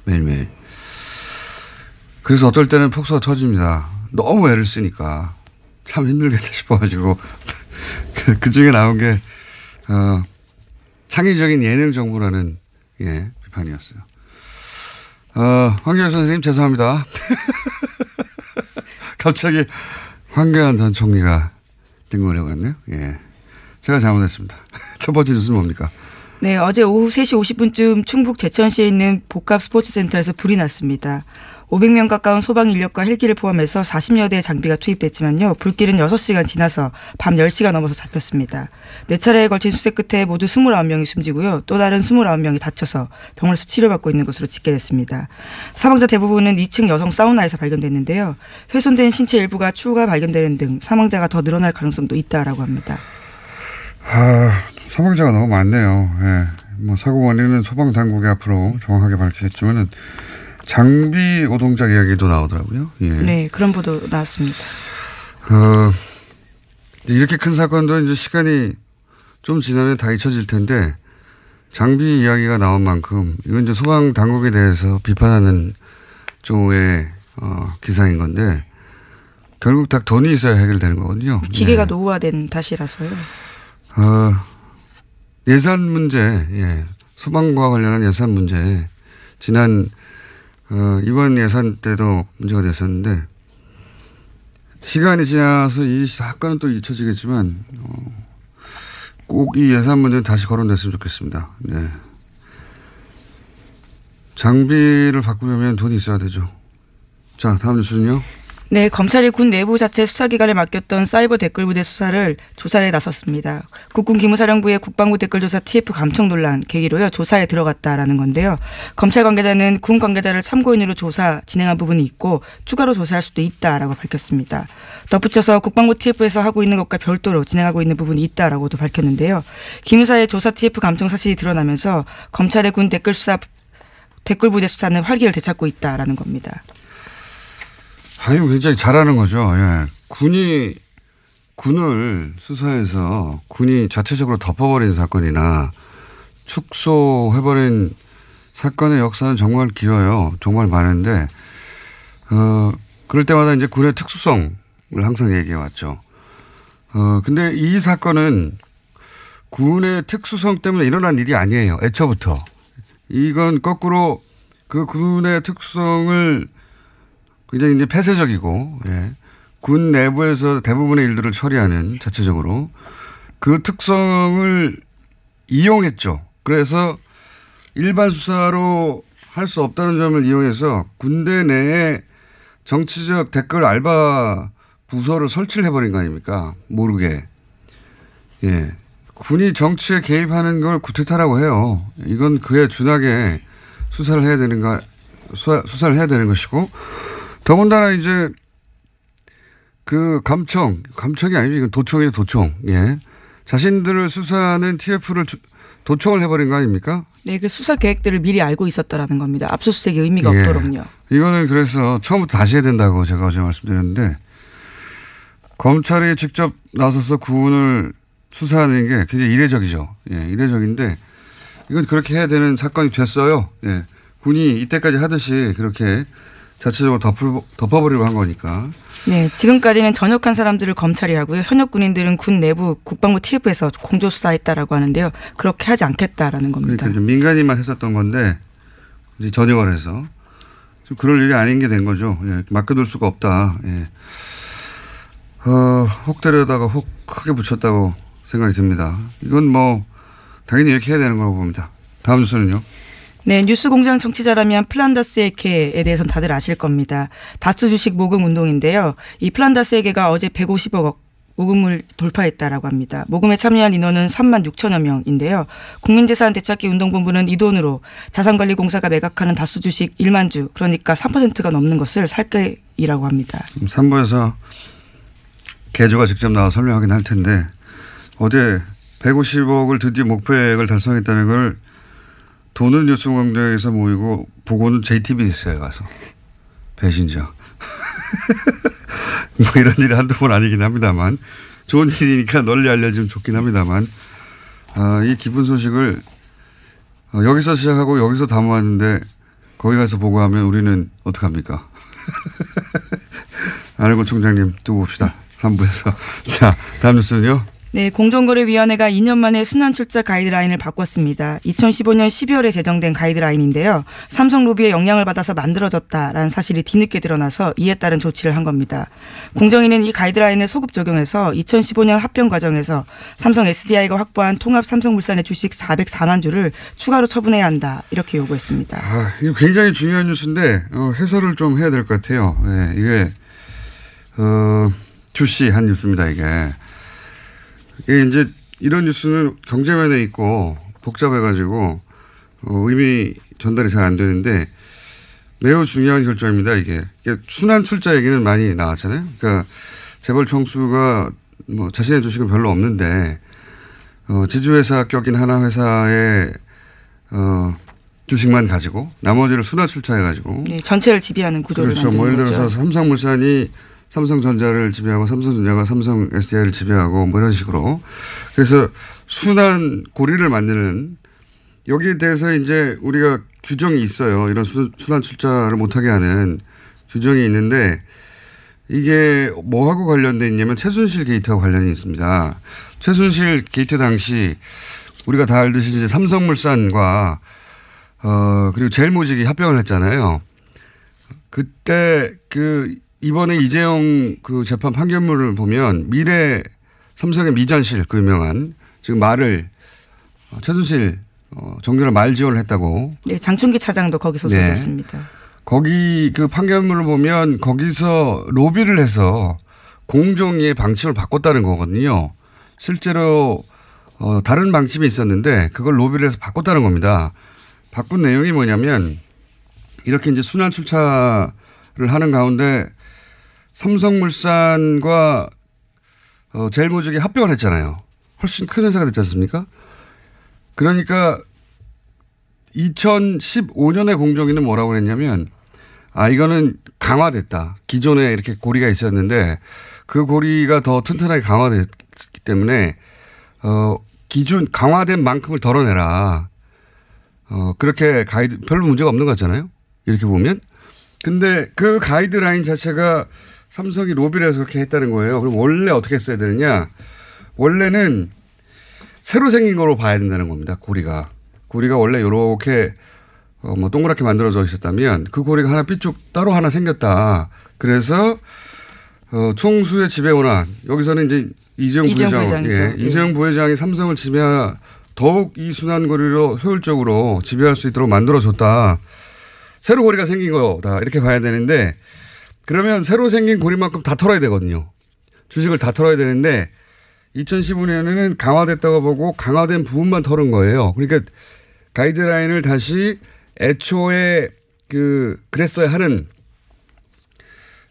매일매일. 그래서 어떨 때는 폭소가 터집니다. 너무 애를 쓰니까 참 힘들겠다 싶어가지고 그 중에 나온 게 창의적인 예능 정부라는 비판이었어요. 황교안 선생님 죄송합니다. 갑자기 황교안 전 총리가 등극을 해버렸네요. 예, 제가 잘못했습니다. 첫 번째 뉴스는 뭡니까?
네, 어제 오후 3시 50분쯤 충북 제천시에 있는 복합 스포츠센터에서 불이 났습니다. 500명 가까운 소방 인력과 헬기를 포함해서 40여 대의 장비가 투입됐지만요. 불길은 6시간 지나서 밤 10시가 넘어서 잡혔습니다. 4차례에 걸친 수색 끝에 모두 29명이 숨지고요. 또 다른 29명이 다쳐서 병원에서 치료받고 있는 것으로 집계됐습니다. 사망자 대부분은 2층 여성 사우나에서 발견됐는데요. 훼손된 신체 일부가 추가 발견되는 등 사망자가 더 늘어날 가능성도 있다라고 합니다.
사망자가 너무 많네요. 예. 뭐 사고 원인은 소방 당국이 앞으로 정확하게 밝히겠지만은 장비 오동작 이야기도 나오더라고요. 예.
네, 그런 보도 나왔습니다.
이렇게 큰 사건도 이제 시간이 좀 지나면 다 잊혀질 텐데 장비 이야기가 나온 만큼 이건 이제 소방 당국에 대해서 비판하는 쪽의 기사인 건데 결국 다 돈이 있어야 해결되는 거거든요.
기계가 노후화된 탓이라서요.
예산 문제, 소방과 관련한 예산 문제 지난 이번 예산 때도 문제가 됐었는데 시간이 지나서 이 사건은 또 잊혀지겠지만 꼭 이 예산 문제는 다시 거론됐으면 좋겠습니다. 네. 장비를 바꾸려면 돈이 있어야 되죠. 자, 다음 뉴스는요.
네, 검찰이 군 내부 자체 수사기관에 맡겼던 사이버 댓글부대 수사를 조사에 나섰습니다. 국군 기무사령부의 국방부 댓글조사 TF 감청 논란 계기로요. 조사에 들어갔다라는 건데요. 검찰 관계자는 군 관계자를 참고인으로 조사 진행한 부분이 있고 추가로 조사할 수도 있다라고 밝혔습니다. 덧붙여서 국방부 TF에서 하고 있는 것과 별도로 진행하고 있는 부분이 있다라고도 밝혔는데요. 기무사의 조사 TF 감청 사실이 드러나면서 검찰의 군 댓글부대 수사는 활기를 되찾고 있다라는 겁니다.
아유, 굉장히 잘하는 거죠. 예. 군을 수사해서 군이 자체적으로 덮어버린 사건이나 축소해버린 사건의 역사는 정말 길어요. 정말 많은데, 그럴 때마다 이제 군의 특수성을 항상 얘기해 왔죠. 근데 이 사건은 군의 특수성 때문에 일어난 일이 아니에요. 애초부터. 이건 거꾸로 그 군의 특수성을 굉장히 이제 폐쇄적이고, 군 내부에서 대부분의 일들을 처리하는 자체적으로 그 특성을 이용했죠. 그래서 일반 수사로 할 수 없다는 점을 이용해서 군대 내에 정치적 댓글 알바 부서를 설치를 해버린 거 아닙니까? 모르게. 예. 군이 정치에 개입하는 걸 구태타라고 해요. 이건 그에 준하게 수사를 해야 수사를 해야 되는 것이고, 더군다나 이제 그 감청이 아니죠. 이건 도청이에요, 도청. 예. 자신들을 수사하는 TF를 도청을 해버린 거 아닙니까?
네, 그 수사 계획들을 미리 알고 있었다라는 겁니다. 압수수색이 의미가 없도록요.
이거는 그래서 처음부터 다시 해야 된다고 제가 어제 말씀드렸는데 검찰이 직접 나서서 군을 수사하는 게 굉장히 이례적이죠. 예, 이례적인데 이건 그렇게 해야 되는 사건이 됐어요. 예. 군이 이때까지 하듯이 그렇게 자체적으로 덮어버리려고 한 거니까.
네, 지금까지는 전역한 사람들을 검찰이 하고요. 현역 군인들은 군 내부 국방부 TF에서 공조수사했다라고 하는데요. 그렇게 하지 않겠다라는 겁니다.
그러니까 좀 민간인만 했었던 건데 이제 전역을 해서 좀 그럴 일이 아닌 게 된 거죠. 예, 맡겨둘 수가 없다. 예. 혹 때려다가 혹 크게 붙였다고 생각이 듭니다. 이건 뭐 당연히 이렇게 해야 되는 거라고 봅니다. 다음 뉴스는요.
네, 뉴스공장 청취자라면 플란다스 에케에 대해서는 다들 아실 겁니다. 다스 주식 모금 운동인데요. 이 플란다스 에케가 어제 150억 모금을 돌파했다라고 합니다. 모금에 참여한 인원은 3만 6천여 명인데요. 국민재산 되찾기 운동본부는 이 돈으로 자산관리공사가 매각하는 다스 주식 1만 주, 그러니까 3%가 넘는 것을 살 계획이라고 합니다.
3부에서 개주가 직접 나와 설명하긴 할 텐데 어제 150억을 드디어 목표액을 달성했다는 걸 돈은 뉴스공장에서 모이고 보고는 JTBC에 가서 배신자. 뭐 이런 일이 한두 번 아니긴 합니다만 좋은 일이니까 널리 알려주면 좋긴 합니다만 이 기쁜 소식을 여기서 시작하고 여기서 다 모았는데 거기 가서 보고하면 우리는 어떡합니까? 안일권 총장님 두고 봅시다. 3부에서. 자, 다음 뉴스는요.
네, 공정거래위원회가 2년 만에 순환출자 가이드라인을 바꿨습니다. 2015년 12월에 제정된 가이드라인인데요. 삼성 로비의 영향을 받아서 만들어졌다라는 사실이 뒤늦게 드러나서 이에 따른 조치를 한 겁니다. 공정위는 이 가이드라인을 소급 적용해서 2015년 합병 과정에서 삼성 SDI가 확보한 통합 삼성물산의 주식 404만 주를 추가로 처분해야 한다. 이렇게 요구했습니다.
이거 굉장히 중요한 뉴스인데 해설을 좀 해야 될 것 같아요. 네, 이게 주시한 뉴스입니다. 이게 이제 이런 뉴스는 경제면에 있고 복잡해가지고 의미 전달이 잘 안 되는데 매우 중요한 결정입니다. 이게 순환 출자 얘기는 많이 나왔잖아요. 그러니까 재벌 총수가 뭐 자신의 주식은 별로 없는데 지주회사 격인 하나 회사의 주식만 가지고 나머지를 순환 출자해가지고
네, 전체를 지배하는 구조를
그렇죠. 뭐 예를 들어서 삼성물산이 삼성전자를 지배하고 삼성전자가 삼성 SDI를 지배하고 뭐 이런 식으로. 그래서 순환 고리를 만드는 여기에 대해서 이제 우리가 규정이 있어요. 이런 순환 출자를 못하게 하는 규정이 있는데 이게 뭐하고 관련돼 있냐면 최순실 게이트하고 관련이 있습니다. 최순실 게이트 당시 우리가 다 알듯이 이제 삼성물산과 그리고 제일모직이 합병을 했잖아요. 그때 이번에 이재용 재판 판결문을 보면 삼성의 미전실 유명한 지금 말을 최순실 정유라 말 지원을 했다고.
네, 장충기 차장도 거기 소속이었습니다. 네.
거기 판결문을 보면 거기서 로비를 해서 공정위의 방침을 바꿨다는 거거든요. 실제로 다른 방침이 있었는데 그걸 로비를 해서 바꿨다는 겁니다. 바꾼 내용이 뭐냐면 이렇게 이제 순환 출차를 하는 가운데 삼성물산과 제일모직이 합병을 했잖아요. 훨씬 큰 회사가 됐지 않습니까? 그러니까 2015년에 공정위는 뭐라고 그랬냐면 이거는 강화됐다. 기존에 이렇게 고리가 있었는데 그 고리가 더 튼튼하게 강화됐기 때문에 기준 강화된 만큼을 덜어내라. 그렇게 별로 문제가 없는 것 같잖아요. 이렇게 보면. 근데 그 가이드라인 자체가 삼성이 로비를 해서 그렇게 했다는 거예요. 그럼 원래 어떻게 써야 되느냐. 원래는 새로 생긴 거로 봐야 된다는 겁니다. 고리가 원래 이렇게 뭐 동그랗게 만들어져 있었다면 그 고리가 하나 삐쭉 따로 하나 생겼다. 그래서 총수의 지배 원한 여기서는 이제 이재용 부회장이 삼성을 더욱 이 순환 고리로 효율적으로 지배할 수 있도록 만들어줬다. 새로 고리가 생긴 거다. 이렇게 봐야 되는데 그러면 새로 생긴 고리만큼 다 털어야 되거든요. 주식을 다 털어야 되는데 2015년에는 강화됐다고 보고 강화된 부분만 털은 거예요. 그러니까 가이드라인을 다시 애초에 그랬어야 하는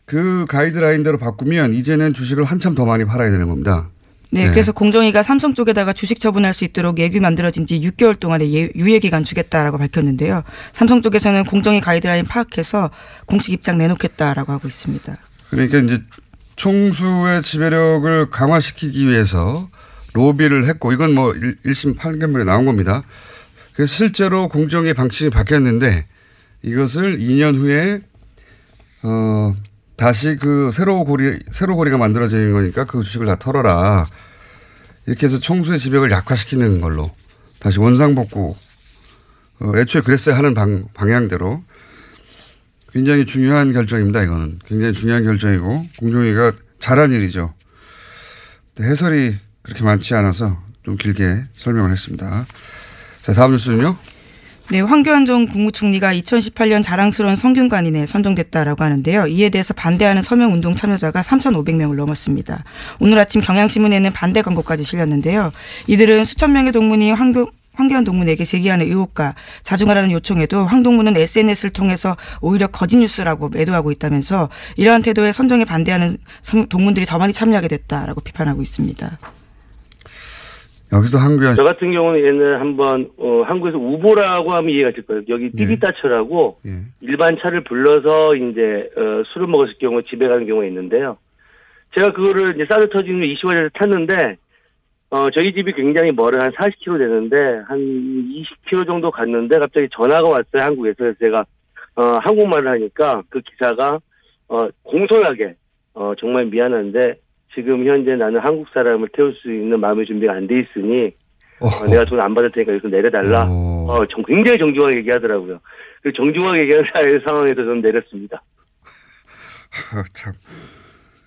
그 가이드라인대로 바꾸면 이제는 주식을 한참 더 많이 팔아야 되는 겁니다.
네, 그래서 공정위가 삼성 쪽에다가 주식 처분할 수 있도록 예규 만들어진 지 6개월 동안의 유예기간 주겠다라고 밝혔는데요. 삼성 쪽에서는 공정위 가이드라인 파악해서 공식 입장 내놓겠다라고 하고 있습니다.
그러니까 이제 총수의 지배력을 강화시키기 위해서 로비를 했고 이건 뭐 1심 판결문에 나온 겁니다. 그래서 실제로 공정위 방침이 바뀌었는데 이것을 2년 후에 다시 새로 고리가 만들어지는 거니까 그 주식을 다 털어라. 이렇게 해서 총수의 지배력을 약화시키는 걸로 다시 원상복구. 애초에 그랬어야 하는 방향대로 굉장히 중요한 결정입니다. 이거는 굉장히 중요한 결정이고 공정위가 잘한 일이죠. 해설이 그렇게 많지 않아서 좀 길게 설명을 했습니다. 자, 다음 뉴스는요.
네, 황교안 전 국무총리가 2018년 자랑스러운 성균관인에 선정됐다라고 하는데요. 이에 대해서 반대하는 서명운동 참여자가 3,500명을 넘었습니다. 오늘 아침 경향신문에는 반대 광고까지 실렸는데요. 이들은 수천 명의 동문이 황교안 동문에게 제기하는 의혹과 자중하라는 요청에도 황 동문은 SNS를 통해서 오히려 거짓 뉴스라고 매도하고 있다면서 이러한 태도에 선정에 반대하는 동문들이 더 많이 참여하게 됐다라고 비판하고 있습니다.
여기서 한국이
저 같은 경우는 옛날에 한번 한국에서 우보라고 하면 이해가 될 거예요. 여기 띠비따처라고
예.
일반 차를 불러서 이제 술을 먹었을 경우 집에 가는 경우가 있는데요. 제가 그거를 이제 사드 터지는 20월에 탔는데 저희 집이 굉장히 멀어요. 한 40km 되는데 한 20km 정도 갔는데 갑자기 전화가 왔어요. 한국에서. 그래서 제가 한국말을 하니까 그 기사가 공손하게 정말 미안한데 지금 현재 나는 한국 사람을 태울 수 있는 마음의 준비가 안 돼 있으니 내가 돈 안 받을 테니까 여기서 내려달라. 굉장히 정중하게 얘기하더라고요. 그 정중하게 얘기하는 상황에서 저는 내렸습니다.
참.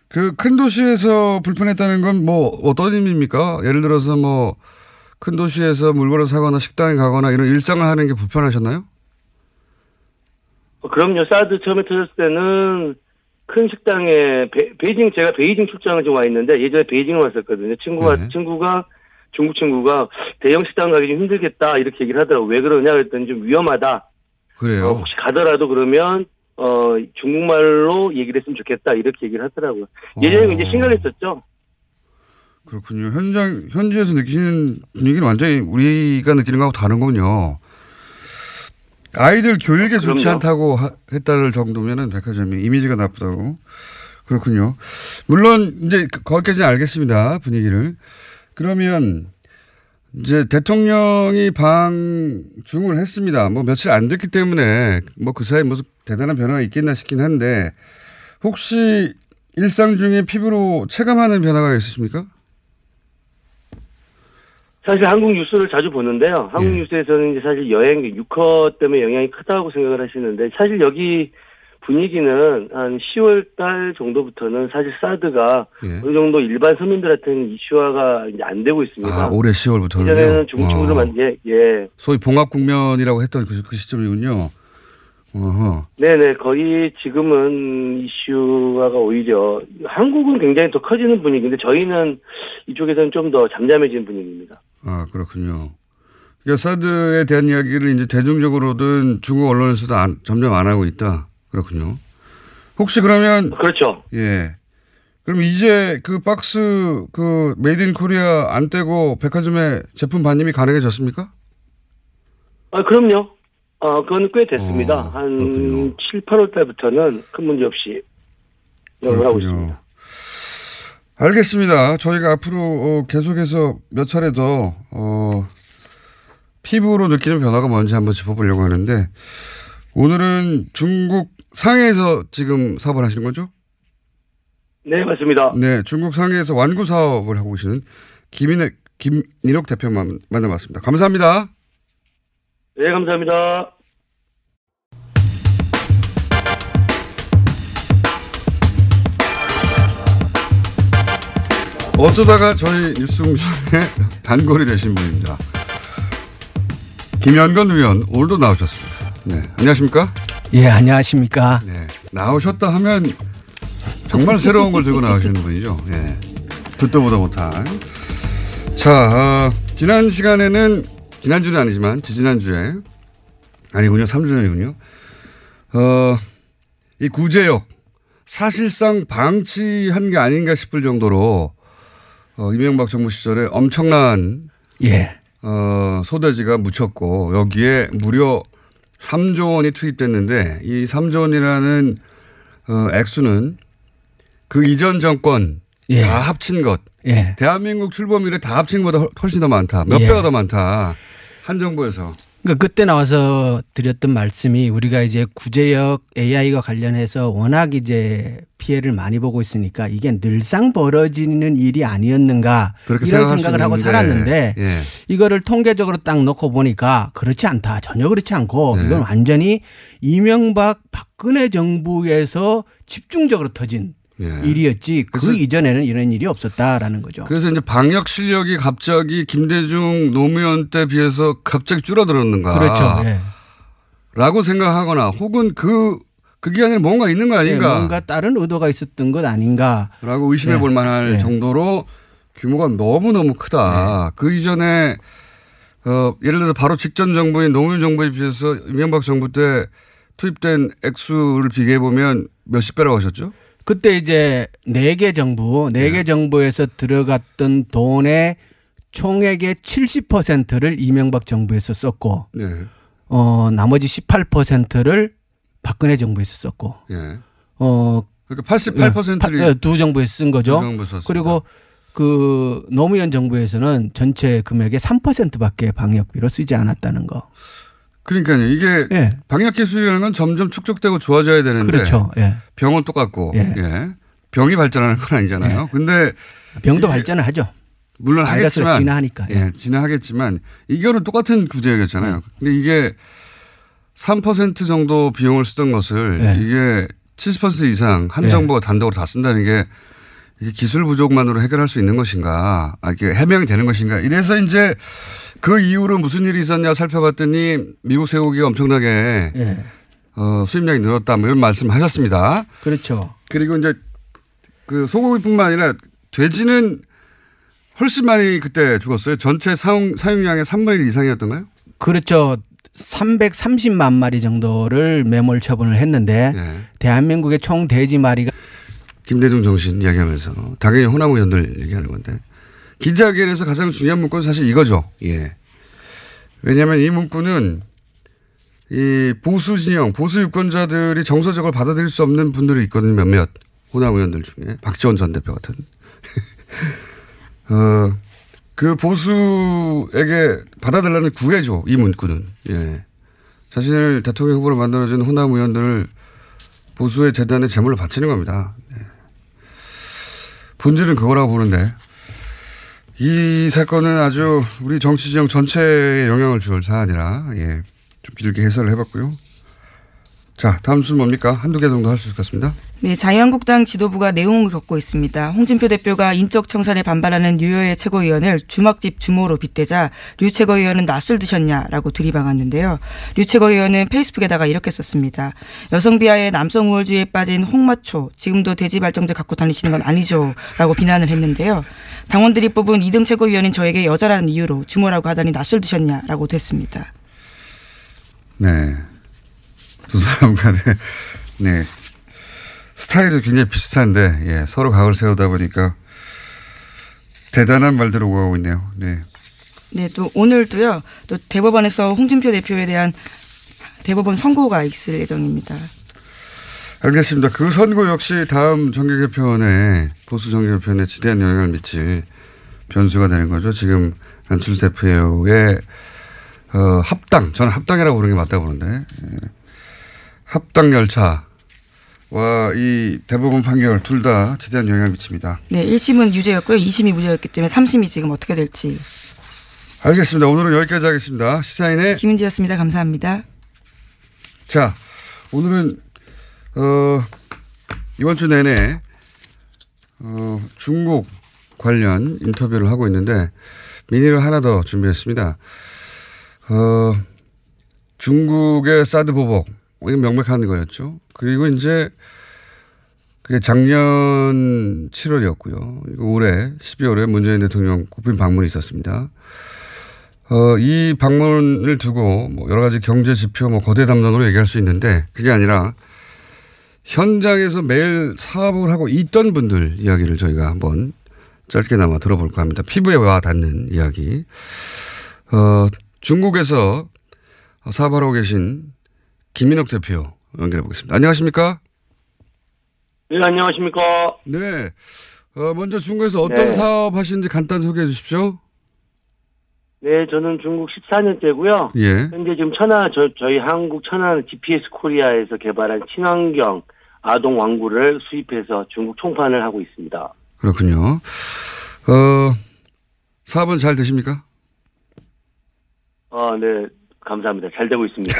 그 큰 도시에서 불편했다는 건 뭐 어떤 의미입니까? 예를 들어서 뭐 큰 도시에서 물건을 사거나 식당에 가거나 이런 일상을 하는 게 불편하셨나요?
그럼요. 사드 처음에 터졌을 때는 큰 식당에 제가 베이징 출장을 좀 와 있는데 예전에 베이징을 왔었거든요. 친구가 중국 친구가 대형 식당 가기 좀 힘들겠다 이렇게 얘기를 하더라고. 왜 그러냐 그랬더니 좀 위험하다.
그래요.
혹시 가더라도 그러면 중국말로 얘기를 했으면 좋겠다 이렇게 얘기를 하더라고요. 예전에 굉장히 심각했었죠.
그렇군요. 현지에서 느끼는 분위기는 완전히 우리가 느끼는 거하고 다른군요. 아이들 교육에 좋지 않다고 했다는 정도면은 백화점이 이미지가 나쁘다고. 그렇군요. 물론 이제 거기까지는 알겠습니다. 분위기를. 그러면 이제 대통령이 방중을 했습니다. 뭐 며칠 안 됐기 때문에 뭐 그 사이에 무슨 대단한 변화가 있겠나 싶긴 한데 혹시 일상 중에 피부로 체감하는 변화가 있으십니까?
사실 한국 뉴스를 자주 보는데요. 한국 뉴스에서는 이제 사실 여행 유커 때문에 영향이 크다고 생각을 하시는데 사실 여기 분위기는 한 10월 달 정도부터는 사실 사드가 어느 정도 일반 서민들한테는 이슈화가 이제 안 되고 있습니다.
올해 10월부터는요?
이전에는 중국 친구들
소위 봉합 국면이라고 했던 그 시점이군요.
네네. 거의 지금은 이슈화가 오히려 한국은 굉장히 더 커지는 분위기인데 저희는 이쪽에서는 좀 더 잠잠해진 분위기입니다.
그렇군요. 그러니까 사드에 대한 이야기를 이제 대중적으로든 중국 언론에서도 점점 안 하고 있다. 그렇군요. 혹시 그러면.
그렇죠.
예. 그럼 이제 그 박스 메이드 인 코리아 안 떼고 백화점에 제품 반입이 가능해졌습니까?
그럼요. 그건 꽤 됐습니다. 한 그렇군요. 7, 8월 달부터는 큰 문제 없이 영업을 하고 있습니다.
알겠습니다. 저희가 앞으로 계속해서 몇 차례 더 피부로 느끼는 변화가 뭔지 한번 짚어보려고 하는데 오늘은 중국 상해에서 지금 사업을 하시는 거죠?
네, 맞습니다.
네, 중국 상해에서 완구 사업을 하고 계시는 김인옥 대표 만나봤습니다. 감사합니다.
네, 감사합니다.
어쩌다가 저희 뉴스공장에 단골이 되신 분입니다. 김현건 의원 오늘도 나오셨습니다. 네, 안녕하십니까?
예, 안녕하십니까?
네, 나오셨다 하면 정말 새로운 걸 들고 나오시는 분이죠. 예, 듣도 보다 못한. 자, 지난 시간에는 지난주는 아니지만 지지난주에 아니군요. 3주 전이군요. 이 구제역 사실상 방치한 게 아닌가 싶을 정도로 이명박 정부 시절에 엄청난 소대지가 묻혔고 여기에 무려 3조 원이 투입됐는데 이 3조 원이라는 액수는 그 이전 정권 다 합친 것. 대한민국 출범 이래 다 합친 것보다 훨씬 더 많다. 몇 배가 더 많다. 한 정부에서.
그러니까 그때 나와서 드렸던 말씀이 우리가 이제 구제역 AI가 관련해서 워낙 이제 피해를 많이 보고 있으니까 이게 늘상 벌어지는 일이 아니었는가 이런 생각을 하고 살았는데 이거를 통계적으로 딱 놓고 보니까 그렇지 않다. 전혀 그렇지 않고 이건 완전히 이명박 박근혜 정부에서 집중적으로 터진 일이었지 그 이전에는 이런 일이 없었다라는 거죠.
그래서 이제 방역 실력이 갑자기 김대중 노무현 때 비해서 갑자기 줄어들었는가.
그렇죠.
라고 생각하거나 혹은 그 기간에는 뭔가 있는 거 아닌가.
뭔가 다른 의도가 있었던 것 아닌가.
라고 의심해 볼 만할 정도로 규모가 너무너무 크다. 그 이전에 예를 들어서 바로 직전 정부인 노무현 정부에 비해서 이명박 정부 때 투입된 액수를 비교해 보면 몇십 배라고 하셨죠?
그때 이제 4개 정부에서 들어갔던 돈의 총액의 70%를 이명박 정부에서 썼고
네.
나머지 18%를 박근혜 정부에서 썼고
예. 그러니까 88%를
두 정부에서 쓴 거죠. 그리고 그 노무현 정부에서는 전체 금액의 3%밖에 방역비로 쓰지 않았다는 거.
그러니까요. 이게 예. 방역 기술이라는 건 점점 축적되고 좋아져야 되는데
그렇죠. 예.
병은 똑같고 예. 병이 발전하는 건 아니잖아요. 근데
병도 발전을 하죠.
물론 하겠지만
진화하니까.
예, 진화하겠지만 이거는 똑같은 구제였잖아요. 근데 이게 3% 정도 비용을 쓰던 것을 이게 70% 이상 한 정부가 단독으로 다 쓴다는 게 이게 기술 부족만으로 해결할 수 있는 것인가, 이게 해명이 되는 것인가. 이래서 이제 그 이후로 무슨 일이 있었냐 살펴봤더니 미국 쇠고기가 엄청나게 수입량이 늘었다 뭐 이런 말씀하셨습니다.
그렇죠.
그리고 이제 그 소고기뿐만 아니라 돼지는 훨씬 많이 그때 죽었어요. 전체 사용량의 3분의 1 이상이었던가요?
그렇죠. 330만 마리 정도를 매몰 처분을 했는데 대한민국의 총 돼지 마리가
김대중 정신 이야기하면서 당연히 호남 의원들 얘기하는 건데 기자회견에서 가장 중요한 문구는 사실 이거죠. 예. 왜냐하면 이 문구는 이 보수 진영, 보수 유권자들이 정서적으로 받아들일 수 없는 분들이 있거든요. 몇몇 호남 의원들 중에 박지원 전 대표 같은. 그 보수에게 받아달라는 구애죠. 이 문구는. 예. 자신을 대통령 후보로 만들어준 호남 의원들을 보수의 재단에 제물로 바치는 겁니다. 예. 본질은 그거라고 보는데 이 사건은 아주 우리 정치 지형 전체에 영향을 줄 사안이라 좀 길게 해설을 해봤고요. 자, 다음 순 뭡니까? 한두 개 정도 할 수 있을 것 같습니다.
네, 자유한국당 지도부가 내용을 겪고 있습니다. 홍준표 대표가 인적 청산에 반발하는 류여의 최고위원을 주막집 주모로 빗대자 류 최고위원은 낯을 드셨냐라고 들이박았는데요. 류 최고위원은 페이스북에다가 이렇게 썼습니다. 여성 비하에 남성 우월주의에 빠진 홍마초, 지금도 돼지 발정제 갖고 다니시는 건 아니죠 라고 비난을 했는데요. 당원들이 뽑은 2등 최고위원인 저에게 여자라는 이유로 주모라고 하다니 낯을 드셨냐라고 됐습니다.
네. 두 사람 간에 네. 스타일이 굉장히 비슷한데 서로 각을 세우다 보니까 대단한 말들을 오가고 있네요. 네.
네, 또 오늘도요. 또 대법원에서 홍준표 대표에 대한 대법원 선고가 있을 예정입니다.
알겠습니다. 그 선고 역시 다음 정계 개편에 보수 정계 개편에 지대한 영향을 미칠 변수가 되는 거죠. 지금 안철수 대표의 합당, 저는 합당이라고 부르는 게 맞다고 보는데 합당 열차와 이 대법원 판결 둘 다 지대한 영향을 미칩니다.
네, 1심은 유죄였고요. 2심이 무죄였기 때문에 3심이 지금 어떻게 될지.
알겠습니다. 오늘은 여기까지 하겠습니다. 시사인의
김은지였습니다. 감사합니다.
자, 오늘은 이번 주 내내 중국 관련 인터뷰를 하고 있는데 미니를 하나 더 준비했습니다. 중국의 사드 보복, 이건 명백한 거였죠. 그리고 이제 그게 작년 7월이었고요. 올해 12월에 문재인 대통령 국빈 방문이 있었습니다. 이 방문을 두고 뭐 여러 가지 경제 지표, 뭐 거대 담론으로 얘기할 수 있는데 그게 아니라 현장에서 매일 사업을 하고 있던 분들 이야기를 저희가 한번 짧게나마 들어볼까 합니다. 피부에 와 닿는 이야기. 중국에서 사업하고 계신 김인옥 대표 연결해 보겠습니다. 안녕하십니까?
네, 안녕하십니까?
네. 먼저 중국에서 어떤 사업 하시는지 간단히 소개해 주십시오.
네, 저는 중국 14년째고요.
예.
현재 지금 저희 한국 천안 GPS 코리아에서 개발한 친환경 아동 왕구를 수입해서 중국 총판을 하고 있습니다.
그렇군요. 사업은 잘 되십니까?
네. 감사합니다. 잘 되고 있습니다.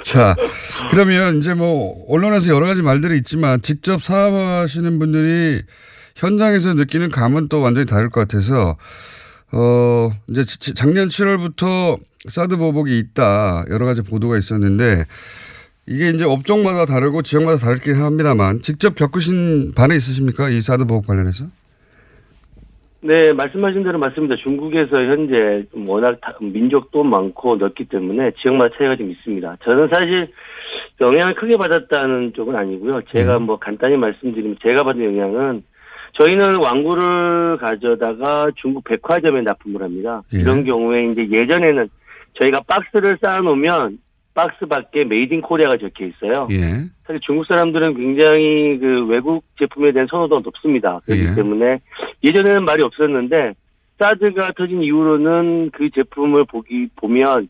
자, 그러면 이제 뭐 언론에서 여러 가지 말들이 있지만 직접 사업하시는 분들이 현장에서 느끼는 감은 또 완전히 다를 것 같아서 이제 작년 7월부터 사드 보복이 있다 여러 가지 보도가 있었는데 이게 이제 업종마다 다르고 지역마다 다르긴 합니다만 직접 겪으신 바는 있으십니까? 이 사드 보복 관련해서?
네, 말씀하신 대로 맞습니다. 중국에서 현재 워낙 민족도 많고 넓기 때문에 지역마다 차이가 좀 있습니다. 저는 사실 영향을 크게 받았다는 쪽은 아니고요. 제가 뭐 간단히 말씀드리면 제가 받은 영향은 저희는 완구를 가져다가 중국 백화점에 납품을 합니다.
예.
이런 경우에 이제 예전에는 저희가 박스를 쌓아놓으면 박스 밖에 메이드 인 코리아가 적혀 있어요.
예.
사실 중국 사람들은 굉장히 그 외국 제품에 대한 선호도가 높습니다. 그렇기
예.
때문에 예전에는 말이 없었는데 사드가 터진 이후로는 그 제품을 보면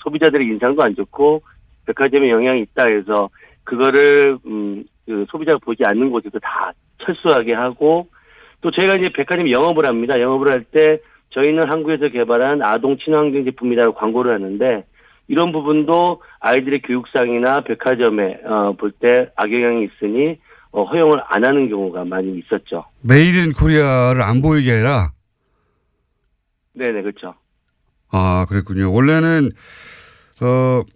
소비자들의 인상도 안 좋고 백화점에 영향이 있다 해서 그거를 그 소비자가 보지 않는 곳에서 다 철수하게 하고 또 저희가 이제 백화점 영업을 합니다. 영업을 할 때 저희는 한국에서 개발한 아동 친환경 제품이라고 광고를 하는데 이런 부분도 아이들의 교육상이나 백화점에 볼 때 악영향이 있으니 허용을 안 하는 경우가 많이 있었죠.
메이드 인 코리아를 안 보이게 해라?
네네, 그렇죠.
아, 그랬군요. 원래는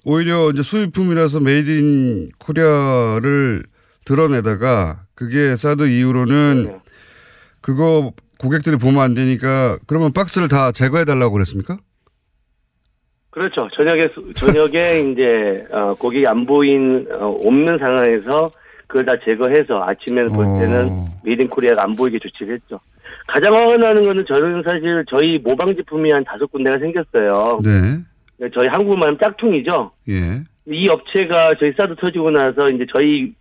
오히려 이제 수입품이라서 메이드 인 코리아를 드러내다가 그게 사드 이후로는
네네.
그거 고객들이 보면 안 되니까 그러면 박스를 다 제거해 달라고 그랬습니까?
그렇죠. 저녁에 이제 고객이 안 보인 없는 상황에서 그걸 다 제거해서 아침에 볼 때는 메이드 인 코리아가 안 보이게 조치를 했죠. 가장 화가 나는 거는 저는 사실 저희 모방 제품이 한 5군데가 생겼어요.
네.
저희 한국말 하면 짝퉁이죠.
예.
이 업체가 저희 사드 터지고 나서 이제 저희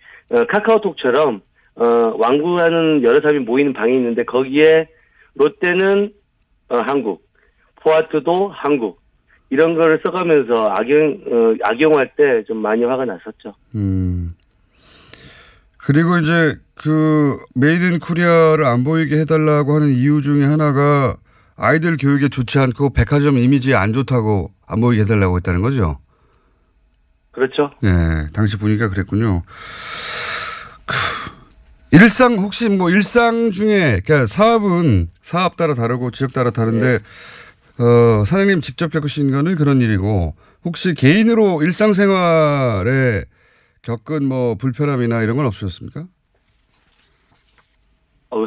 카카오톡처럼 완구하는 여러 사람이 모이는 방이 있는데 거기에 롯데는 한국, 포아트도 한국 이런 거를 써가면서 악용할 때 좀 많이 화가 났었죠.
그리고 이제 그 메이드 인 코리아를 안 보이게 해달라고 하는 이유 중에 하나가 아이들 교육에 좋지 않고 백화점 이미지에 안 좋다고 안 보이게 해달라고 했다는 거죠.
그렇죠.
네, 당시 분위기가 그랬군요. 혹시 뭐 일상 중에, 그러니까 사업은 사업 따라 다르고 지역 따라 다른데, 사장님 직접 겪으신 거는 그런 일이고, 혹시 개인으로 일상생활에 겪은 뭐 불편함이나 이런 건 없으셨습니까?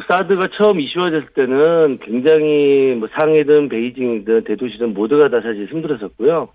사드가 처음 이슈화됐을 때는 굉장히 뭐 상해든 베이징이든 대도시든 모두가 다 사실 힘들었었고요.